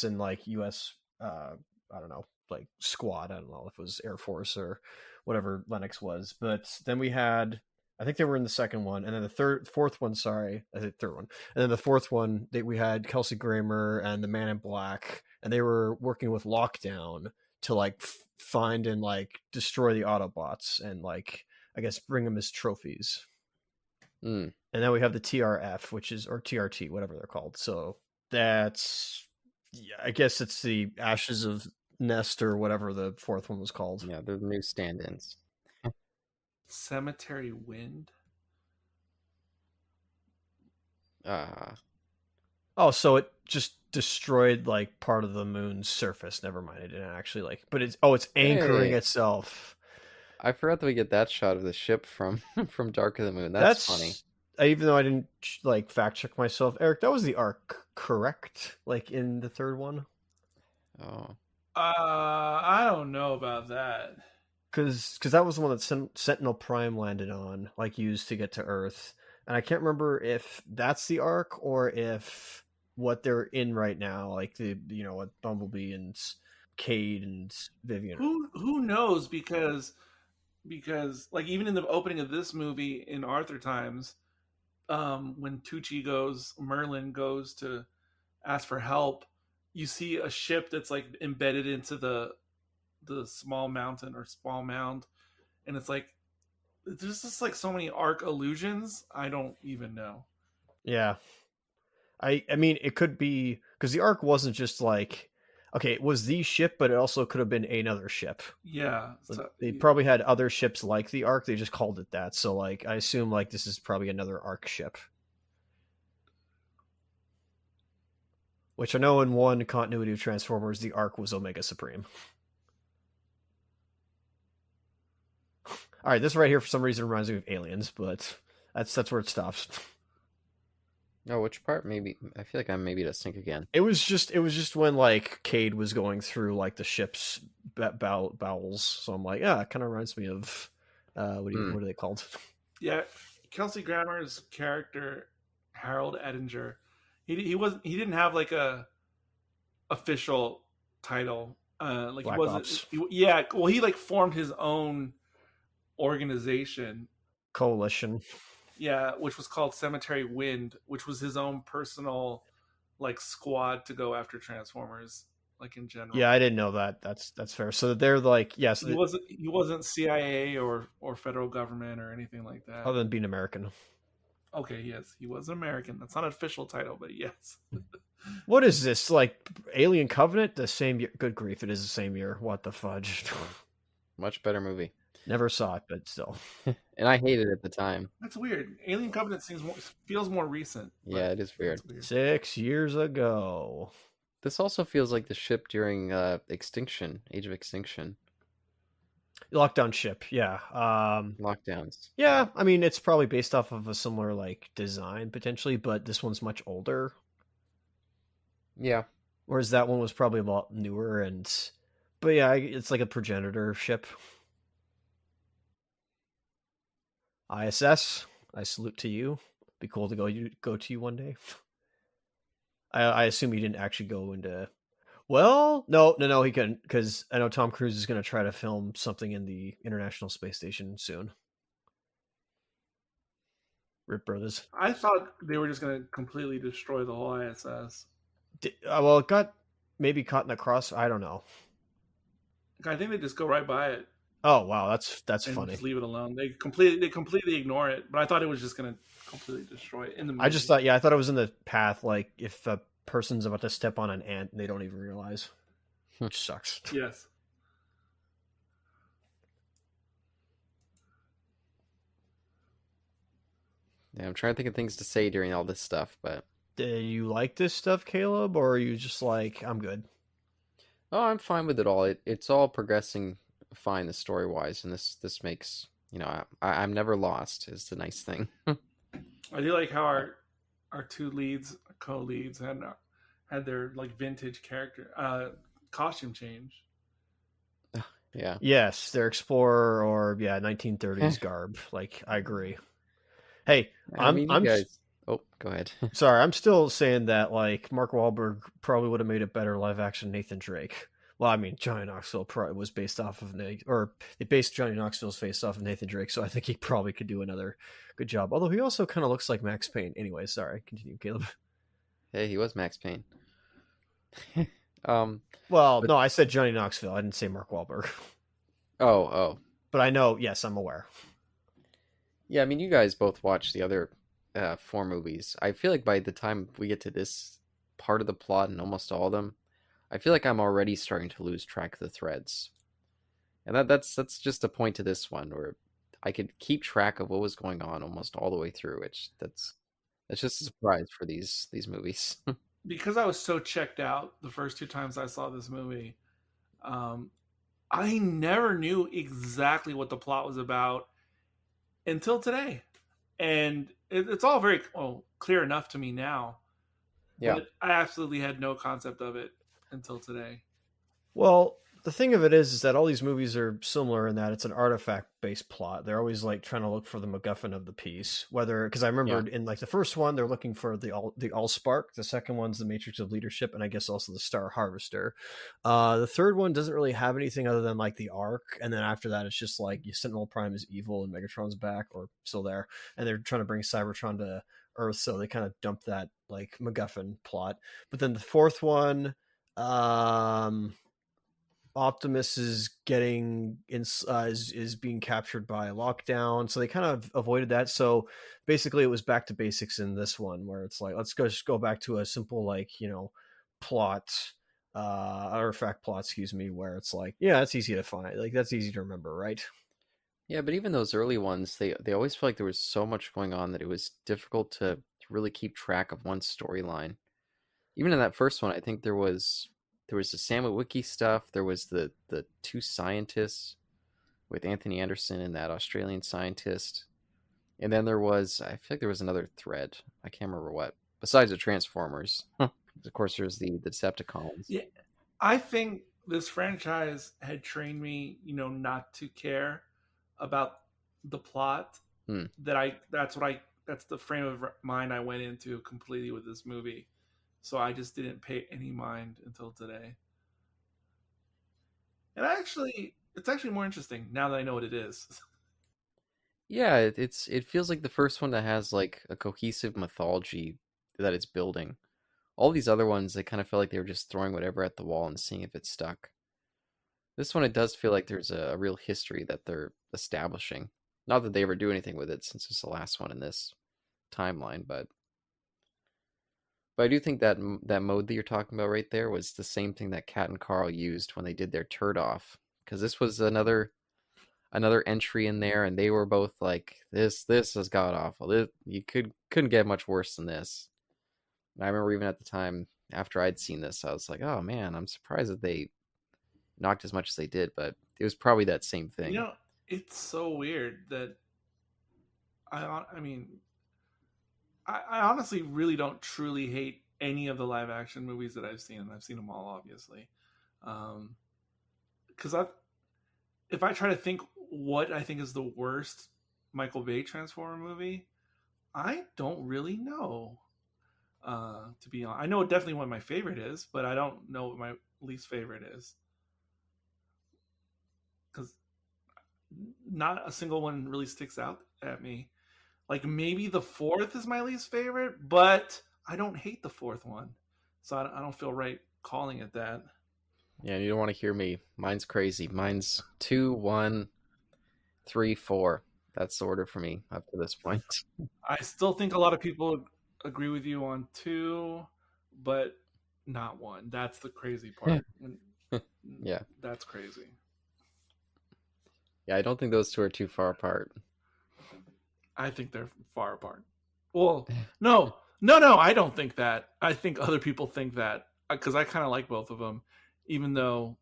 [SPEAKER 1] and like U.S. I don't know, like squad. I don't know if it was Air Force or whatever Lennox was, but then we had. I think they were in the second one, and then the fourth one. Sorry, I think third one, and then the fourth one. We had Kelsey Grammer and the Man in Black, and they were working with Lockdown to like find and like destroy the Autobots and like I guess bring them as trophies.
[SPEAKER 2] And
[SPEAKER 1] then we have the TRF, or TRT, whatever they're called. So that's, I guess it's the Ashes of Nest or whatever the fourth one was called.
[SPEAKER 2] Yeah, they're the new stand-ins.
[SPEAKER 3] Cemetery Wind.
[SPEAKER 1] So it just destroyed like part of the moon's surface. Never mind, it didn't actually like. But it's anchoring itself.
[SPEAKER 2] I forgot that we get that shot of the ship from Dark of the Moon. That's funny.
[SPEAKER 1] Even though I didn't like fact check myself, Eric, that was the arc, correct? Like in the third one.
[SPEAKER 2] Oh.
[SPEAKER 3] I don't know about that.
[SPEAKER 1] Because that was the one that Sentinel Prime landed on, like used to get to Earth, and I can't remember if that's the arc or if what they're in right now, like what Bumblebee and Cade and Vivian.
[SPEAKER 3] Who knows? Because like even in the opening of this movie in Arthur times, when Merlin goes to ask for help, you see a ship that's like embedded into the small mountain or small mound, and it's like there's just like so many arc allusions. I don't even know.
[SPEAKER 1] Yeah, I mean, it could be because the Ark wasn't just like, okay, it was the ship, but it also could have been another ship.
[SPEAKER 3] Yeah.
[SPEAKER 1] Like,
[SPEAKER 3] So
[SPEAKER 1] they probably had other ships like the Ark. They just called it that. So like, I assume like this is probably another Ark ship. Which I know in one continuity of Transformers, the Ark was Omega Supreme. All right, this right here for some reason reminds me of Aliens, but that's where it stops.
[SPEAKER 2] Oh, which part? Maybe I feel like I'm maybe to sync again.
[SPEAKER 1] It was just when like Cade was going through like the ship's bowels. So I'm like, yeah, it kind of reminds me of what are they called?
[SPEAKER 3] yeah, Kelsey Grammer's character Harold Edinger, he didn't have like a official title. Like he
[SPEAKER 1] Black
[SPEAKER 3] wasn't.
[SPEAKER 1] Ops
[SPEAKER 3] Yeah, well, he like formed his own organization.
[SPEAKER 1] Coalition.
[SPEAKER 3] Yeah, which was called Cemetery Wind, which was his own personal like squad to go after Transformers, like in general.
[SPEAKER 1] Yeah, I didn't know that. That's fair. So they're like, yes,
[SPEAKER 3] He wasn't CIA or federal government or anything like that.
[SPEAKER 1] other than being American.
[SPEAKER 3] Okay, yes, he was American. That's not an official title, but yes.
[SPEAKER 1] What is this like? Alien Covenant? The same year? Good grief! It is the same year. What the fudge?
[SPEAKER 2] Much better movie.
[SPEAKER 1] Never saw it, but still.
[SPEAKER 2] And I hated it at the time.
[SPEAKER 3] That's weird. Alien Covenant feels more recent.
[SPEAKER 2] Yeah, it is weird.
[SPEAKER 1] 6 years ago.
[SPEAKER 2] This also feels like the ship during Extinction, Age of Extinction.
[SPEAKER 1] Lockdown ship, yeah.
[SPEAKER 2] Lockdowns.
[SPEAKER 1] Yeah, I mean it's probably based off of a similar like design potentially, but this one's much older.
[SPEAKER 2] Yeah.
[SPEAKER 1] Whereas that one was probably a lot newer but yeah, it's like a progenitor ship. ISS, I salute to you. Be cool to go to you one day. I assume he didn't actually go into. Well, no, he couldn't because I know Tom Cruise is going to try to film something in the International Space Station soon. Rip Brothers.
[SPEAKER 3] I thought they were just going to completely destroy the whole ISS.
[SPEAKER 1] Well, it got maybe caught in the cross. I don't know.
[SPEAKER 3] I think they just go right by it.
[SPEAKER 1] Oh wow, that's
[SPEAKER 3] and
[SPEAKER 1] funny.
[SPEAKER 3] Just leave it alone. They completely ignore it. But I thought it was just going to completely destroy it in the movie.
[SPEAKER 1] I just thought, yeah, I thought it was in the path. Like if a person's about to step on an ant, and they don't even realize, which sucks.
[SPEAKER 3] Yes.
[SPEAKER 2] Yeah, I'm trying to think of things to say during all this stuff, but
[SPEAKER 1] Do you like this stuff, Caleb, or are you just like, I'm good?
[SPEAKER 2] oh, I'm fine with it all. It's all progressing fine, the story wise, and this makes I'm never lost. Is the nice thing.
[SPEAKER 3] I do like how our two co-leads had their like vintage character costume change.
[SPEAKER 2] Yeah.
[SPEAKER 1] Yes, they're explorer or 1930s garb. Like I agree. Hey,
[SPEAKER 2] I mean, you guys. Oh, go ahead.
[SPEAKER 1] Sorry, I'm still saying that like Mark Wahlberg probably would have made a better live action Nathan Drake. Well, I mean, Johnny Knoxville probably was based off of they based Johnny Knoxville's face off of Nathan Drake, so I think he probably could do another good job. Although he also kind of looks like Max Payne. Anyway, sorry, continue, Caleb.
[SPEAKER 2] Hey, he was Max Payne.
[SPEAKER 1] Well, no, I said Johnny Knoxville. I didn't say Mark Wahlberg.
[SPEAKER 2] Oh.
[SPEAKER 1] But I know, yes, I'm aware.
[SPEAKER 2] Yeah, I mean, you guys both watched the other 4 movies. I feel like by the time we get to this part of the plot and almost all of them, I feel like I'm already starting to lose track of the threads. And that's just a point to this one where I could keep track of what was going on almost all the way through, which that's just a surprise for these movies.
[SPEAKER 3] Because I was so checked out the first 2 times I saw this movie, I never knew exactly what the plot was about until today. And it's all very clear enough to me now.
[SPEAKER 2] Yeah.
[SPEAKER 3] But I absolutely had no concept of it until today.
[SPEAKER 1] Well, the thing of it is that all these movies are similar in that it's an artifact-based plot. They're always like trying to look for the MacGuffin of the piece. Because I remember in like the first one, they're looking for the Allspark. The second one's the Matrix of Leadership, and I guess also the Star Harvester. The third one doesn't really have anything other than like the Ark, and then after that, it's just like Sentinel Prime is evil and Megatron's back or still there, and they're trying to bring Cybertron to Earth, so they kind of dump that like MacGuffin plot. But then the fourth one, Optimus is getting is being captured by lockdown, so they kind of avoided that. So basically, it was back to basics in this one, where it's like, let's go just go back to a simple, like, plot, or fact plot, excuse me, where it's like, yeah, that's easy to find, like that's easy to remember, right?
[SPEAKER 2] Yeah, but even those early ones, they always felt like there was so much going on that it was difficult to really keep track of one storyline. Even in that first one, I think there was the Sam Witwicky stuff. There was the two scientists with Anthony Anderson and that Australian scientist, and then there was, I feel like there was another thread. I can't remember what. Besides the Transformers, of course, there's the Decepticons.
[SPEAKER 3] Yeah, I think this franchise had trained me, not to care about the plot.
[SPEAKER 2] Hmm.
[SPEAKER 3] That's the frame of mind I went into completely with this movie. So I just didn't pay any mind until today. And it's actually more interesting now that I know what it is.
[SPEAKER 2] Yeah, it feels like the first one that has like a cohesive mythology that it's building. All these other ones, they kind of felt like they were just throwing whatever at the wall and seeing if it stuck. This one, it does feel like there's a real history that they're establishing. Not that they ever do anything with it since it's the last one in this timeline, but I do think that that mode that you're talking about right there was the same thing that Kat and Carl used when they did their turd off. Because this was another entry in there, and they were both like, "This is god awful. You couldn't get much worse than this." And I remember even at the time after I'd seen this, I was like, "Oh man, I'm surprised that they knocked as much as they did." But it was probably that same
[SPEAKER 3] You
[SPEAKER 2] thing.
[SPEAKER 3] know, it's so weird that I mean, I honestly really don't truly hate any of the live action movies that I've seen, and I've seen them all, obviously. Because if I try to think what I think is the worst Michael Bay Transformer movie, I don't really know. To be honest, I know definitely what my favorite is, but I don't know what my least favorite is because not a single one really sticks out at me. Like maybe the fourth is my least favorite, but I don't hate the fourth one, so I don't feel right calling it that.
[SPEAKER 2] Yeah, you don't want to hear me. Mine's crazy. Mine's 2, 1, 3, 4. That's the order for me up to this point.
[SPEAKER 3] I still think a lot of people agree with you on two, but not one. That's the crazy part.
[SPEAKER 2] Yeah.
[SPEAKER 3] That's crazy.
[SPEAKER 2] Yeah, I don't think those two are too far apart.
[SPEAKER 3] I think they're far apart. Well, no, I don't think that. I think other people think that because I kind of like both of them, even though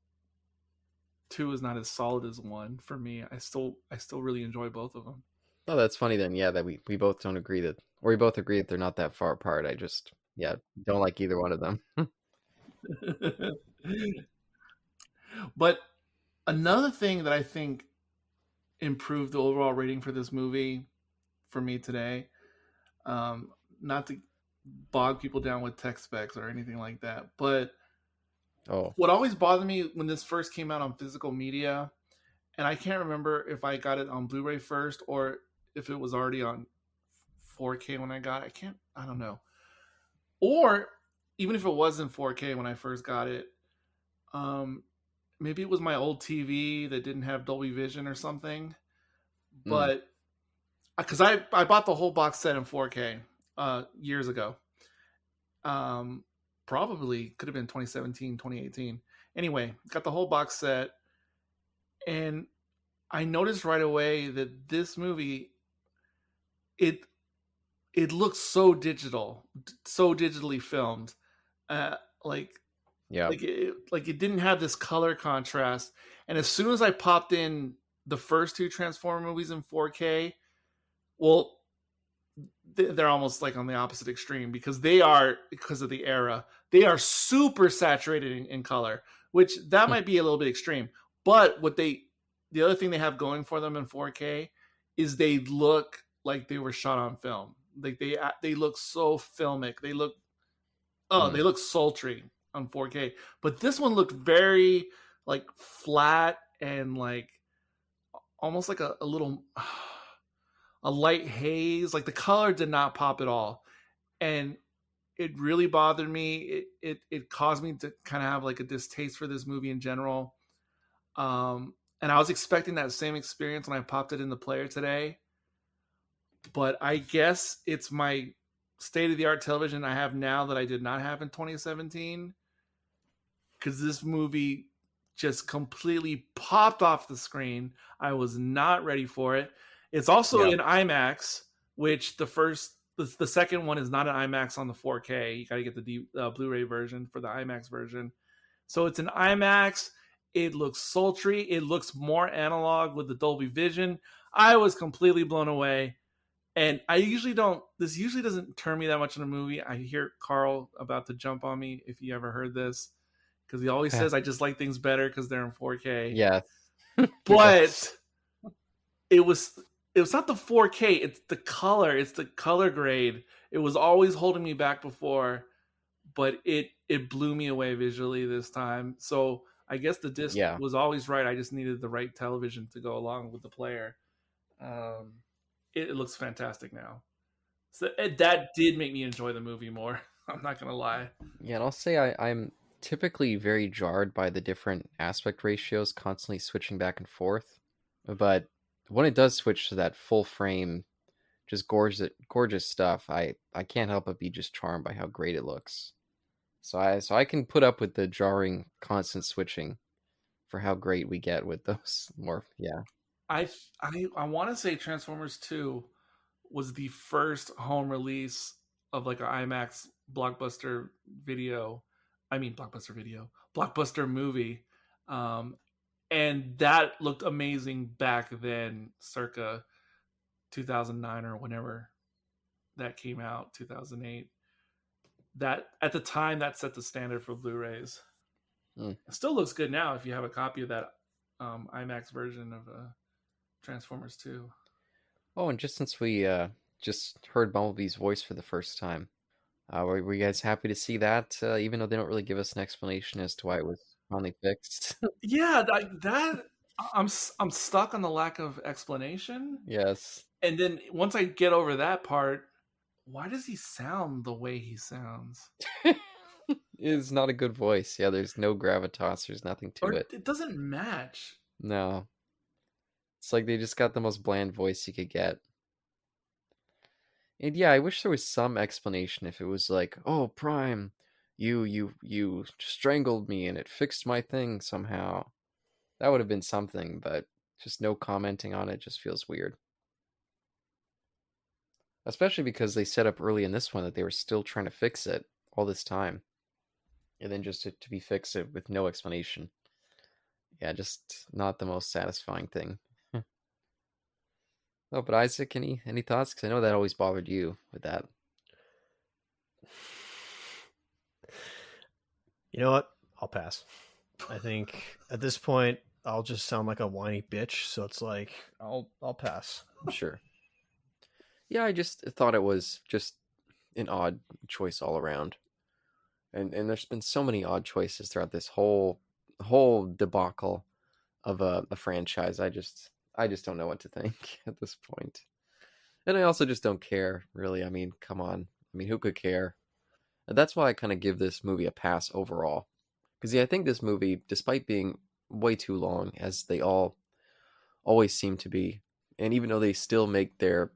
[SPEAKER 3] two is not as solid as one for me. I still really enjoy both of them.
[SPEAKER 2] Oh, that's funny then. Yeah, that we both don't agree that, or we both agree that they're not that far apart. I just, yeah, don't like either one of them.
[SPEAKER 3] But another thing that I think improved the overall rating for this movie for me today, not to bog people down with tech specs or anything like that, but
[SPEAKER 2] Oh,
[SPEAKER 3] what always bothered me when this first came out on physical media, and I can't remember if I got it on Blu-ray first or if it was already on 4K when I got it. I don't know. Or even if it was in 4K when I first got it, maybe it was my old TV that didn't have Dolby Vision or something. But because I bought the whole box set in 4K years ago. Probably could have been 2017, 2018. Anyway, got the whole box set, and I noticed right away that this movie, it it looks so digital, so digitally filmed. Uh, like
[SPEAKER 2] yeah.
[SPEAKER 3] like it didn't have this color contrast. And as soon as I popped in the first two Transformer movies in 4K, well, they're almost like on the opposite extreme because because of the era, they are super saturated in color, which that might be a little bit extreme. But the other thing they have going for them in 4K is they look like they were shot on film. Like they look so filmic. They look they look sultry on 4K. But this one looked very like flat and like almost like a little a light haze. Like the color did not pop at all, and it really bothered me. It caused me to kind of have like a distaste for this movie in general. And I was expecting that same experience when I popped it in the player today. But I guess it's my state of the art television I have now that I did not have in 2017. Because this movie just completely popped off the screen. I was not ready for it. It's also
[SPEAKER 1] Yeah.
[SPEAKER 3] in IMAX, which the second one is not an IMAX on the 4K. You got to get the Blu-ray version for the IMAX version. So it's an IMAX. It looks sultry. It looks more analog with the Dolby Vision. I was completely blown away. And I usually don't. This usually doesn't turn me that much in a movie. I hear Carl about to jump on me if you ever heard this, because he always says I just like things better because they're in 4K.
[SPEAKER 2] Yeah.
[SPEAKER 3] But it was not the 4K. It's the color. It's the color grade. It was always holding me back before, but it blew me away visually this time. So I guess the disc
[SPEAKER 2] Yeah.
[SPEAKER 3] was always right. I just needed the right television to go along with the player. It looks fantastic now. So that did make me enjoy the movie more. I'm not gonna lie.
[SPEAKER 2] Yeah, and I'll say I'm typically very jarred by the different aspect ratios constantly switching back and forth. But when it does switch to that full frame, just gorgeous stuff, I can't help but be just charmed by how great it looks. So I can put up with the jarring constant switching for how great we get with those more. Yeah.
[SPEAKER 3] I want to say Transformers 2 was the first home release of like an IMAX blockbuster video. I mean blockbuster movie. Um, and that looked amazing back then, circa 2009 or whenever that came out, 2008. That at the time that set the standard for Blu-rays.
[SPEAKER 2] Mm.
[SPEAKER 3] It still looks good now if you have a copy of that IMAX version of Transformers 2.
[SPEAKER 2] Oh, and just since we just heard Bumblebee's voice for the first time, were you guys happy to see that? Even though they don't really give us an explanation as to why it was finally fixed.
[SPEAKER 3] Yeah, that I'm stuck on the lack of explanation.
[SPEAKER 2] Yes.
[SPEAKER 3] And then once I get over that part, why does he sound the way he sounds?
[SPEAKER 2] It's not a good voice. Yeah, there's no gravitas. There's nothing to
[SPEAKER 3] Or
[SPEAKER 2] it.
[SPEAKER 3] it doesn't match.
[SPEAKER 2] No. It's like they just got the most bland voice you could get. And yeah, I wish there was some explanation if it was like, "Oh, Prime, you strangled me and it fixed my thing somehow." That would have been something, but just no commenting on it just feels weird. Especially because they set up early in this one that they were still trying to fix it all this time. And then just to be fixed it with no explanation. Yeah, just not the most satisfying thing. Oh, but Isaac, any thoughts? Because I know that always bothered you with that.
[SPEAKER 1] You know what? I'll pass. I think at this point I'll just sound like a whiny bitch, so it's like I'll pass.
[SPEAKER 2] Sure. Yeah, I just thought it was just an odd choice all around. And there's been so many odd choices throughout this whole debacle of a franchise. I just don't know what to think at this point. And I also just don't care, really. I mean, come on. I mean, who could care? And that's why I kind of give this movie a pass overall. Because yeah, I think this movie, despite being way too long, as they all always seem to be, and even though they still make their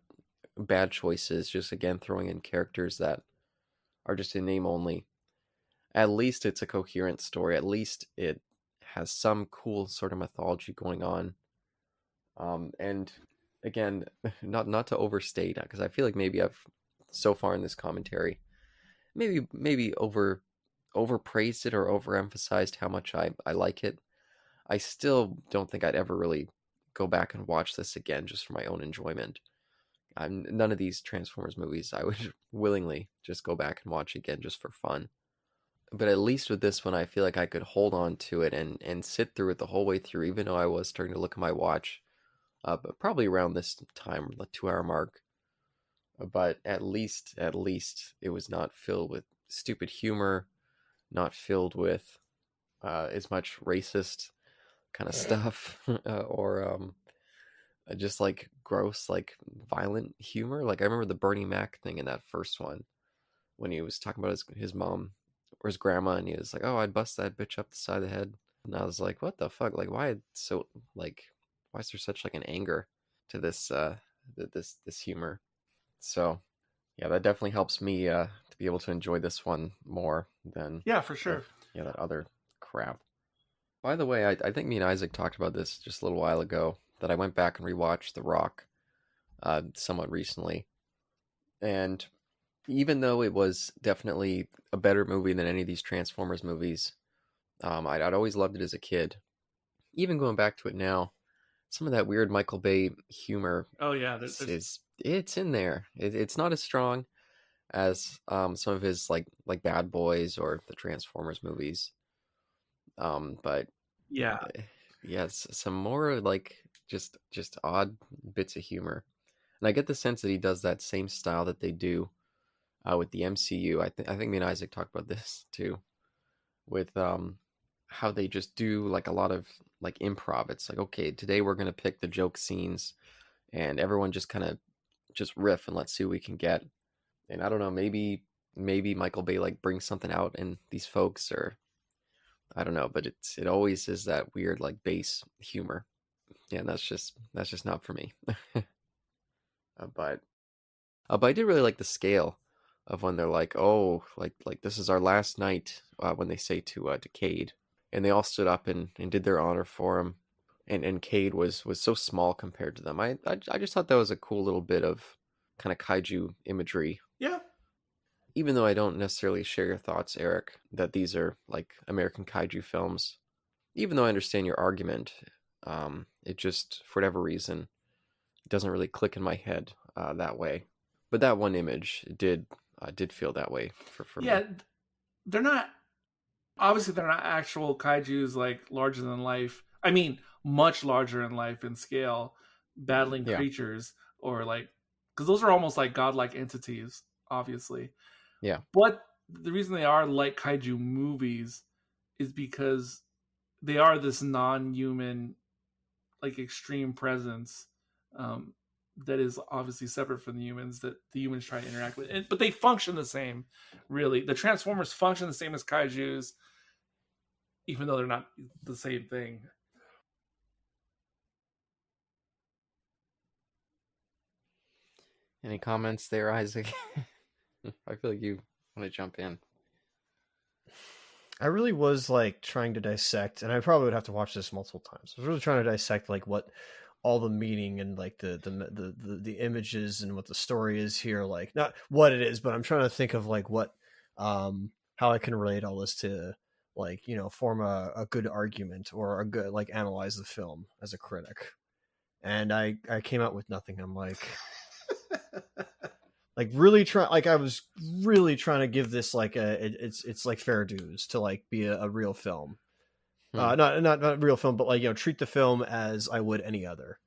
[SPEAKER 2] bad choices, just again throwing in characters that are just in name only, at least it's a coherent story. At least it has some cool sort of mythology going on. And again, not to overstate, because I feel like maybe I've so far in this commentary maybe overpraised it or overemphasized how much I like it. I still don't think I'd ever really go back and watch this again just for my own enjoyment. None of these Transformers movies I would willingly just go back and watch again just for fun. But at least with this one, I feel like I could hold on to it and sit through it the whole way through, even though I was starting to look at my watch, but probably around this time, the 2 hour mark. But at least it was not filled with stupid humor, not filled with as much racist kind of stuff, or just like gross, like violent humor. Like I remember the Bernie Mac thing in that first one when he was talking about his mom or his grandma, and he was like, "Oh, I'd bust that bitch up the side of the head." and I was like, what the fuck? Like, why is there such like an anger to this this humor? So yeah, that definitely helps me to be able to enjoy this one more than
[SPEAKER 3] Yeah, for
[SPEAKER 2] the
[SPEAKER 3] sure.
[SPEAKER 2] that other crap. By the way, I think me and Isaac talked about this just a little while ago, that I went back and rewatched The Rock somewhat recently. And even though it was definitely a better movie than any of these Transformers movies, I'd always loved it as a kid. Even going back to it now, some of that weird Michael Bay humor
[SPEAKER 3] Oh yeah, there's
[SPEAKER 2] it's in there. It's not as strong as some of his like Bad Boys or the Transformers movies. But
[SPEAKER 3] yeah.
[SPEAKER 2] yes, some more like just odd bits of humor. And I get the sense that he does that same style that they do with the MCU. I think me and Isaac talked about this too, with how they just do like a lot of like improv. It's like, okay, today we're gonna pick the joke scenes, and everyone just kind of just riff and let's see what we can get. And I don't know, maybe Michael Bay like brings something out in these folks, or I don't know, but it always is that weird like base humor. Yeah, and that's just not for me. But but I did really like the scale of when they're like, oh, like this is our last night, when they say to Cade, and they all stood up and did their honor for him, and Cade was so small compared to them. I just thought that was a cool little bit of kind of kaiju imagery.
[SPEAKER 3] Yeah.
[SPEAKER 2] Even though I don't necessarily share your thoughts, Eric, that these are like American kaiju films. Even though I understand your argument, it just for whatever reason it doesn't really click in my head that way. But that one image did feel that way for
[SPEAKER 3] Yeah,
[SPEAKER 2] me.
[SPEAKER 3] they're not obviously they're not actual kaijus like larger than life. I mean, much larger in life in scale, battling
[SPEAKER 2] Yeah,
[SPEAKER 3] creatures or like because those are almost like godlike entities, obviously.
[SPEAKER 2] yeah,
[SPEAKER 3] But the reason they are like kaiju movies is because they are this non-human, like extreme presence um, that is obviously separate from the humans that the humans try to interact with. But they function the same, really. The Transformers function the same as kaiju's, even though they're not the same thing.
[SPEAKER 2] any comments there, Isaac? I feel like you want to jump in.
[SPEAKER 1] I really was like trying to dissect, and I probably would have to watch this multiple times. I was really trying to dissect like what all the meaning and like the images and what the story is here. Like not what it is, but I'm trying to think of like what how I can relate all this to like form a good argument or a good like analyze the film as a critic. And I came out with nothing. I'm like really try like I was really trying to give this like it's like fair dues to like be a real film.
[SPEAKER 2] Hmm.
[SPEAKER 1] Not a real film, but like treat the film as I would any other.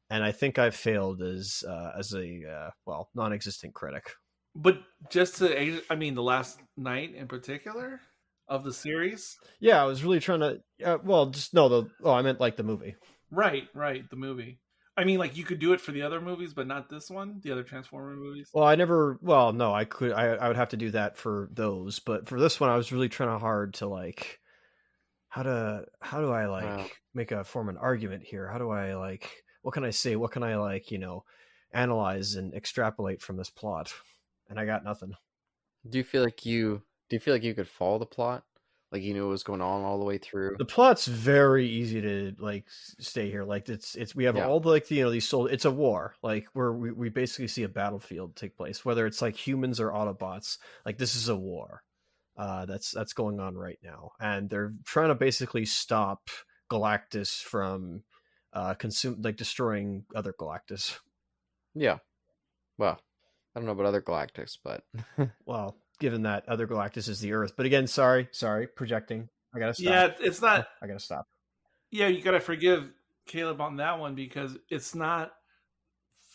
[SPEAKER 1] And I think I've failed as a well non-existent critic.
[SPEAKER 3] But just to, I mean, the last night in particular of the series,
[SPEAKER 1] Yeah, I was really trying to. Well, just no. I meant like the movie.
[SPEAKER 3] right, the movie. I mean, like you could do it for the other movies, but not this one, the other Transformer movies.
[SPEAKER 1] Well, I never. Well, no, I could. I would have to do that for those, but for this one, I was really trying hard to like how do I like
[SPEAKER 2] Well,
[SPEAKER 1] make a form an argument here? How do I like what can I say? What can I like analyze and extrapolate from this plot? And I got nothing.
[SPEAKER 2] do you feel like you could follow the plot? Like you knew what was going on all the way through?
[SPEAKER 1] The plot's very easy to like stay here. Like it's we have
[SPEAKER 2] Yeah,
[SPEAKER 1] all the like these soul. It's a war like where we basically see a battlefield take place. Whether it's like humans or Autobots, like this is a war that's going on right now, and they're trying to basically stop Galactus from consume like destroying other Galactus.
[SPEAKER 2] yeah. Well, I don't know about other Galactics, but
[SPEAKER 1] Well, given that other Galactus is the Earth, but again, sorry, projecting. I gotta stop.
[SPEAKER 3] Yeah, it's not.
[SPEAKER 1] I gotta stop.
[SPEAKER 3] Yeah, you gotta forgive Caleb on that one because it's not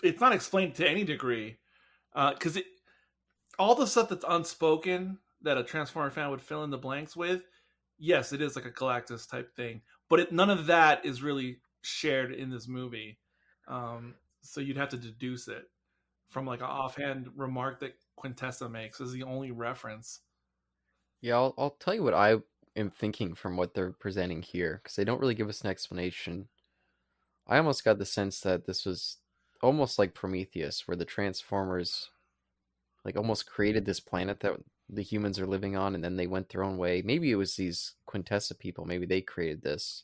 [SPEAKER 3] explained to any degree. Because all the stuff that's unspoken that a Transformer fan would fill in the blanks with, yes, it is like a Galactus type thing, but none of that is really shared in this movie. So you'd have to deduce it from like an offhand remark that Quintessa makes as the only reference.
[SPEAKER 2] yeah, I'll tell you what I am thinking from what they're presenting here, because they don't really give us an explanation. I almost got the sense that this was almost like Prometheus, where the Transformers like almost created this planet that the humans are living on, and then they went their own way. Maybe it was these Quintessa people. Maybe they created this.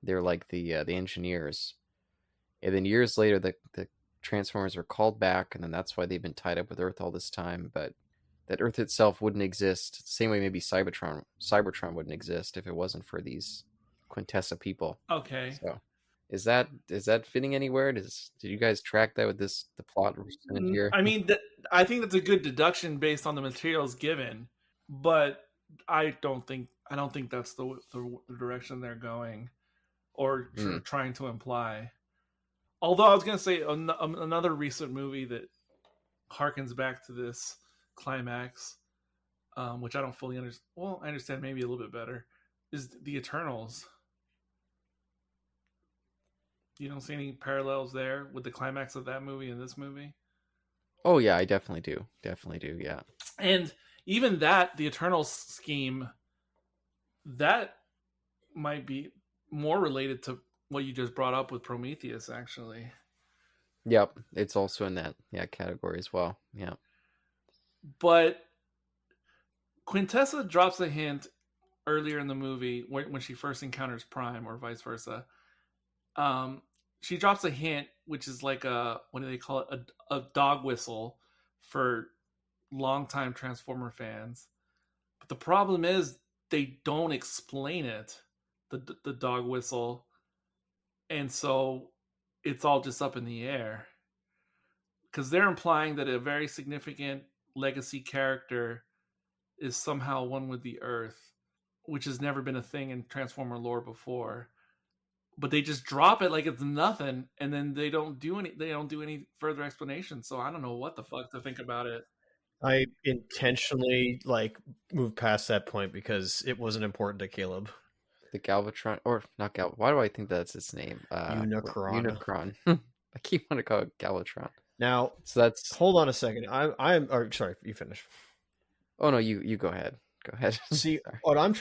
[SPEAKER 2] They're like the engineers. And then years later, the Transformers are called back, and then that's why they've been tied up with Earth all this time. But that Earth itself wouldn't exist. Same way maybe Cybertron wouldn't exist if it wasn't for these Quintessa people.
[SPEAKER 3] Okay.
[SPEAKER 2] So is that fitting anywhere? Did you guys track that with the plot presented here?
[SPEAKER 3] I mean, I think that's a good deduction based on the materials given, but I don't think that's the direction they're going or trying to imply. Although I was going to say another recent movie that harkens back to this climax, which I don't fully understand. Well, I understand maybe a little bit better, is The Eternals. You don't see any parallels there with the climax of that movie and this movie?
[SPEAKER 2] Oh yeah, I definitely do. Yeah.
[SPEAKER 3] And even that, the Eternals scheme, that might be more related to what you just brought up with Prometheus, actually.
[SPEAKER 2] Yep, it's also in that category as well. Yeah.
[SPEAKER 3] But Quintessa drops a hint earlier in the movie when she first encounters Prime, or vice versa. She drops a hint, which is like what do they call it? A dog whistle for longtime Transformer fans. But the problem is they don't explain it, the dog whistle. And so it's all just up in the air. Because they're implying that a very significant legacy character is somehow one with the Earth, which has never been a thing in Transformer lore before. But they just drop it like it's nothing, and then they don't do any further explanation. So I don't know what the fuck to think about it.
[SPEAKER 1] I intentionally moved past that point because it wasn't important to Caleb.
[SPEAKER 2] The Galvatron, or not Gal. Why do I think that's its name?
[SPEAKER 1] Unicron.
[SPEAKER 2] I keep wanting to call it Galvatron.
[SPEAKER 1] Now,
[SPEAKER 2] so that's.
[SPEAKER 1] Hold on a second. I'm sorry. You finish.
[SPEAKER 2] Oh no, you go ahead. Go ahead.
[SPEAKER 1] See, what I'm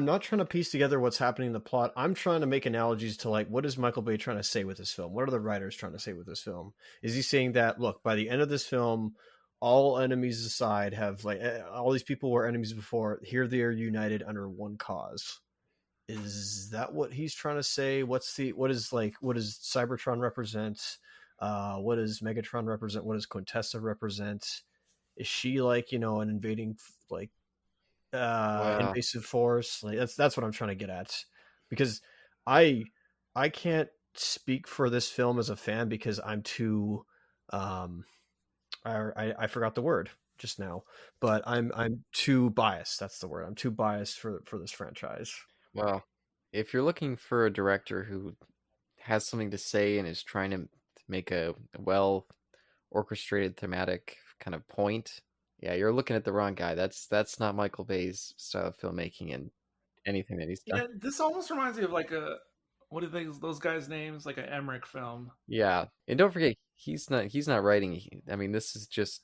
[SPEAKER 1] not trying to piece together what's happening in the plot. I'm trying to make analogies to what is Michael Bay trying to say with this film? What are the writers trying to say with this film? Is he saying that, look, by the end of this film, all enemies aside have all these people were enemies before. Here they are united under one cause. Is that what he's trying to say? What does Cybertron represent? What does Megatron represent? What does Quintessa represent? Is she an invading invasive force? That's what I'm trying to get at, because I can't speak for this film as a fan because I'm too I forgot the word just now, but I'm too biased. That's the word. I'm too biased for this franchise.
[SPEAKER 2] Well, if you're looking for a director who has something to say and is trying to make a well orchestrated thematic kind of point, you're looking at the wrong guy. That's not Michael Bay's style of filmmaking and anything that he's done.
[SPEAKER 3] Yeah, this almost reminds me of what are those guys' names? Like an Emmerich film.
[SPEAKER 2] Yeah, and don't forget he's not writing. I mean, this is just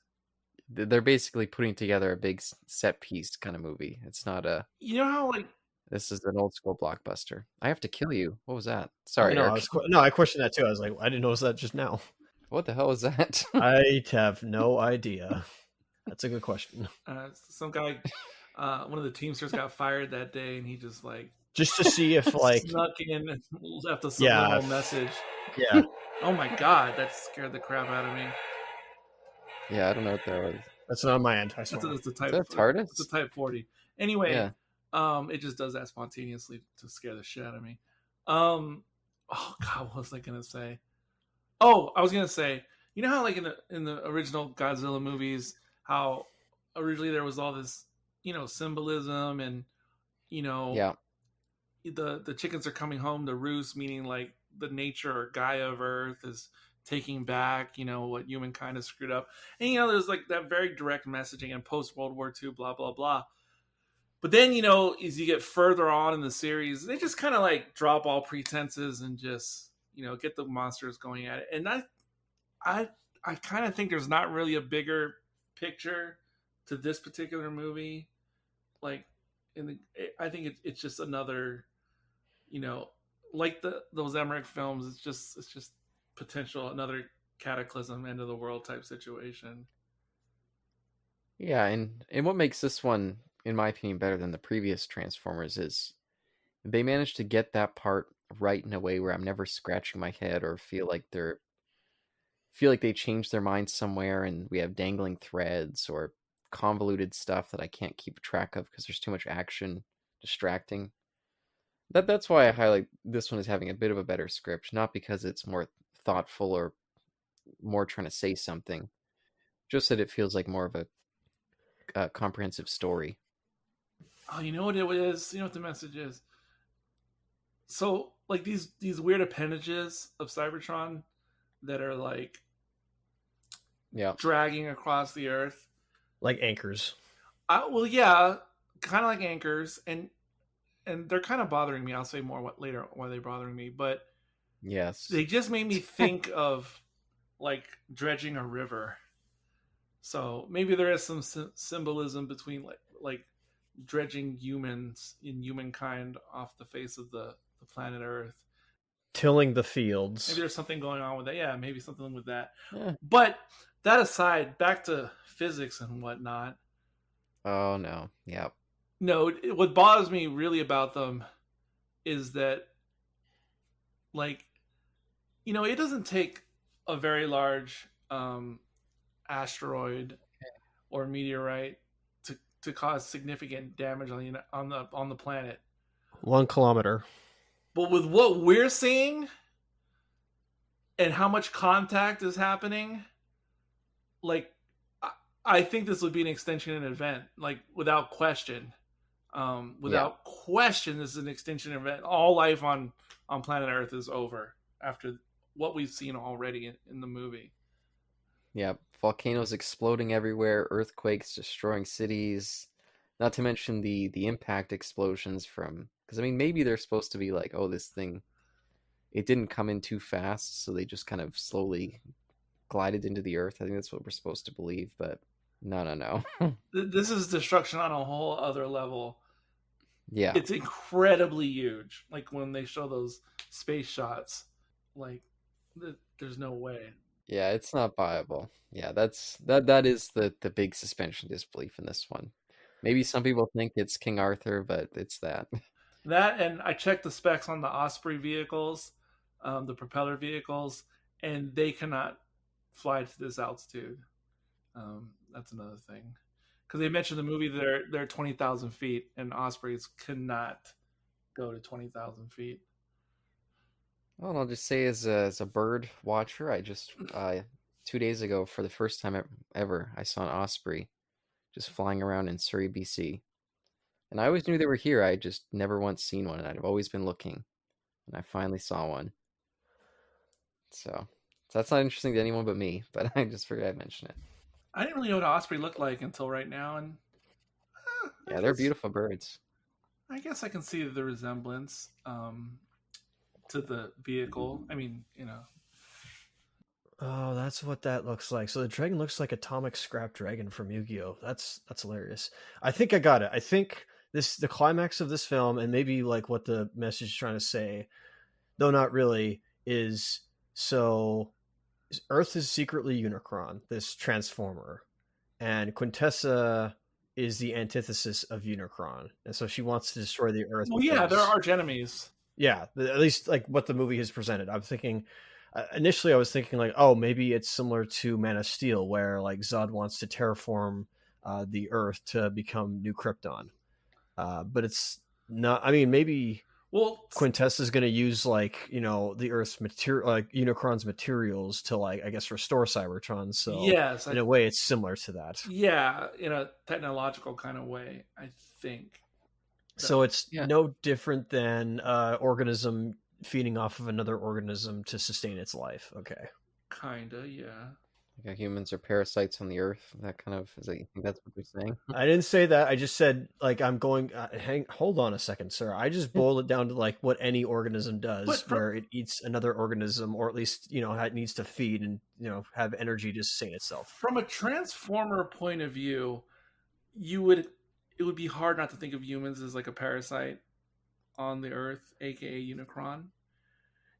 [SPEAKER 2] they're basically putting together a big set piece kind of movie. It's not a.
[SPEAKER 3] You know how
[SPEAKER 2] This is an old school blockbuster. I have to kill you. What was that? Sorry.
[SPEAKER 1] I questioned that too. I was like, I didn't notice that just now.
[SPEAKER 2] What the hell was that?
[SPEAKER 1] I have no idea. That's a good question.
[SPEAKER 3] Some guy, one of the Teamsters got fired that day, and he just
[SPEAKER 1] to see if
[SPEAKER 3] snuck in and left a subliminal message.
[SPEAKER 1] Yeah.
[SPEAKER 3] Oh my god, that scared the crap out of me.
[SPEAKER 2] Yeah, I don't know what that was.
[SPEAKER 1] That's not on my end. I swear.
[SPEAKER 3] It's a type.
[SPEAKER 2] Is that TARDIS?
[SPEAKER 3] It's a Type 40. Anyway, it just does that spontaneously to scare the shit out of me. Oh god, what was I gonna say? Oh, I was gonna say, you know how in the original Godzilla movies, how originally there was all this, symbolism and, the chickens are coming home to roost, meaning the nature or Gaia of Earth is taking back, what humankind has screwed up. And, there's that very direct messaging in post World War II, blah, blah, blah. But then, as you get further on in the series, they just kind of drop all pretenses and just, get the monsters going at it. And I kind of think there's not really a bigger picture to this particular movie. I think it's just another, you know, like those Emmerich films. It's just potential another cataclysm, end of the world type situation.
[SPEAKER 2] Yeah, and what makes this one, in my opinion, better than the previous Transformers is they managed to get that part right in a way where I'm never scratching my head or feel like they changed their mind somewhere and we have dangling threads or convoluted stuff that I can't keep track of because there's too much action distracting. That's why I highlight this one as having a bit of a better script, not because it's more thoughtful or more trying to say something, just that it feels like more of a comprehensive story.
[SPEAKER 3] Oh, you know what it is? You know what the message is? So like these weird appendages of Cybertron that are like
[SPEAKER 2] Yeah,
[SPEAKER 3] dragging across the earth.
[SPEAKER 1] Like anchors.
[SPEAKER 3] Well, yeah, kind of like anchors, and they're kind of bothering me. I'll say more later why they're bothering me, but
[SPEAKER 2] yes,
[SPEAKER 3] they just made me think of like dredging a river. So maybe there is some symbolism between like dredging humans in humankind off the face of the planet Earth.
[SPEAKER 1] Tilling the
[SPEAKER 3] Maybe
[SPEAKER 1] fields.
[SPEAKER 3] there's something going on with that. Yeah, maybe something with that.
[SPEAKER 2] yeah.
[SPEAKER 3] But that aside, back to physics and whatnot.
[SPEAKER 2] Oh no, yeah,
[SPEAKER 3] No, what bothers me really about them is that, like, it doesn't take a very large asteroid or meteorite to cause significant damage on the planet.
[SPEAKER 1] 1 kilometer.
[SPEAKER 3] But with what we're seeing and how much contact is happening, like I think this would be an extension event, like without question.
[SPEAKER 2] yeah,
[SPEAKER 3] Without question, this is an extension event. All life on planet Earth is over after what we've seen already in the movie.
[SPEAKER 2] yeah. Volcanoes exploding everywhere, earthquakes destroying cities. Not to mention the impact explosions from because I mean maybe they're supposed to be like, oh, this thing it didn't come in too fast, so they just kind of slowly glided into the earth. I think that's what we're supposed to believe, but no, no, no.
[SPEAKER 3] This is destruction on a whole other level.
[SPEAKER 2] Yeah,
[SPEAKER 3] It's incredibly huge. Like when they show those space shots, like there's no way.
[SPEAKER 2] yeah, it's not viable. Yeah, that is the big suspension of disbelief in this one. Maybe some people think it's King Arthur, but it's that.
[SPEAKER 3] That, and I checked the specs on the Osprey vehicles, the propeller vehicles, and they cannot fly to this altitude. That's another thing, because they mentioned the movie they're 20,000 feet, and Ospreys cannot go to 20,000 feet.
[SPEAKER 2] Well, I'll just say as a bird watcher, I just 2 days ago for the first time ever, I saw an osprey just flying around in Surrey, BC. And I always knew they were here. I just never once seen one, and I've always been looking, and I finally saw one. So that's not interesting to anyone but me, but I just figured I'd mention it.
[SPEAKER 3] I didn't really know what an Osprey looked like until right now, and I
[SPEAKER 2] Yeah, they're
[SPEAKER 3] guess
[SPEAKER 2] beautiful birds.
[SPEAKER 3] I can see the resemblance to the vehicle. I mean,
[SPEAKER 1] Oh, that's what that looks like. So the dragon looks like Atomic Scrap Dragon from Yu-Gi-Oh. That's hilarious. I think I got it. I think the climax of this film, and maybe like what the message is trying to say, though not really, is so Earth is secretly Unicron, this transformer, and Quintessa is the antithesis of Unicron, and so she wants to destroy the Earth.
[SPEAKER 3] well, yeah, they're arch enemies.
[SPEAKER 1] Yeah, at least like what the movie has presented. I'm thinking initially I was thinking like, oh, maybe it's similar to Man of Steel, where like Zod wants to terraform the Earth to become New Krypton, but it's not. I mean, maybe
[SPEAKER 3] Well,
[SPEAKER 1] Quintessa is going to use like the Earth's material, like Unicron's materials, to like I guess restore Cybertron. So
[SPEAKER 3] yes,
[SPEAKER 1] in a way, it's similar to that.
[SPEAKER 3] yeah, in a technological kind of way, I think.
[SPEAKER 1] So it's
[SPEAKER 2] Yeah,
[SPEAKER 1] no different than organism feeding off of another organism to sustain its life. Okay.
[SPEAKER 3] Kinda, yeah.
[SPEAKER 2] like humans are parasites on the earth. That kind of is that you think that's what they're saying?
[SPEAKER 1] I didn't say that. I just said like I'm going. Hold on a second, sir. I just boiled it down to like what any organism does,
[SPEAKER 3] But
[SPEAKER 1] where it eats another organism, or at least it needs to feed and have energy to sustain itself.
[SPEAKER 3] from a transformer point of view, you would it would be hard not to think of humans as like a parasite on the Earth, aka Unicron.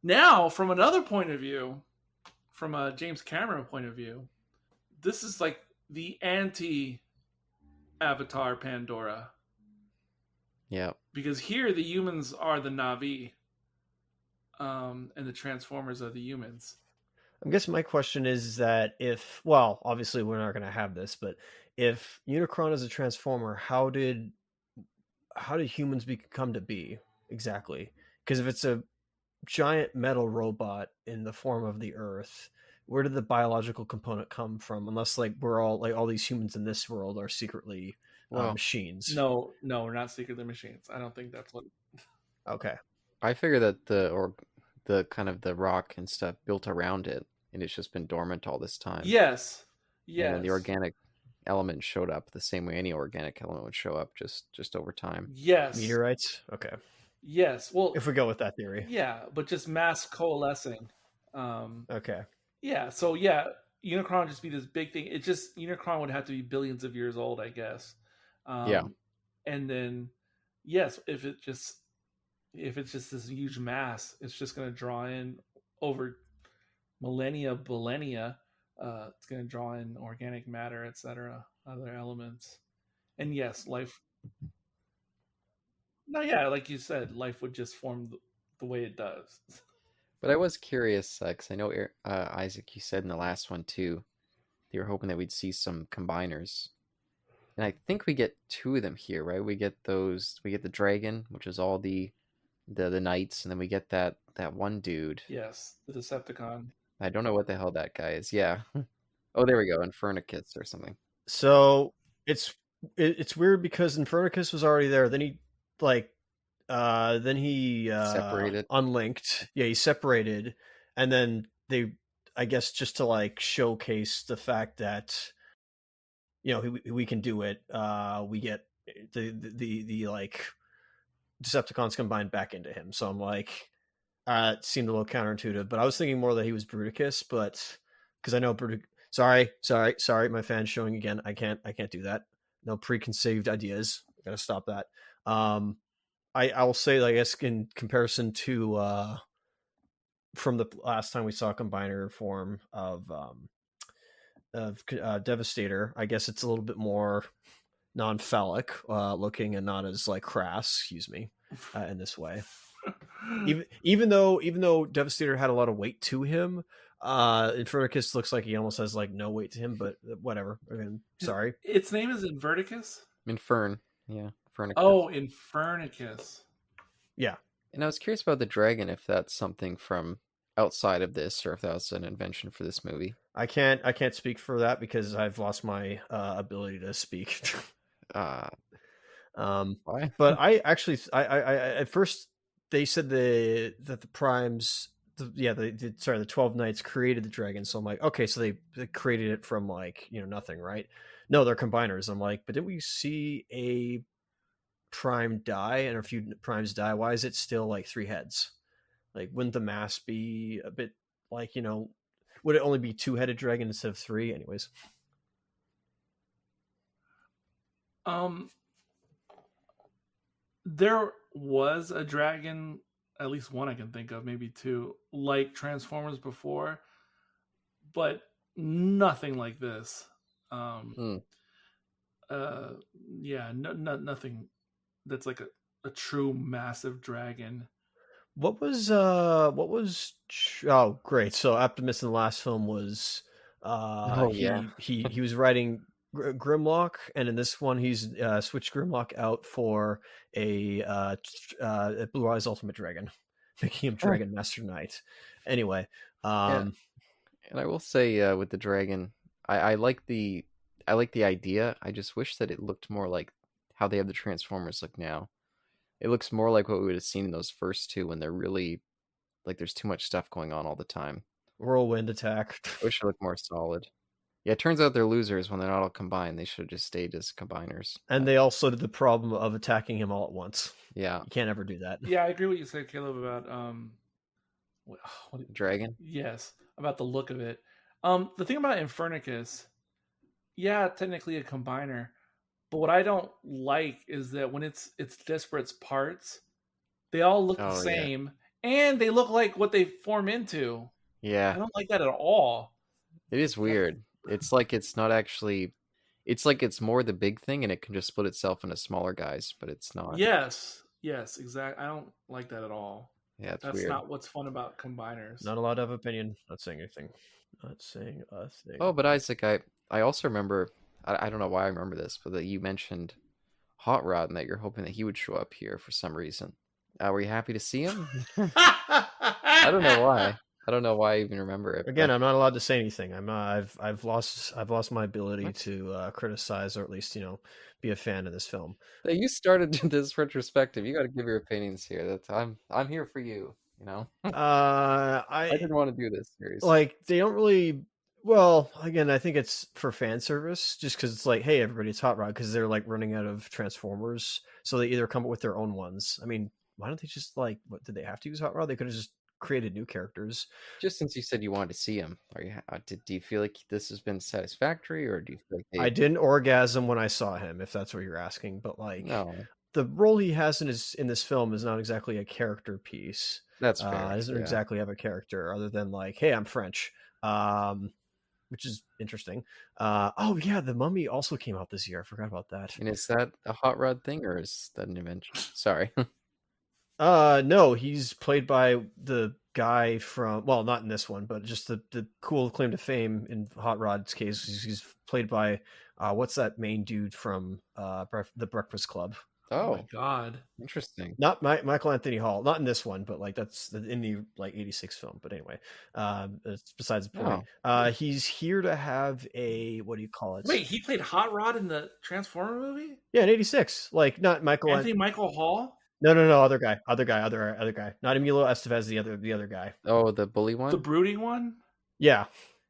[SPEAKER 3] Now, from another point of view, from a James Cameron point of view, this is like the anti Avatar Pandora.
[SPEAKER 2] Yeah.
[SPEAKER 3] Because here the humans are the Na'vi, and the Transformers are the humans.
[SPEAKER 1] I guess my question is that if, well, obviously we're not going to have this, but if Unicron is a Transformer, how did humans come to be exactly? Because if it's a giant metal robot in the form of the Earth, where did the biological component come from? Unless like we're all like all these humans in this world are secretly
[SPEAKER 2] Well,
[SPEAKER 1] machines.
[SPEAKER 3] No, we're not secretly machines. I don't think that's what.
[SPEAKER 1] Okay.
[SPEAKER 2] I figure that the kind of the rock and stuff built around it, and it's just been dormant all this time.
[SPEAKER 3] Yes.
[SPEAKER 2] And then the organic element showed up the same way any organic element would show up, just over time.
[SPEAKER 3] Yes.
[SPEAKER 1] Meteorites. Okay.
[SPEAKER 3] Yes. Well,
[SPEAKER 1] if we go with that theory.
[SPEAKER 3] Yeah, but just mass coalescing.
[SPEAKER 1] Okay.
[SPEAKER 3] Yeah. So yeah, Unicron would just be this big thing. It just Unicron would have to be billions of years old, I guess.
[SPEAKER 2] Yeah.
[SPEAKER 3] And then, yes, if it's just this huge mass, it's just going to draw in over millennia. It's going to draw in organic matter, etc., other elements, and yes, life. No, yeah, like you said, life would just form the way it does.
[SPEAKER 2] But I was curious, because I know, Isaac, you said in the last one too, you were hoping that we'd see some combiners. And I think we get two of them here, right? We get the dragon, which is all the knights, and then we get that one dude.
[SPEAKER 3] Yes, the Decepticon.
[SPEAKER 2] I don't know what the hell that guy is. Yeah. Oh, there we go, Infernicus or something.
[SPEAKER 1] So it's weird because Infernicus was already there. Then he
[SPEAKER 2] Separated.
[SPEAKER 1] Unlinked. Yeah, he separated, and then they, I guess, just to like showcase the fact that we can do it. We get the like Decepticons combined back into him. So I'm like, it seemed a little counterintuitive, but I was thinking more that he was Bruticus, but because I know Sorry, my fan's showing again. I can't do that. No preconceived ideas. I gotta stop that. I will say, I guess, in comparison to from the last time we saw a combiner form of Devastator, I guess it's a little bit more non-phallic looking and not as like crass. Excuse me, in this way. Even though Devastator had a lot of weight to him, Infernicus looks like he almost has like no weight to him. But whatever. Again, sorry.
[SPEAKER 3] Its name is Inverticus.
[SPEAKER 2] Infern. Yeah. Infernicus.
[SPEAKER 3] Oh, Infernicus.
[SPEAKER 1] Yeah.
[SPEAKER 2] And I was curious about the dragon, if that's something from outside of this, or if that was an invention for this movie.
[SPEAKER 1] I can't speak for that because I've lost my ability to speak.
[SPEAKER 2] Why?
[SPEAKER 1] But I actually, I at first they said that the primes, the 12 knights created the dragon. So I'm like, okay, so they created it from like nothing, right? No, they're combiners. I'm like, but did we see a prime die and a few primes die? Why is it still like 3 heads? Like, wouldn't the mass be a bit like would it only be 2-headed dragon instead of 3? Anyways.
[SPEAKER 3] There was a dragon, at least one I can think of, maybe 2, like Transformers before, but nothing like this. Yeah, nothing that's like a true massive dragon.
[SPEAKER 1] What was great. So Optimus in the last film was he was riding Grimlock, and in this one he's switched Grimlock out for a Blue Eyes Ultimate Dragon, making him Dragon Master Knight. Anyway,
[SPEAKER 2] and I will say with the dragon, I like the idea. I just wish that it looked more like how they have the Transformers look now. It looks more like what we would have seen in those first 2 when they're really like there's too much stuff going on all the time.
[SPEAKER 1] Whirlwind attack.
[SPEAKER 2] I wish it looked more solid. Yeah, it turns out they're losers when they're not all combined. They should have just stayed as combiners.
[SPEAKER 1] And they also did the problem of attacking him all at once.
[SPEAKER 2] Yeah.
[SPEAKER 1] You can't ever do that.
[SPEAKER 3] Yeah, I agree with what you said, Caleb, about
[SPEAKER 2] Dragon?
[SPEAKER 3] Yes, about the look of it. The thing about Infernicus, yeah, technically a combiner, But what I don't like is that when it's disparate parts, they all look the
[SPEAKER 2] Oh yeah,
[SPEAKER 3] same and they look like what they form into.
[SPEAKER 2] yeah.
[SPEAKER 3] I don't like that at all.
[SPEAKER 2] It is weird. It's like it's not actually. It's like it's more the big thing, and it can just split itself into smaller guys, but it's not.
[SPEAKER 3] Yes, exactly. I don't like that at all.
[SPEAKER 2] Yeah, it's
[SPEAKER 3] That's
[SPEAKER 2] weird.
[SPEAKER 3] not what's fun about combiners.
[SPEAKER 1] Not allowed to have opinion. Not saying anything. Not saying a thing.
[SPEAKER 2] Oh, but Isaac, I also remember. I don't know why I remember this, but that you mentioned Hot Rod and that you're hoping that he would show up here for some reason. Were you happy to see him? I don't know why. I don't know why I even remember it.
[SPEAKER 1] Again,
[SPEAKER 2] But
[SPEAKER 1] I'm not allowed to say anything. I've lost my ability to criticize or at least be a fan of this film.
[SPEAKER 2] you started this retrospective. You got to give your opinions here. That's I'm here for you. You know, I
[SPEAKER 1] I
[SPEAKER 2] didn't want to do this series.
[SPEAKER 1] like they don't really. Well, again, I think it's for fan service, just because it's like, hey, everybody, it's Hot Rod, because they're like running out of Transformers, so they either come up with their own ones. I mean, why don't they just like, what did they have to use Hot Rod? They could have just created new characters.
[SPEAKER 2] Just since you said you wanted to see him, do you feel like this has been satisfactory, or do you feel like
[SPEAKER 1] I didn't orgasm when I saw him, if that's what you're asking, but like
[SPEAKER 2] no?
[SPEAKER 1] the role he has in this film is not exactly a character piece.
[SPEAKER 2] That's fair.
[SPEAKER 1] He doesn't
[SPEAKER 2] Yeah.
[SPEAKER 1] exactly have a character other than like, hey, I'm French, which is interesting. Oh yeah, The Mummy also came out this year. I forgot about that.
[SPEAKER 2] And is that a Hot Rod thing, or is that an invention? Sorry.
[SPEAKER 1] No, he's played by the guy from, well, not in this one, but just the cool claim to fame in Hot Rod's case. He's played by what's that main dude from the Breakfast Club?
[SPEAKER 3] Oh my
[SPEAKER 2] Oh,
[SPEAKER 3] god.
[SPEAKER 2] interesting.
[SPEAKER 1] Not Michael Anthony Hall, not in this one, but like that's in the like '86 film. But anyway, it's besides the point. He's here to have a, what do you call it?
[SPEAKER 3] Wait, he played Hot Rod in the Transformer movie?
[SPEAKER 1] Yeah, in '86. Like not Michael.
[SPEAKER 3] Michael Hall?
[SPEAKER 1] No, other guy. Not Emilio Estevez, the other guy.
[SPEAKER 2] Oh, the bully
[SPEAKER 3] The
[SPEAKER 2] one.
[SPEAKER 3] brooding one?
[SPEAKER 1] Yeah,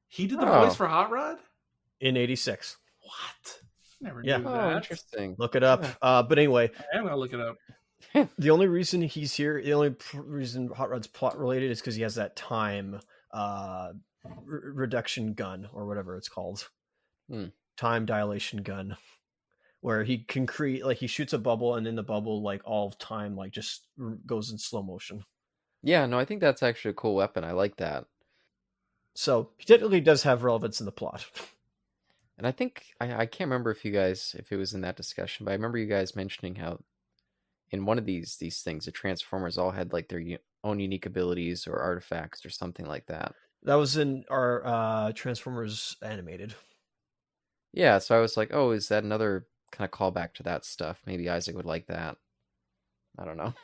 [SPEAKER 3] He did the
[SPEAKER 2] Oh.
[SPEAKER 3] voice for Hot Rod?
[SPEAKER 1] in '86.
[SPEAKER 3] What? Never
[SPEAKER 1] Yeah.
[SPEAKER 3] knew
[SPEAKER 2] Oh,
[SPEAKER 3] that.
[SPEAKER 2] interesting.
[SPEAKER 1] Look it up.
[SPEAKER 2] Yeah.
[SPEAKER 1] But anyway,
[SPEAKER 3] I am gonna look it up.
[SPEAKER 1] the only reason he's here, the only reason Hot Rod's plot related is because he has that time reduction gun or whatever it's called, time dilation gun, where he can create, like he shoots a bubble and in the bubble like all of time like just goes in slow motion.
[SPEAKER 2] Yeah, no, I think that's actually a cool weapon. I like that.
[SPEAKER 1] So he technically does have relevance in the plot.
[SPEAKER 2] And I think I can't remember if it was in that discussion, but I remember you guys mentioning how in one of these things, the Transformers all had like their own unique abilities or artifacts or something like that.
[SPEAKER 1] That was in our Transformers animated.
[SPEAKER 2] Yeah, so I was like, oh, is that another kind of callback to that stuff? Maybe Isaac would like that. I don't know.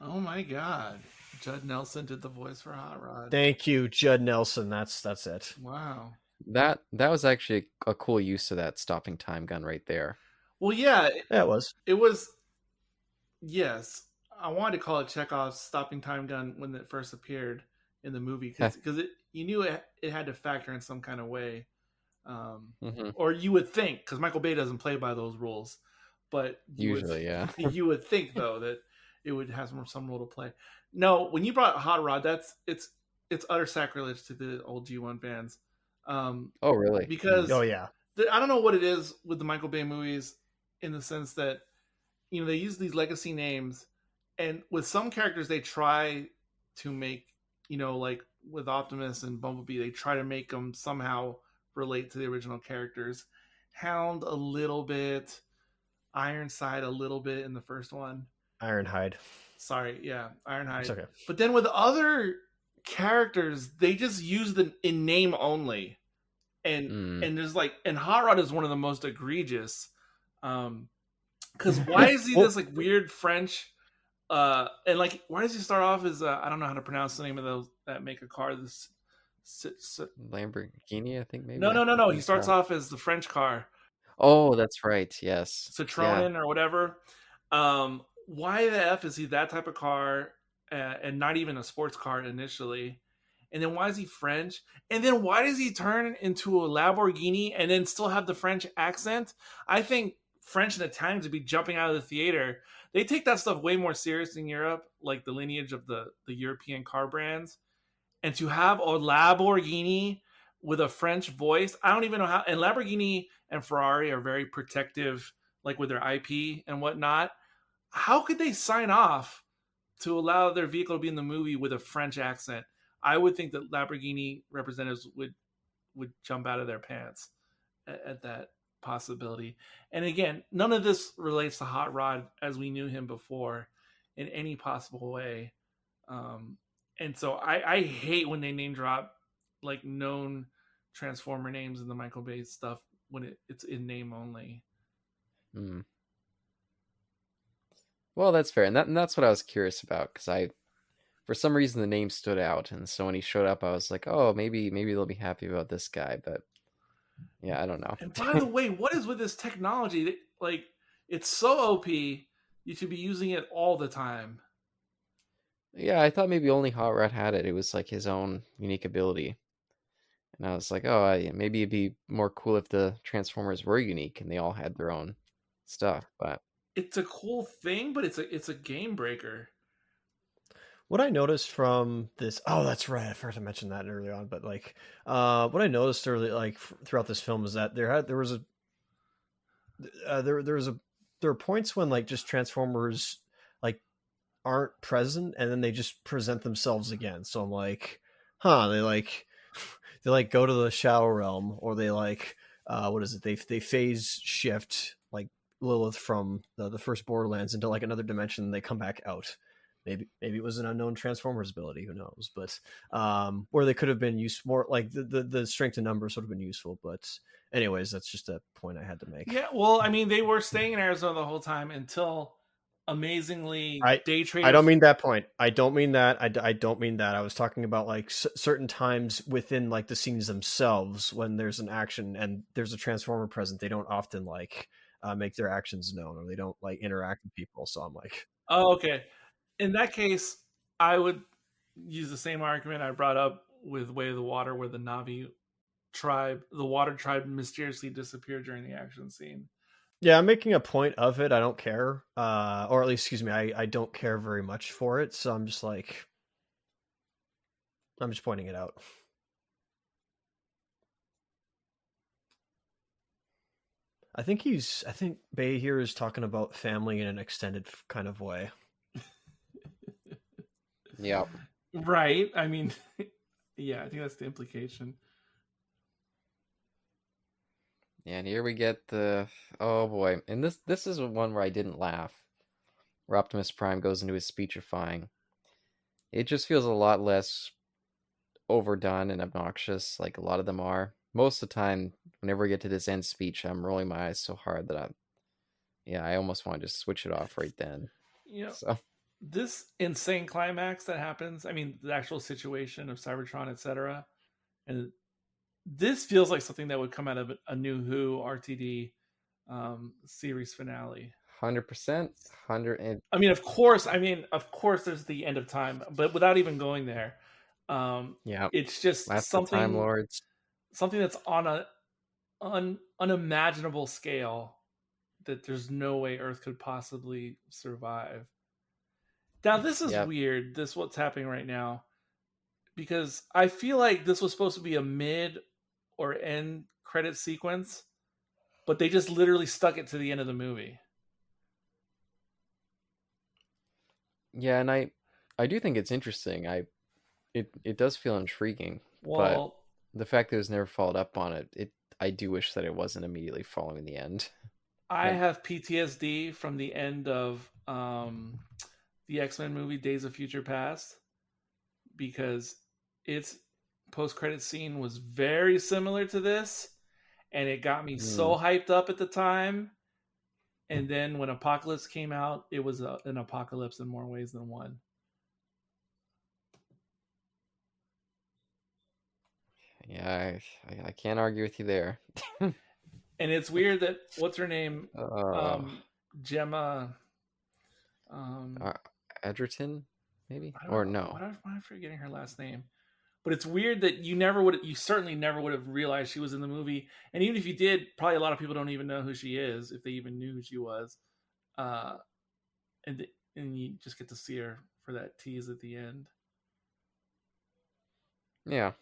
[SPEAKER 3] Oh my god. Judd Nelson did the voice for Hot Rod.
[SPEAKER 1] Thank you, Judd Nelson. That's it.
[SPEAKER 3] Wow.
[SPEAKER 2] That was actually a cool use of that stopping time gun right there.
[SPEAKER 3] Well, yeah,
[SPEAKER 1] Yeah, it was.
[SPEAKER 3] it was. Yes, I wanted to call it Chekhov's stopping time gun when it first appeared in the movie because you knew it had to factor in some kind of way, or you would think, because Michael Bay doesn't play by those rules, but
[SPEAKER 2] Usually, yeah.
[SPEAKER 3] you would think though that it would have some role to play. No, when you brought Hot Rod, it's utter sacrilege to the old G1 fans.
[SPEAKER 2] Oh, really?
[SPEAKER 3] Because
[SPEAKER 1] Oh yeah.
[SPEAKER 3] I don't know what it is with the Michael Bay movies, in the sense that they use these legacy names, and with some characters they try to make, like with Optimus and Bumblebee, they try to make them somehow relate to the original characters. Hound a little bit, Ironside a little bit in the first one.
[SPEAKER 1] Ironhide.
[SPEAKER 3] Sorry, yeah, Ironhide.
[SPEAKER 1] It's okay.
[SPEAKER 3] But then with other characters, they just use them in name only, and there's like, and Hot Rod is one of the most egregious. Because why is he this like weird French? And like, why does he start off as I don't know how to pronounce the name of those that make a car. This
[SPEAKER 2] Lamborghini, I think maybe.
[SPEAKER 3] No. He starts off as the French car.
[SPEAKER 2] Oh, that's right. Yes.
[SPEAKER 3] Citroen or whatever. Why the F is he that type of car and not even a sports car initially? And then why is he French? And then why does he turn into a Lamborghini and then still have the French accent? I think French and Italians would be jumping out of the theater. They take that stuff way more serious in Europe, like the lineage of the European car brands. And to have a Lamborghini with a French voice. I don't even know how. And Lamborghini and Ferrari are very protective, like with their IP and whatnot. How could they sign off to allow their vehicle to be in the movie with a French accent? I would think that Lamborghini representatives would jump out of their pants at that possibility. And again, none of this relates to Hot Rod as we knew him before in any possible way. Um, and so I hate when they name drop like known Transformer names in the Michael Bay stuff when it's in name only.
[SPEAKER 2] Hmm. Well, that's fair, and that's what I was curious about because for some reason, the name stood out, and so when he showed up, I was like, oh, maybe they'll be happy about this guy, but yeah, I don't know.
[SPEAKER 3] And by the way, what is with this technology? Like, it's so OP, you should be using it all the time.
[SPEAKER 2] Yeah, I thought maybe only Hot Rod had it. It was like his own unique ability. And I was like, oh, maybe it'd be more cool if the Transformers were unique and they all had their own stuff. But
[SPEAKER 3] It's a cool thing, but it's a game breaker.
[SPEAKER 1] What I noticed from this, oh, that's right. I forgot to mention that earlier on, but like, what I noticed early, like throughout this film, is that there was a there was a there were points when like just Transformers like aren't present, and then they just present themselves again. So I'm like, huh? They like go to the Shadow Realm, or they like what is it? They phase shift like Lilith from the first Borderlands into like another dimension. And they come back out. Maybe it was an unknown Transformers ability. Who knows? But or they could have been used more. Like the strength in numbers would have been useful. But anyways, that's just a point I had to make.
[SPEAKER 3] Yeah, well, I mean, they were staying in Arizona the whole time until amazingly
[SPEAKER 1] I
[SPEAKER 3] day
[SPEAKER 1] I don't
[SPEAKER 3] traders.
[SPEAKER 1] mean that point. I don't mean that. I don't mean that. I was talking about like certain times within like the scenes themselves when there's an action and there's a transformer present. They don't often like make their actions known, or they don't like interact with people. So I'm like,
[SPEAKER 3] Oh, okay. In that case, I would use the same argument I brought up with Way of the Water, where the Navi tribe, the water tribe, mysteriously disappeared during the action scene.
[SPEAKER 1] yeah, I'm making a point of it. I don't care, or at least, excuse me, I don't care very much for it. So I'm just like, I'm just pointing it out. I think Bay here is talking about family in an extended kind of way.
[SPEAKER 2] yeah,
[SPEAKER 3] Right. I mean, yeah, I think that's the implication.
[SPEAKER 2] yeah. And here we get the oh boy, and this is one where I didn't laugh. Where Optimus Prime goes into his speechifying. It just feels a lot less overdone and obnoxious, like a lot of them are. Most of the time, whenever I get to this end speech, I'm rolling my eyes so hard that I almost want to just switch it off right then.
[SPEAKER 3] You know,
[SPEAKER 2] So
[SPEAKER 3] this insane climax that happens, I mean, the actual situation of Cybertron, etc. And this feels like something that would come out of a New Who RTD series finale.
[SPEAKER 2] 100%, 100 and
[SPEAKER 3] Of course, there's the end of time, but without even going there,
[SPEAKER 2] yeah,
[SPEAKER 3] it's just
[SPEAKER 2] Last of the Time Lords.
[SPEAKER 3] something that's on a unimaginable scale that there's no way Earth could possibly survive. Now, this is
[SPEAKER 2] Yep.
[SPEAKER 3] weird. This what's happening right now because I feel like this was supposed to be a mid or end credit sequence, but they just literally stuck it to the end of the movie.
[SPEAKER 2] Yeah, and I do think it's interesting. It does feel intriguing, but
[SPEAKER 3] Well,
[SPEAKER 2] the fact that it was never followed up on it I do wish that it wasn't immediately following the end.
[SPEAKER 3] I
[SPEAKER 2] Like,
[SPEAKER 3] have PTSD from the end of the X-Men movie Days of Future Past because its post-credit scene was very similar to this, and it got me so hyped up at the time. And then when Apocalypse came out, it was an apocalypse in more ways than one.
[SPEAKER 2] yeah, I can't argue with you there.
[SPEAKER 3] And it's weird that what's her name,
[SPEAKER 2] Uh,
[SPEAKER 3] Gemma. Um,
[SPEAKER 2] Edgerton, maybe,
[SPEAKER 3] I don't
[SPEAKER 2] or
[SPEAKER 3] know
[SPEAKER 2] no?
[SPEAKER 3] why am I forgetting her last name. But it's weird that you certainly never would have realized she was in the movie. And even if you did, probably a lot of people don't even know who she is, if they even knew who she was. Uh, and you just get to see her for that tease at the end.
[SPEAKER 2] Yeah.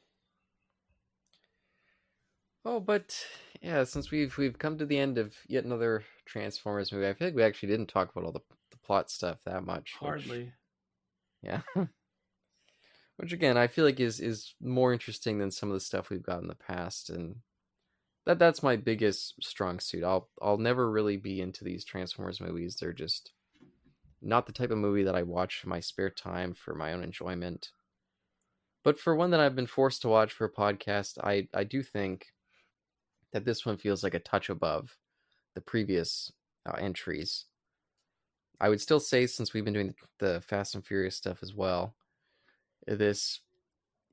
[SPEAKER 2] Oh, but yeah, since we've come to the end of yet another Transformers movie, I feel like we actually didn't talk about all the plot stuff that much, which
[SPEAKER 3] Hardly.
[SPEAKER 2] yeah, which again I feel like is more interesting than some of the stuff we've got in the past, and that's my biggest strong suit. I'll never really be into these Transformers movies. They're just not the type of movie that I watch in my spare time for my own enjoyment. But for one that I've been forced to watch for a podcast, I do think that this one feels like a touch above the previous entries. I would still say, since we've been doing the Fast and Furious stuff as well, this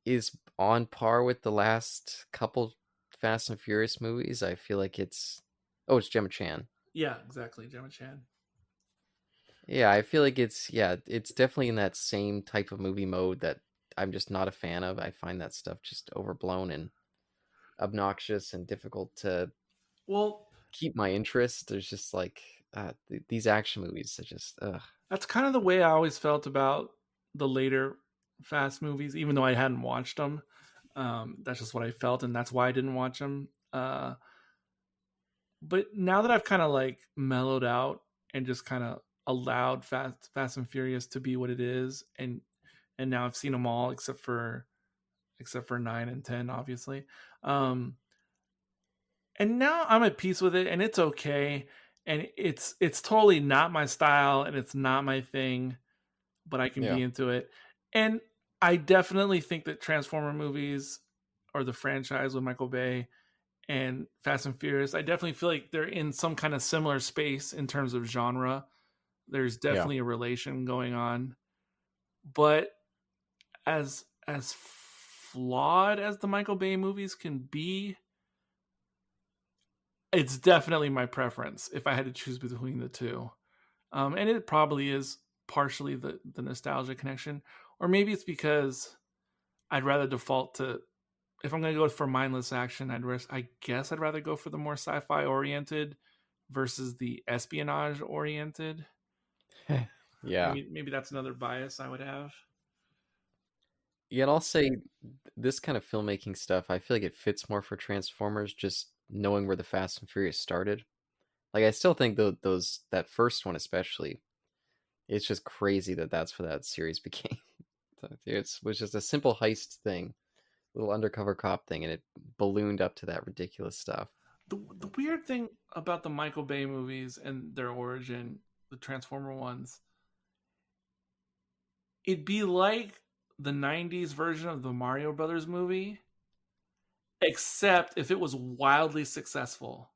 [SPEAKER 2] is on par with the last couple Fast and Furious movies. I feel like it's Gemma Chan.
[SPEAKER 3] Yeah, exactly. Gemma Chan.
[SPEAKER 2] Yeah, I feel like it's definitely in that same type of movie mode that I'm just not a fan of. I find that stuff just overblown and obnoxious and difficult to
[SPEAKER 3] Well,
[SPEAKER 2] keep my interest. There's just like these action movies are just
[SPEAKER 3] that's kind of the way I always felt about the later Fast movies, even though I hadn't watched them. That's just what I felt, and that's why I didn't watch them. But now that I've kind of like mellowed out and just kind of allowed Fast and Furious to be what it is, and now I've seen them all except for 9 and 10, obviously. Um, and now I'm at peace with it, and it's okay, and it's totally not my style, and it's not my thing, but I can
[SPEAKER 2] yeah.
[SPEAKER 3] be into it. And I definitely think that Transformer movies or the franchise with Michael Bay and Fast and Furious, I definitely feel like they're in some kind of similar space in terms of genre. There's
[SPEAKER 2] Yeah.
[SPEAKER 3] definitely a relation going on. But as flawed as the Michael Bay movies can be, it's definitely my preference if I had to choose between the two. And it probably is partially the nostalgia connection, or maybe it's because I'd rather default to, if I'm going to go for mindless action, I guess I'd rather go for the more sci-fi oriented versus the espionage oriented.
[SPEAKER 2] Yeah.
[SPEAKER 3] Maybe that's another bias I would have.
[SPEAKER 2] Yeah, and I'll say this kind of filmmaking stuff, I feel like it fits more for Transformers, just knowing where the Fast and Furious started. Like, I still think that first one especially, it's just crazy that that's what that series became. It was just a simple heist thing, little undercover cop thing, and it ballooned up to that ridiculous stuff.
[SPEAKER 3] The weird thing about the Michael Bay movies and their origin, the Transformer ones, it'd be like the 90s version of the Mario Brothers movie, except if it was wildly successful.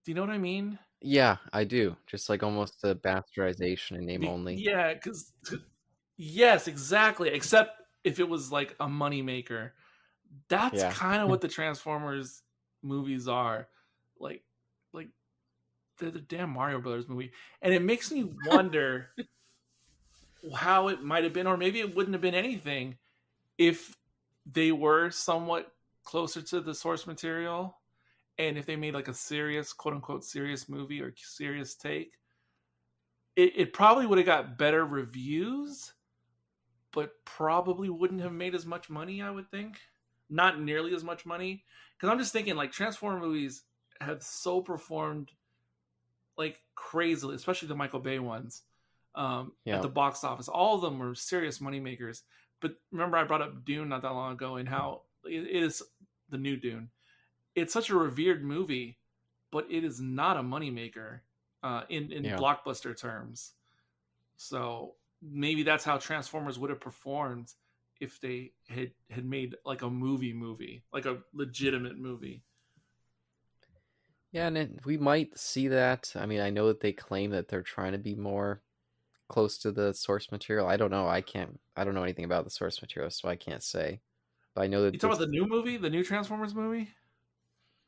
[SPEAKER 3] Do you know what I mean?
[SPEAKER 2] Yeah, I do. Just like almost a bastardization in name only.
[SPEAKER 3] Yeah, because yes, exactly. Except if it was like a moneymaker. That's
[SPEAKER 2] Yeah.
[SPEAKER 3] kind of what the Transformers movies are. Like, like they're the damn Mario Brothers movie, and it makes me wonder how it might have been, or maybe it wouldn't have been anything if they were somewhat closer to the source material, and if they made like a serious, quote unquote, serious movie or serious take. It probably would have got better reviews, but probably wouldn't have made as much money, I would think. Not nearly as much money. Because I'm just thinking, like, Transformer movies have so performed, like, crazily, especially the Michael Bay ones, at the box office. All of them were serious moneymakers. But remember, I brought up Dune not that long ago, and how it is the new Dune. It's such a revered movie, but it is not a moneymaker in blockbuster terms. So maybe that's how Transformers would have performed if they had made like a movie, like a legitimate movie.
[SPEAKER 2] Yeah, and we might see that. I mean, I know that they claim that they're trying to be more close to the source material. I don't know. I don't know anything about the source material, so I can't say. But I know that
[SPEAKER 3] You talking about the new movie, the new Transformers movie?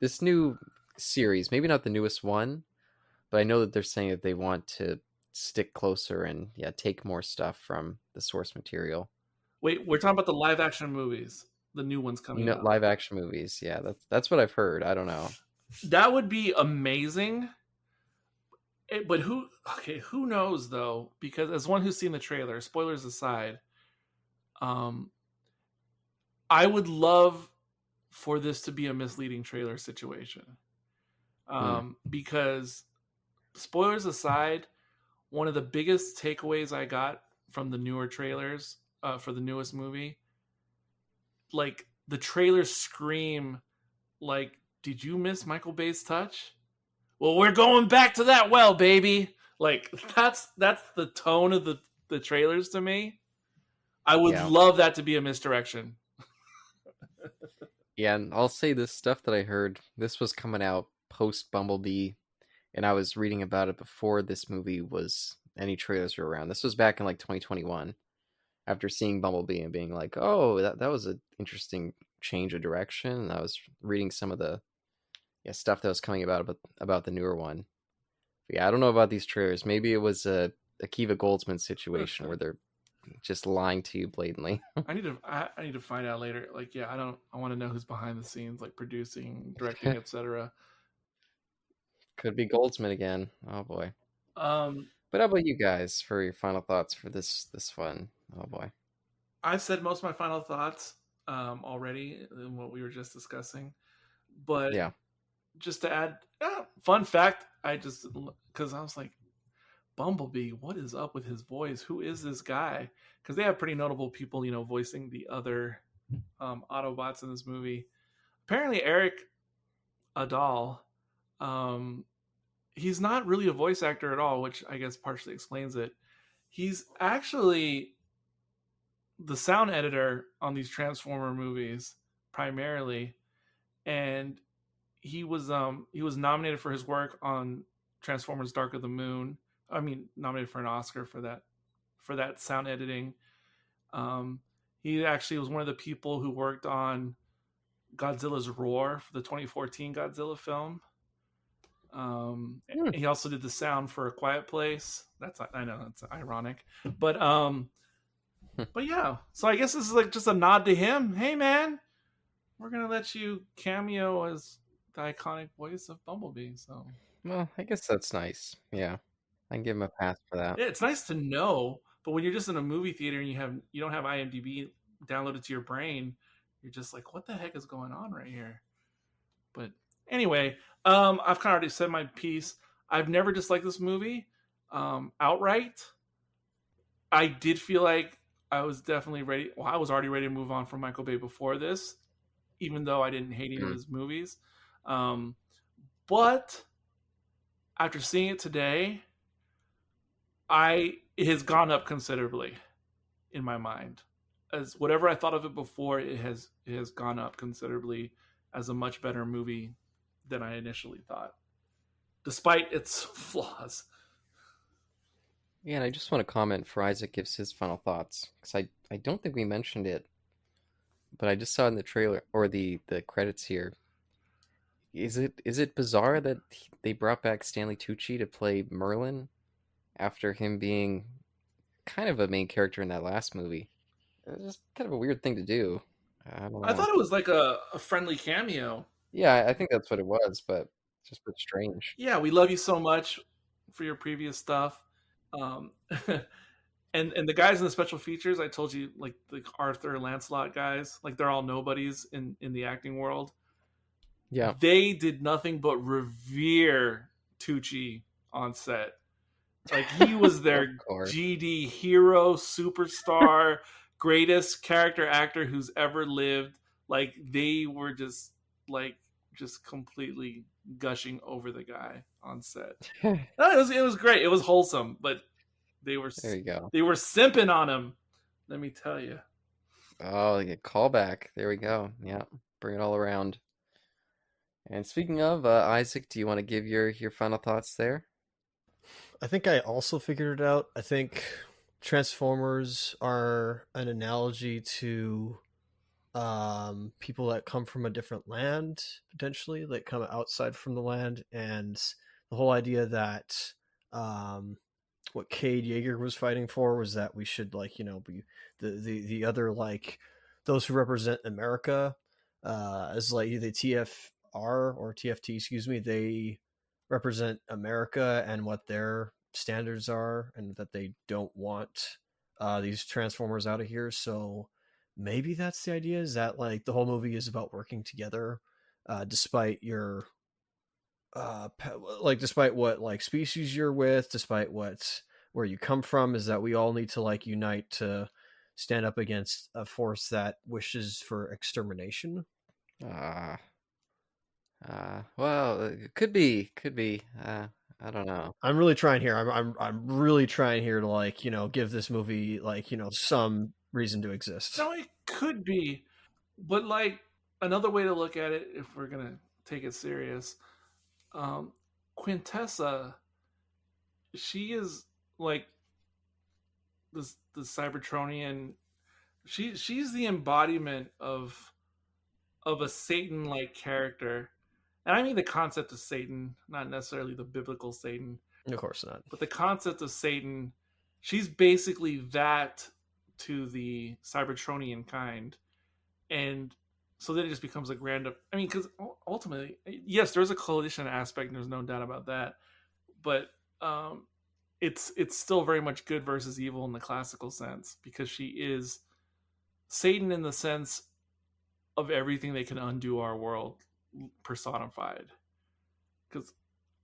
[SPEAKER 2] This new series, maybe not the newest one, but I know that they're saying that they want to stick closer and take more stuff from the source material.
[SPEAKER 3] Wait, we're talking about the live action movies, the new ones coming out.
[SPEAKER 2] Live action movies, yeah, that's what I've heard. I don't know.
[SPEAKER 3] That would be amazing. But who knows though? Because as one who's seen the trailer, spoilers aside, I would love for this to be a misleading trailer situation.
[SPEAKER 2] Hmm.
[SPEAKER 3] Because spoilers aside, one of the biggest takeaways I got from the newer trailers for the newest movie, like the trailers scream, like, "Did you miss Michael Bay's touch?" Well, we're going back to that well, baby. Like that's the tone of the trailers to me. I would
[SPEAKER 2] Yeah.
[SPEAKER 3] love that to be a misdirection.
[SPEAKER 2] Yeah, and I'll say this stuff that I heard. This was coming out post Bumblebee, and I was reading about it before this movie was any trailers were around. This was back in like 2021. After seeing Bumblebee and being like, "Oh, that was an interesting change of direction." And I was reading some of the stuff that was coming about the newer one. But yeah, I don't know about these trailers. Maybe it was a Akiva Goldsman situation where they're just lying to you blatantly.
[SPEAKER 3] I need to find out later. Like, yeah, I want to know who's behind the scenes, like producing, directing, etc.
[SPEAKER 2] Could be Goldsman again. Oh boy.
[SPEAKER 3] Um,
[SPEAKER 2] But how about you guys for your final thoughts for this one? Oh boy.
[SPEAKER 3] I've said most of my final thoughts already in what we were just discussing, but
[SPEAKER 2] Yeah.
[SPEAKER 3] just to add, fun fact, because I was like, Bumblebee, what is up with his voice? Who is this guy? Because they have pretty notable people, voicing the other Autobots in this movie. Apparently, Eric Adal, um, he's not really a voice actor at all, which I guess partially explains it. He's actually the sound editor on these Transformer movies primarily, and he was nominated for his work on Transformers: Dark of the Moon. I mean, nominated for an Oscar for that sound editing. Um, he actually was one of the people who worked on Godzilla's Roar for the 2014 Godzilla film.
[SPEAKER 2] Hmm.
[SPEAKER 3] He also did the sound for A Quiet Place. I know that's ironic, but yeah. So I guess this is like just a nod to him. Hey man, we're gonna let you cameo as the iconic voice of Bumblebee. So
[SPEAKER 2] Well, I guess that's nice. Yeah. I can give him a pass for that.
[SPEAKER 3] yeah, it's nice to know. But when you're just in a movie theater and you don't have IMDb downloaded to your brain, you're just like, what the heck is going on right here? But anyway, I've kind of already said my piece. I've never disliked this movie outright. I did feel like I was definitely ready. Well, I was already ready to move on from Michael Bay before this, even though I didn't hate any of
[SPEAKER 2] Mm.
[SPEAKER 3] his movies. Um, but after seeing it today, it has gone up considerably in my mind. As whatever I thought of it before, it has gone up considerably as a much better movie than I initially thought, despite its flaws.
[SPEAKER 2] Yeah, and I just want to comment for Isaac gives his final thoughts because I don't think we mentioned it, but I just saw in the trailer or the credits here. Is it bizarre that they brought back Stanley Tucci to play Merlin after him being kind of a main character in that last movie? It's just kind of a weird thing to do. I don't
[SPEAKER 3] I
[SPEAKER 2] know.
[SPEAKER 3] thought it was like a friendly cameo.
[SPEAKER 2] Yeah, I think that's what it was, but it's just a bit strange.
[SPEAKER 3] Yeah, we love you so much for your previous stuff. Um, and the guys in the special features, I told you, like the Arthur and Lancelot guys, like they're all nobodies in the acting world.
[SPEAKER 2] Yeah,
[SPEAKER 3] They did nothing but revere Tucci on set. Like he was
[SPEAKER 2] of
[SPEAKER 3] their
[SPEAKER 2] course.
[SPEAKER 3] GD hero, superstar, greatest character actor who's ever lived. Like they were just completely gushing over the guy on set. No, it was great. It was wholesome, but they were
[SPEAKER 2] There you go.
[SPEAKER 3] they were simping on him. Let me tell you.
[SPEAKER 2] Oh, yeah, callback. There we go. Yeah, bring it all around. And speaking of Isaac, do you want to give your final thoughts there?
[SPEAKER 1] I think I also figured it out. I think Transformers are an analogy to people that come from a different land, potentially, like come outside from the land, and the whole idea that what Cade Yeager was fighting for was that we should, like, be the other, like, those who represent America, as like the TFR or TFT, excuse me, they represent America and what their standards are, and that they don't want these Transformers out of here. So maybe that's the idea, is that like the whole movie is about working together, despite your like despite what like species you're with, despite what where you come from, is that we all need to like unite to stand up against a force that wishes for extermination.
[SPEAKER 2] Uh, well, it could be, could be. I don't know.
[SPEAKER 1] I'm really trying here. I'm really trying here to like give this movie like some reason to exist.
[SPEAKER 3] No, it could be, but like another way to look at it, if we're gonna take it serious, um, Quintessa, she is like the Cybertronian. She's the embodiment of a Satan like character, and I mean the concept of Satan, not necessarily the biblical Satan,
[SPEAKER 1] Of course not.
[SPEAKER 3] but the concept of Satan. She's basically that to the Cybertronian kind, and so then it just becomes like random. I mean, because ultimately, yes, there's a coalition aspect, and there's no doubt about that. But it's still very much good versus evil in the classical sense, because she is Satan in the sense of everything that can undo our world personified. Because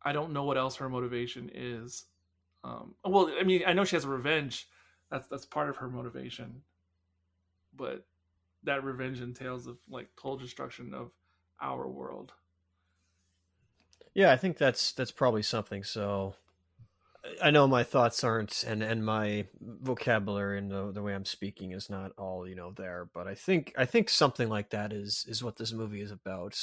[SPEAKER 3] I don't know what else her motivation is. Well, I mean, I know she has revenge. That's part of her motivation, but that revenge entails of like total destruction of our world.
[SPEAKER 1] Yeah, I think that's probably something. So I know my thoughts aren't, and my vocabulary and the way I'm speaking is not all there, but I think something like that is what this movie is about.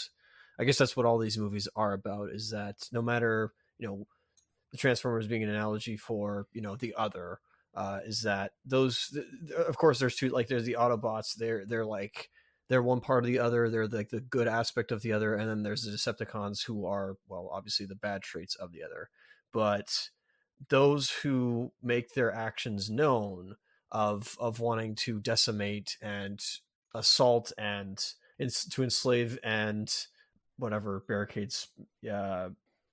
[SPEAKER 1] I guess that's what all these movies are about. Is that no matter the Transformers being an analogy for the other, is that those of course there's two, like there's the Autobots, they're like they're one part of the other, they're like the good aspect of the other, and then there's the Decepticons who are, well, obviously the bad traits of the other. But those who make their actions known of wanting to decimate and assault and to enslave and whatever barricades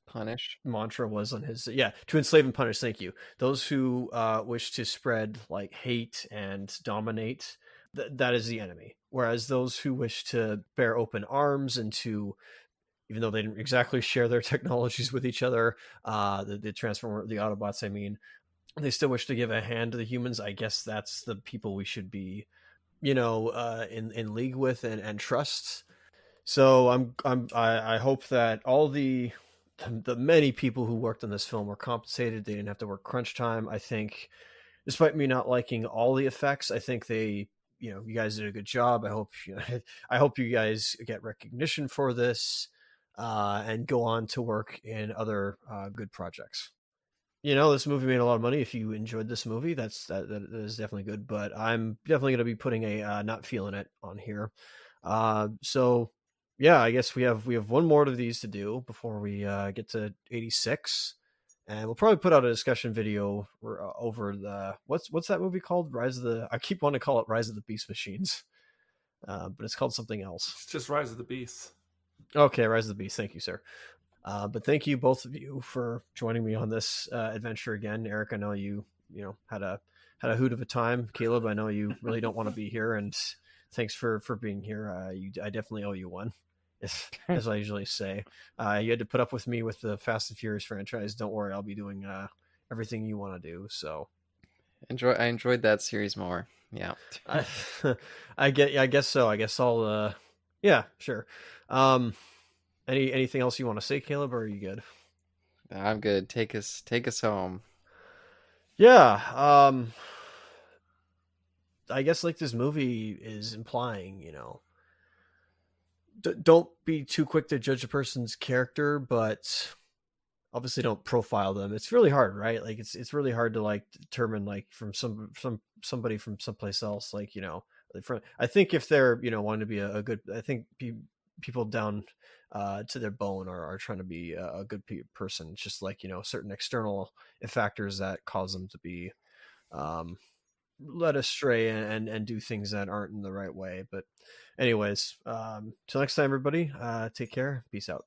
[SPEAKER 2] Punish.
[SPEAKER 1] mantra was on his, yeah, to enslave and punish, thank you, those who wish to spread like hate and dominate, that is the enemy. Whereas those who wish to bear open arms and to, even though they didn't exactly share their technologies with each other, the Transformer, the Autobots, I mean, they still wish to give a hand to the humans. I guess that's the people we should be, in league with and trust. So I hope that all the many people who worked on this film were compensated. They didn't have to work crunch time. I think, despite me not liking all the effects, I think they, you guys did a good job. I hope I hope you guys get recognition for this, and go on to work in other good projects. This movie made a lot of money. If you enjoyed this movie, that is definitely good. But I'm definitely going to be putting a not feeling it on here. So yeah, I guess we have one more of these to do before we get to 86, and we'll probably put out a discussion video over the what's that movie called? Rise of the, I keep wanting to call it Rise of the Beast Machines, but it's called something else.
[SPEAKER 3] It's just Rise of the Beast.
[SPEAKER 1] Okay, Rise of the Beast. Thank you, sir. But thank you, both of you, for joining me on this adventure again. Eric, I know you had a hoot of a time. Caleb, I know you really don't want to be here, and thanks for being here. I definitely owe you one, as I usually say. You had to put up with me with the Fast and Furious franchise. Don't worry, I'll be doing everything you want to do. So
[SPEAKER 2] I enjoyed that series more. Yeah.
[SPEAKER 1] I guess so. I guess I'll yeah, sure. Anything else you want to say, Caleb, or are you good?
[SPEAKER 2] I'm good. Take us home.
[SPEAKER 1] Yeah. I guess like this movie is implying, don't be too quick to judge a person's character, but obviously don't profile them. It's really hard, right? Like it's really hard to like determine like from somebody from someplace else, like I think if they're wanting to be a good, I think people down to their bone are trying to be a good person. It's just like certain external factors that cause them to be led astray and do things that aren't in the right way. But anyways, till next time, everybody, take care, peace out.